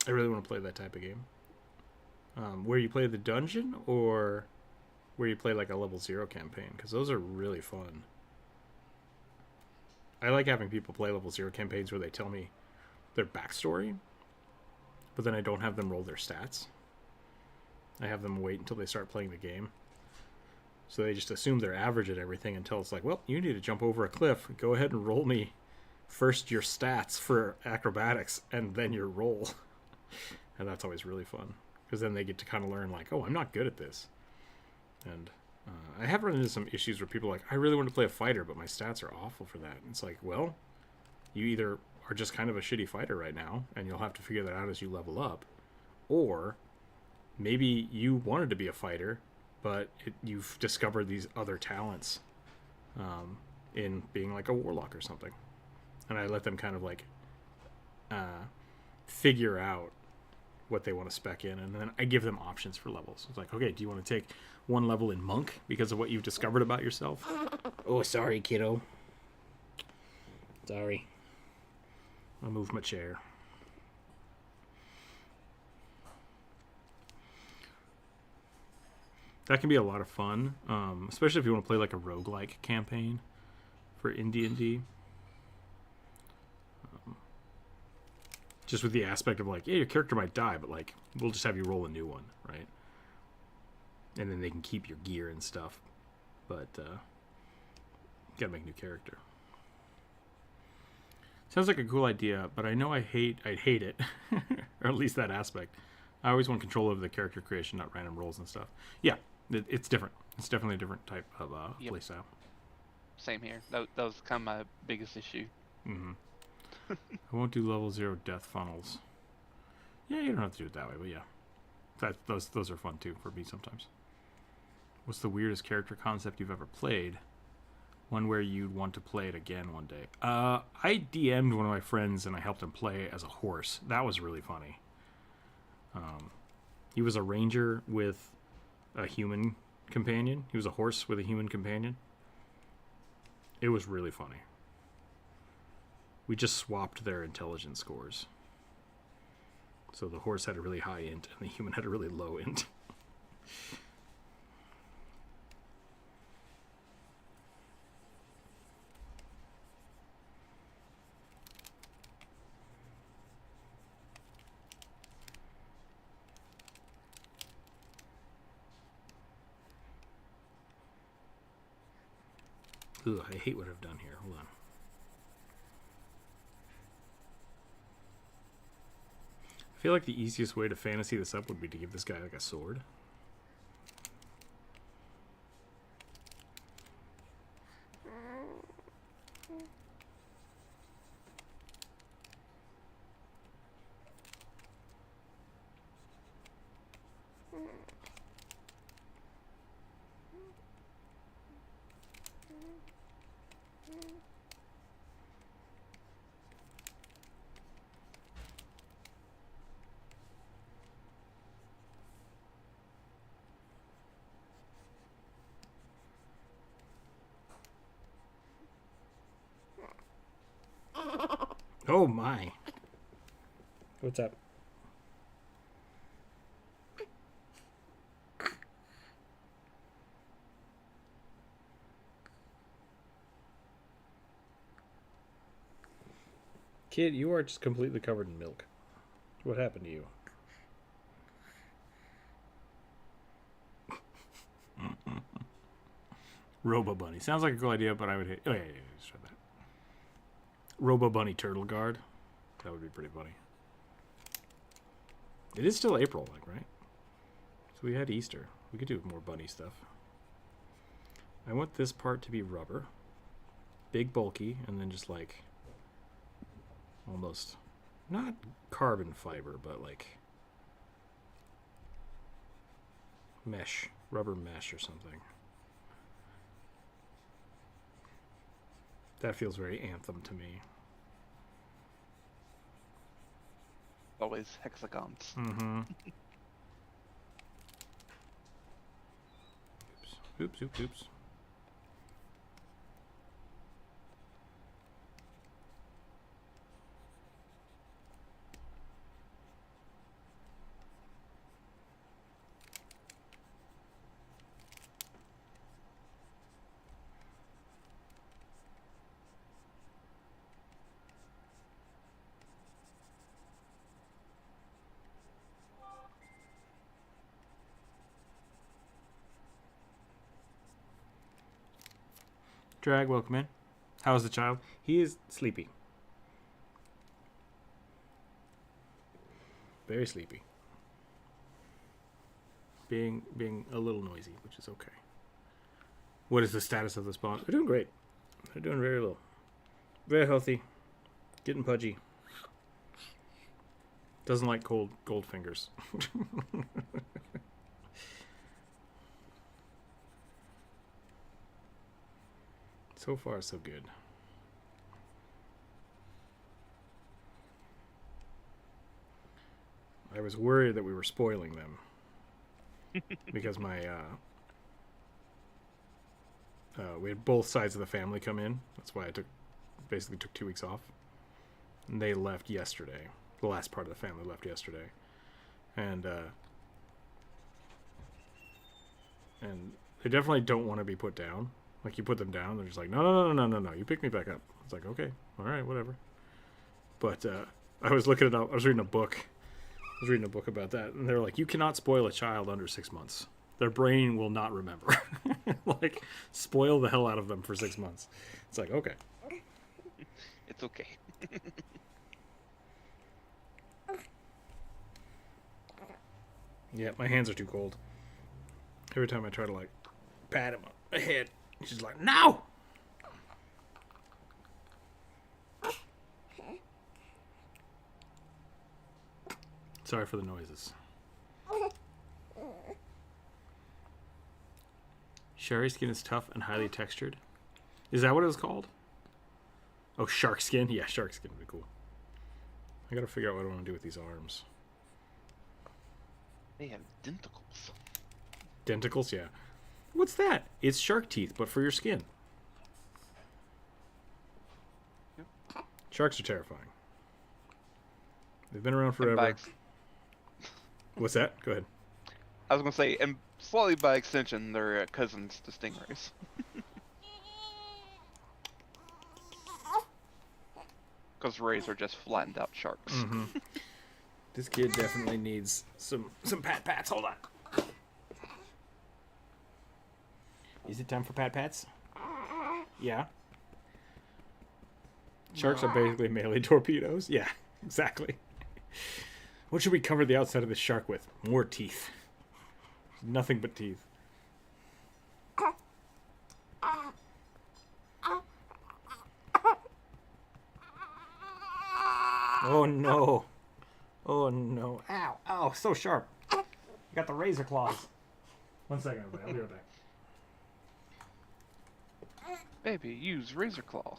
I really want to play that type of game. Where you play the dungeon or where you play like a level 0 campaign, because those are really fun. I like having people play level 0 campaigns where they tell me their backstory, but then I don't have them roll their stats. I have them wait until they start playing the game. So they just assume they're average at everything until it's like, well, you need to jump over a cliff. Go ahead and roll me first your stats for acrobatics and then your roll. And that's always really fun, because then they get to kind of learn like, oh, I'm not good at this. And I have run into some issues where people are like, I really want to play a fighter, but my stats are awful for that. And it's like, well, you either are just kind of a shitty fighter right now, and you'll have to figure that out as you level up, or maybe you wanted to be a fighter, but you've discovered these other talents in being like a warlock or something. And I let them kind of like figure out what they want to spec in, and then I give them options for levels. It's like, okay, do you want to take one level in monk because of what you've discovered about yourself? Oh, sorry, kiddo. Sorry. I'll move my chair. That can be a lot of fun, especially if you want to play like a roguelike campaign for in D&D. Just with the aspect of like, yeah, your character might die, but like, we'll just have you roll a new one, right? And then they can keep your gear and stuff. But, gotta make a new character. Sounds like a cool idea, but I know I'd hate it. Or at least that aspect. I always want control over the character creation, not random rolls and stuff. Yeah, it's different. It's definitely a different type of playstyle. Same here. That was kind of my biggest issue. Mm-hmm. I won't do level 0 death funnels. Yeah, you don't have to do it that way, but yeah. Those are fun too for me sometimes. What's the weirdest character concept you've ever played? One where you'd want to play it again one day. I DM'd one of my friends and I helped him play as a horse. That was really funny. He was a ranger with a human companion. He was a horse with a human companion. It was really funny. We just swapped their intelligence scores. So the horse had a really high int and the human had a really low int. Ugh, I hate what I've done here. Hold on. I feel like the easiest way to fantasy this up would be to give this guy like a sword. Oh my. What's up? Kid, you are just completely covered in milk. What happened to you? Robo Bunny. Sounds like a cool idea, but I would hate... Oh, yeah, let's try that. Robo Bunny Turtle Guard. That would be pretty funny. It is still April, like, right? So we had Easter. We could do more bunny stuff. I want this part to be rubber. Big, bulky, and then just, like... almost not carbon fiber, but like mesh, rubber mesh or something. That feels very Anthem to me. Always hexagons. Mm-hmm. Oops, oops, oops. Drag, welcome in. How is the child? He is sleepy. Very sleepy. Being a little noisy, which is okay. What is the status of the spawn? They're doing great. They're doing very well. Very healthy. Getting pudgy. Doesn't like cold gold fingers. So far, so good. I was worried that we were spoiling them because my we had both sides of the family come in. That's why I basically took 2 weeks off, and they left yesterday. The last part of the family left yesterday, and they definitely don't want to be put down. Like, you put them down, they're just like, no, you pick me back up. It's like, okay, all right, whatever. But I was looking it up. I was reading a book. About that, and they're like, you cannot spoil a child under 6 months. Their brain will not remember. Like, spoil the hell out of them for 6 months. It's like, okay. It's okay. Yeah, my hands are too cold. Every time I try to, like, pat him on the head, he's just like, no! Sorry for the noises. Sherry skin is tough and highly textured. Is that what it was called? Oh, shark skin? Yeah, shark skin would be cool. I gotta figure out what I want to do with these arms. They have denticles. Denticles? Yeah. What's that? It's shark teeth, but for your skin. Yep. Sharks are terrifying. They've been around forever. What's that? Go ahead. I was gonna say, and slightly by extension, they're cousins to stingrays. Because rays are just flattened out sharks. Mm-hmm. This kid definitely needs some pats. Hold on. Is it time for pats? Yeah. Sharks are basically melee torpedoes. Yeah, exactly. What should we cover the outside of the shark with? More teeth. Nothing but teeth. Oh no. Oh no. Ow. Ow. So sharp. You got the razor claws. 1 second, everybody. I'll be right back. Baby, use razor claw.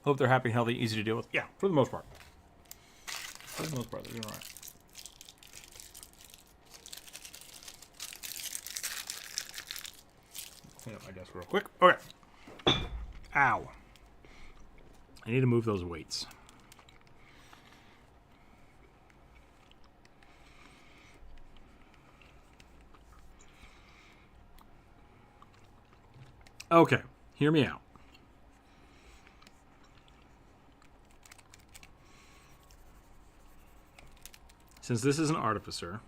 Hope they're happy, healthy, easy to deal with. Yeah, for the most part. For the most part, they're doing alright. clean up my desk real quick. Okay. Ow. I need to move those weights. Okay, hear me out. Since this is an artificer,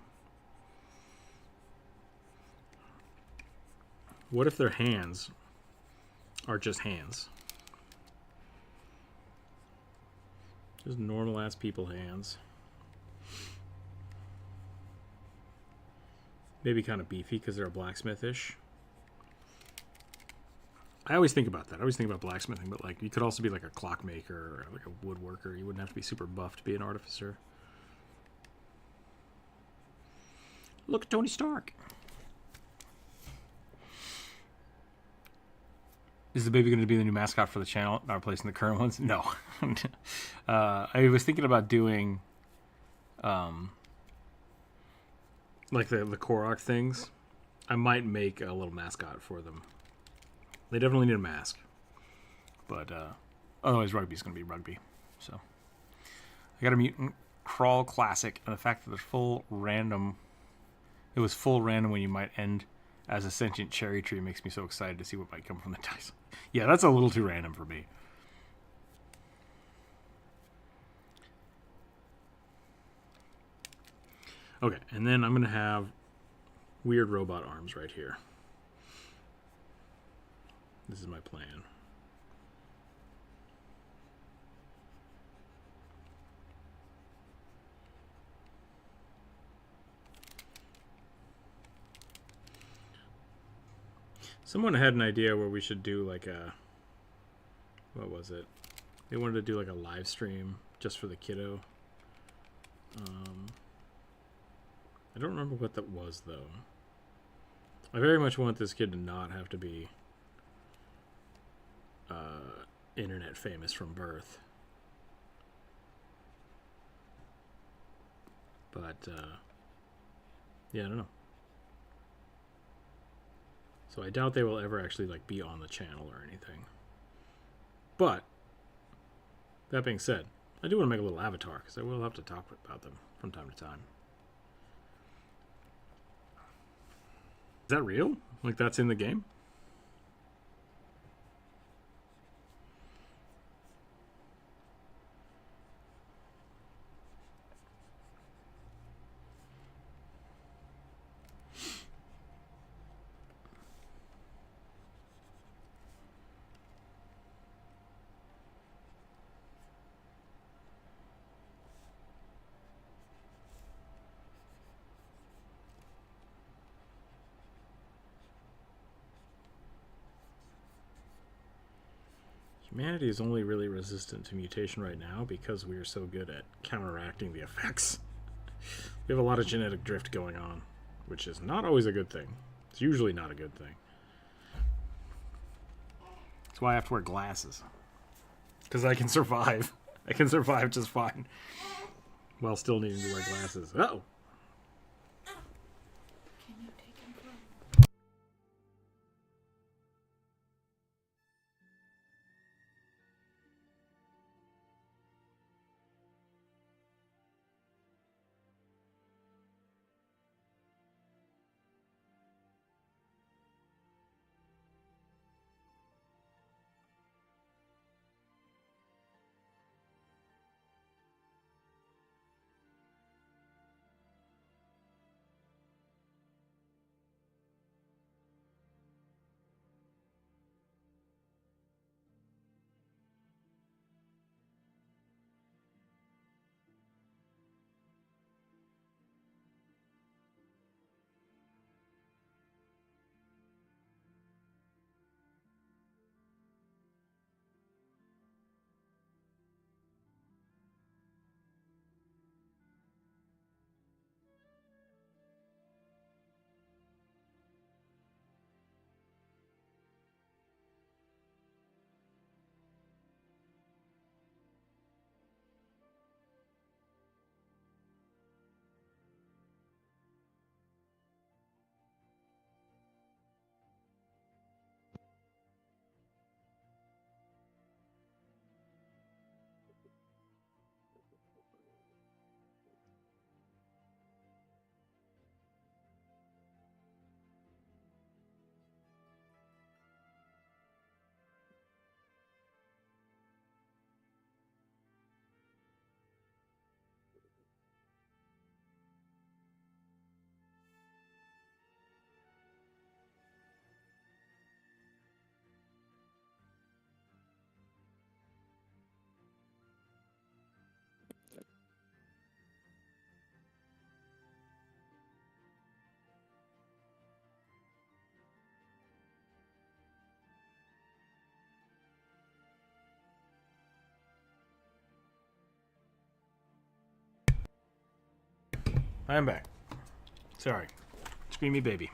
what if their hands are just hands? Just normal ass people hands. Maybe kind of beefy because they're a blacksmithish. I always think about that. I always think about blacksmithing, but like you could also be like a clockmaker or like a woodworker. You wouldn't have to be super buff to be an artificer. Look at Tony Stark. Is the baby going to be the new mascot for the channel, not replacing the current ones? No. I was thinking about doing like the Korok things. I might make a little mascot for them. They definitely need a mask. But otherwise rugby's going to be rugby. So I got a mutant crawl classic, and the fact that there's full random... It was full random when you might end as a sentient cherry tree makes me so excited to see what might come from the dice. Yeah, that's a little too random for me. Okay, and then I'm going to have weird robot arms right here. This is my plan. Someone had an idea where we should do like a... What was it? They wanted to do like a live stream just for the kiddo. I don't remember what that was, though. I very much want this kid to not have to be internet famous from birth. But, yeah, I don't know. So I doubt they will ever actually like be on the channel or anything. But, that being said, I do want to make a little avatar, because I will have to talk about them from time to time. Is that real? Like that's in the game? Humanity is only really resistant to mutation right now because we are so good at counteracting the effects. We have a lot of genetic drift going on, which is not always a good thing. It's usually not a good thing. That's why I have to wear glasses. Because I can survive. I can survive just fine. While still needing to wear glasses. Uh-oh! Can you take him from? I am back. Sorry. Screamy baby.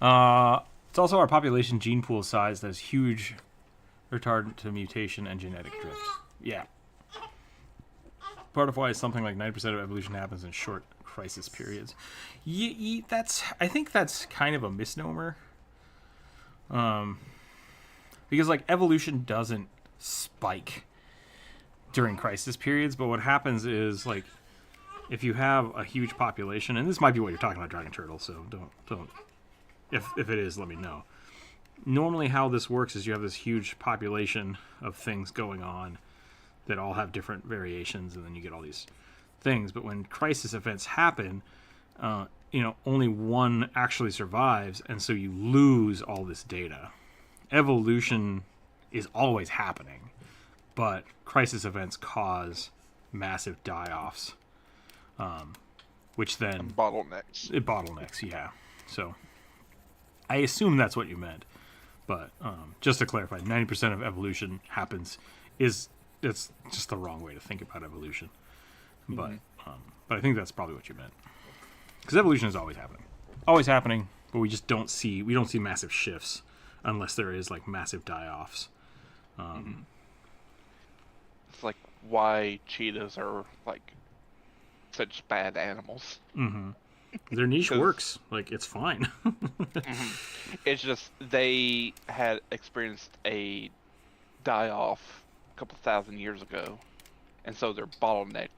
It's also our population gene pool size that is huge retardant to mutation and genetic drift. Yeah. Part of why something like 90% of evolution happens in short crisis periods. I think that's kind of a misnomer. Because like evolution doesn't spike during crisis periods, but what happens is like if you have a huge population, and this might be what you're talking about, Dragon Turtle, so don't if it is, let me know. Normally how this works is you have this huge population of things going on that all have different variations, and then you get all these things. But when crisis events happen, only one actually survives, and so you lose all this data. Evolution is always happening, but crisis events cause massive die-offs, which then... Bottlenecks. It bottlenecks, yeah. So I assume that's what you meant. But just to clarify, 90% of evolution happens it's just the wrong way to think about evolution. But I think that's probably what you meant. Because evolution is always happening, but we don't see massive shifts unless there is like massive die-offs. It's like why cheetahs are like such bad animals. Their niche works. Like, it's fine. It's just they had experienced a die-off a couple thousand years ago, and so they're bottlenecked,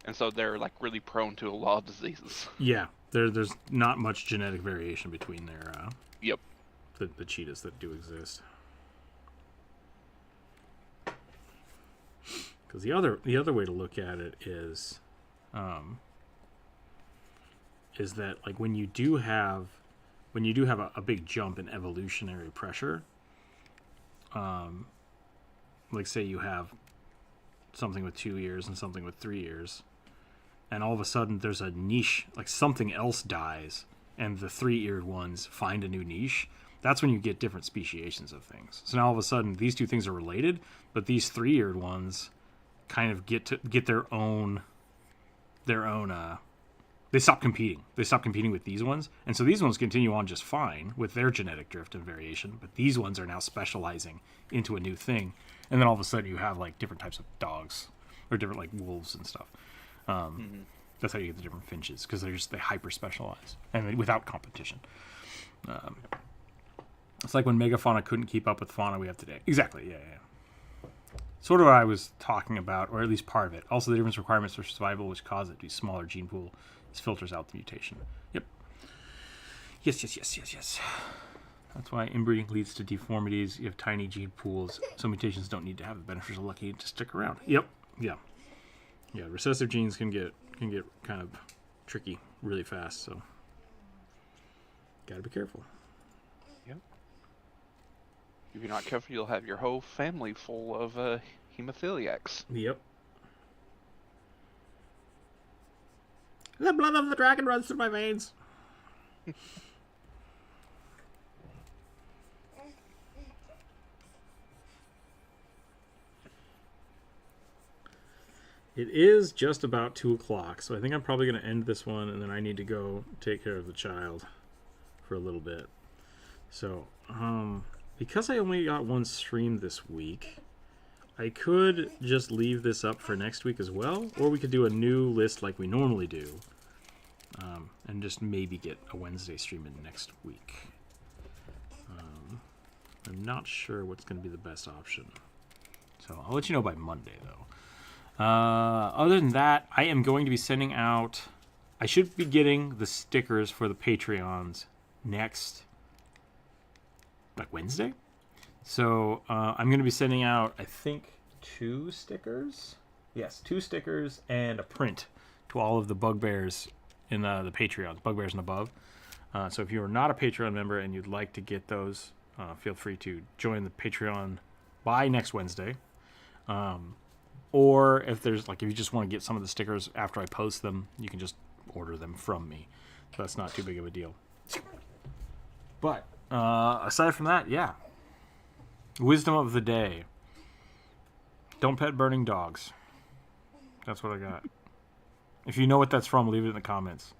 and so they're like really prone to a lot of diseases. Yeah, there's not much genetic variation between their Yep. the cheetahs that do exist. Because the other way to look at it is that like when you do have a big jump in evolutionary pressure, like say you have something with 2 ears and something with 3 ears, and all of a sudden there's a niche, like something else dies, and the 3-eared ones find a new niche. That's when you get different speciations of things. So now all of a sudden these two things are related, but these 3-eared ones kind of get their own. They stop competing. They stop competing with these ones, and so these ones continue on just fine with their genetic drift and variation. But these ones are now specializing into a new thing, and then all of a sudden you have like different types of dogs or different like wolves and stuff. That's how you get the different finches, because they hyper specialize and without competition. It's like when megafauna couldn't keep up with fauna we have today. Exactly. Yeah. Sort of what I was talking about, or at least part of it. Also, the different requirements for survival, which cause it to be smaller gene pool, filters out the mutation. Yep. Yes. That's why inbreeding leads to deformities. You have tiny gene pools, so mutations don't need to have the beneficial lucky to stick around. Yep. Yeah. Recessive genes can get kind of tricky really fast, so gotta be careful. Yep. If you're not careful, you'll have your whole family full of hemophiliacs. Yep. The blood of the dragon runs through my veins. It is just about 2 o'clock, so I think I'm probably going to end this one, and then I need to go take care of the child for a little bit. So, because I only got one stream this week, I could just leave this up for next week as well, or we could do a new list like we normally do, and just maybe get a Wednesday stream in next week. I'm not sure what's going to be the best option, so I'll let you know by Monday, though. Other than that, I am going to be sending out... I should be getting the stickers for the Patreons next... like Wednesday? So, I'm going to be sending out, I think, 2 stickers? Yes, 2 stickers and a print to all of the bugbears in the Patreons, bugbears and above. So if you are not a Patreon member and you'd like to get those, feel free to join the Patreon by next Wednesday. Or if you just want to get some of the stickers after I post them, you can just order them from me. So that's not too big of a deal. But aside from that, yeah. Wisdom of the day. Don't pet burning dogs. That's what I got. If you know what that's from, leave it in the comments.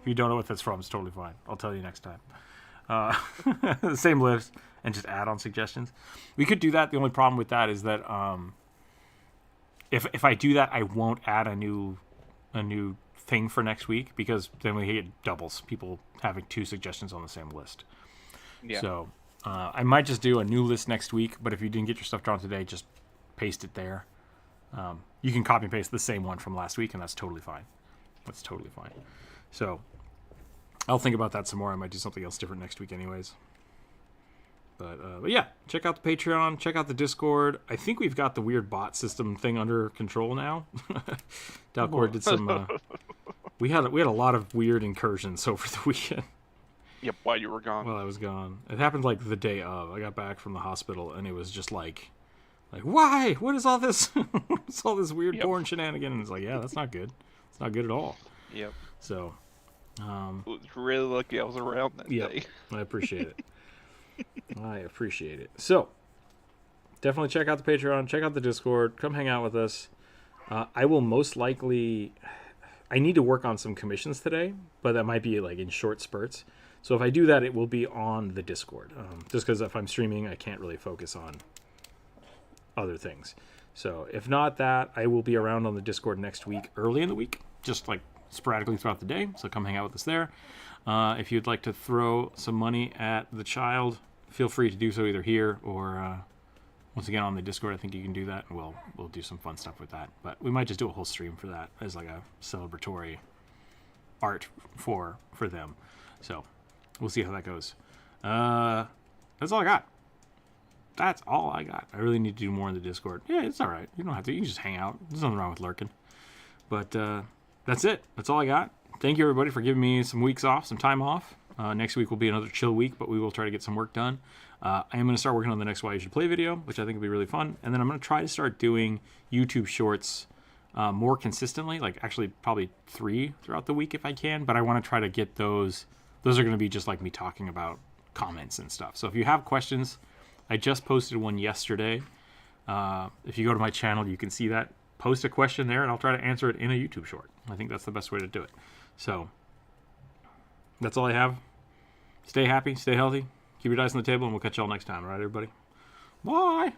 If you don't know what that's from, it's totally fine. I'll tell you next time. The same list and just add on suggestions. We could do that. The only problem with that is that if I do that, I won't add a new thing for next week because then we get doubles. People having 2 suggestions on the same list. Yeah. So I might just do a new list next week. But if you didn't get your stuff drawn today, just paste it there. You can copy and paste the same one from last week, and that's totally fine. That's totally fine. So I'll think about that some more. I might do something else different next week anyways. But yeah, check out the Patreon. Check out the Discord. I think we've got the weird bot system thing under control now. Dalcor did some... we had a lot of weird incursions over the weekend. Yep, while you were gone. While I was gone. It happened like the day of. I got back from the hospital, and it was just like why? What is all this? What's all this weird porn shenanigans? And it's like, yeah, that's not good. It's not good at all. Yep. So... I was really lucky I was around that day. I appreciate it. I appreciate it. So, definitely check out the Patreon. Check out the Discord. Come hang out with us. I will most likely... I need to work on some commissions today, but that might be like in short spurts. So if I do that, it will be on the Discord. Just because if I'm streaming, I can't really focus on other things. So if not that, I will be around on the Discord next week, early in the week. Just like sporadically throughout the day, so come hang out with us there. If you'd like to throw some money at the child, feel free to do so either here or once again on the Discord. I think you can do that, and we'll do some fun stuff with that. But we might just do a whole stream for that as like a celebratory art for them. So we'll see how that goes. That's all I got. That's all I got. I really need to do more in the Discord. Yeah, it's all right. You don't have to. You can just hang out. There's nothing wrong with lurking. But that's it. That's all I got. Thank you, everybody, for giving me some weeks off, some time off. Next week will be another chill week, but we will try to get some work done. I am going to start working on the next Why You Should Play video, which I think will be really fun. And then I'm going to try to start doing YouTube shorts more consistently, like actually probably 3 throughout the week if I can. But I want to try to get those. Those are going to be just like me talking about comments and stuff. So if you have questions, I just posted one yesterday. If you go to my channel, you can see that. Post a question there, and I'll try to answer it in a YouTube short. I think that's the best way to do it. So that's all I have. Stay happy, stay healthy, keep your dice on the table, and we'll catch y'all next time. All right, everybody? Bye.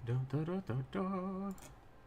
Da, da, da, da, da.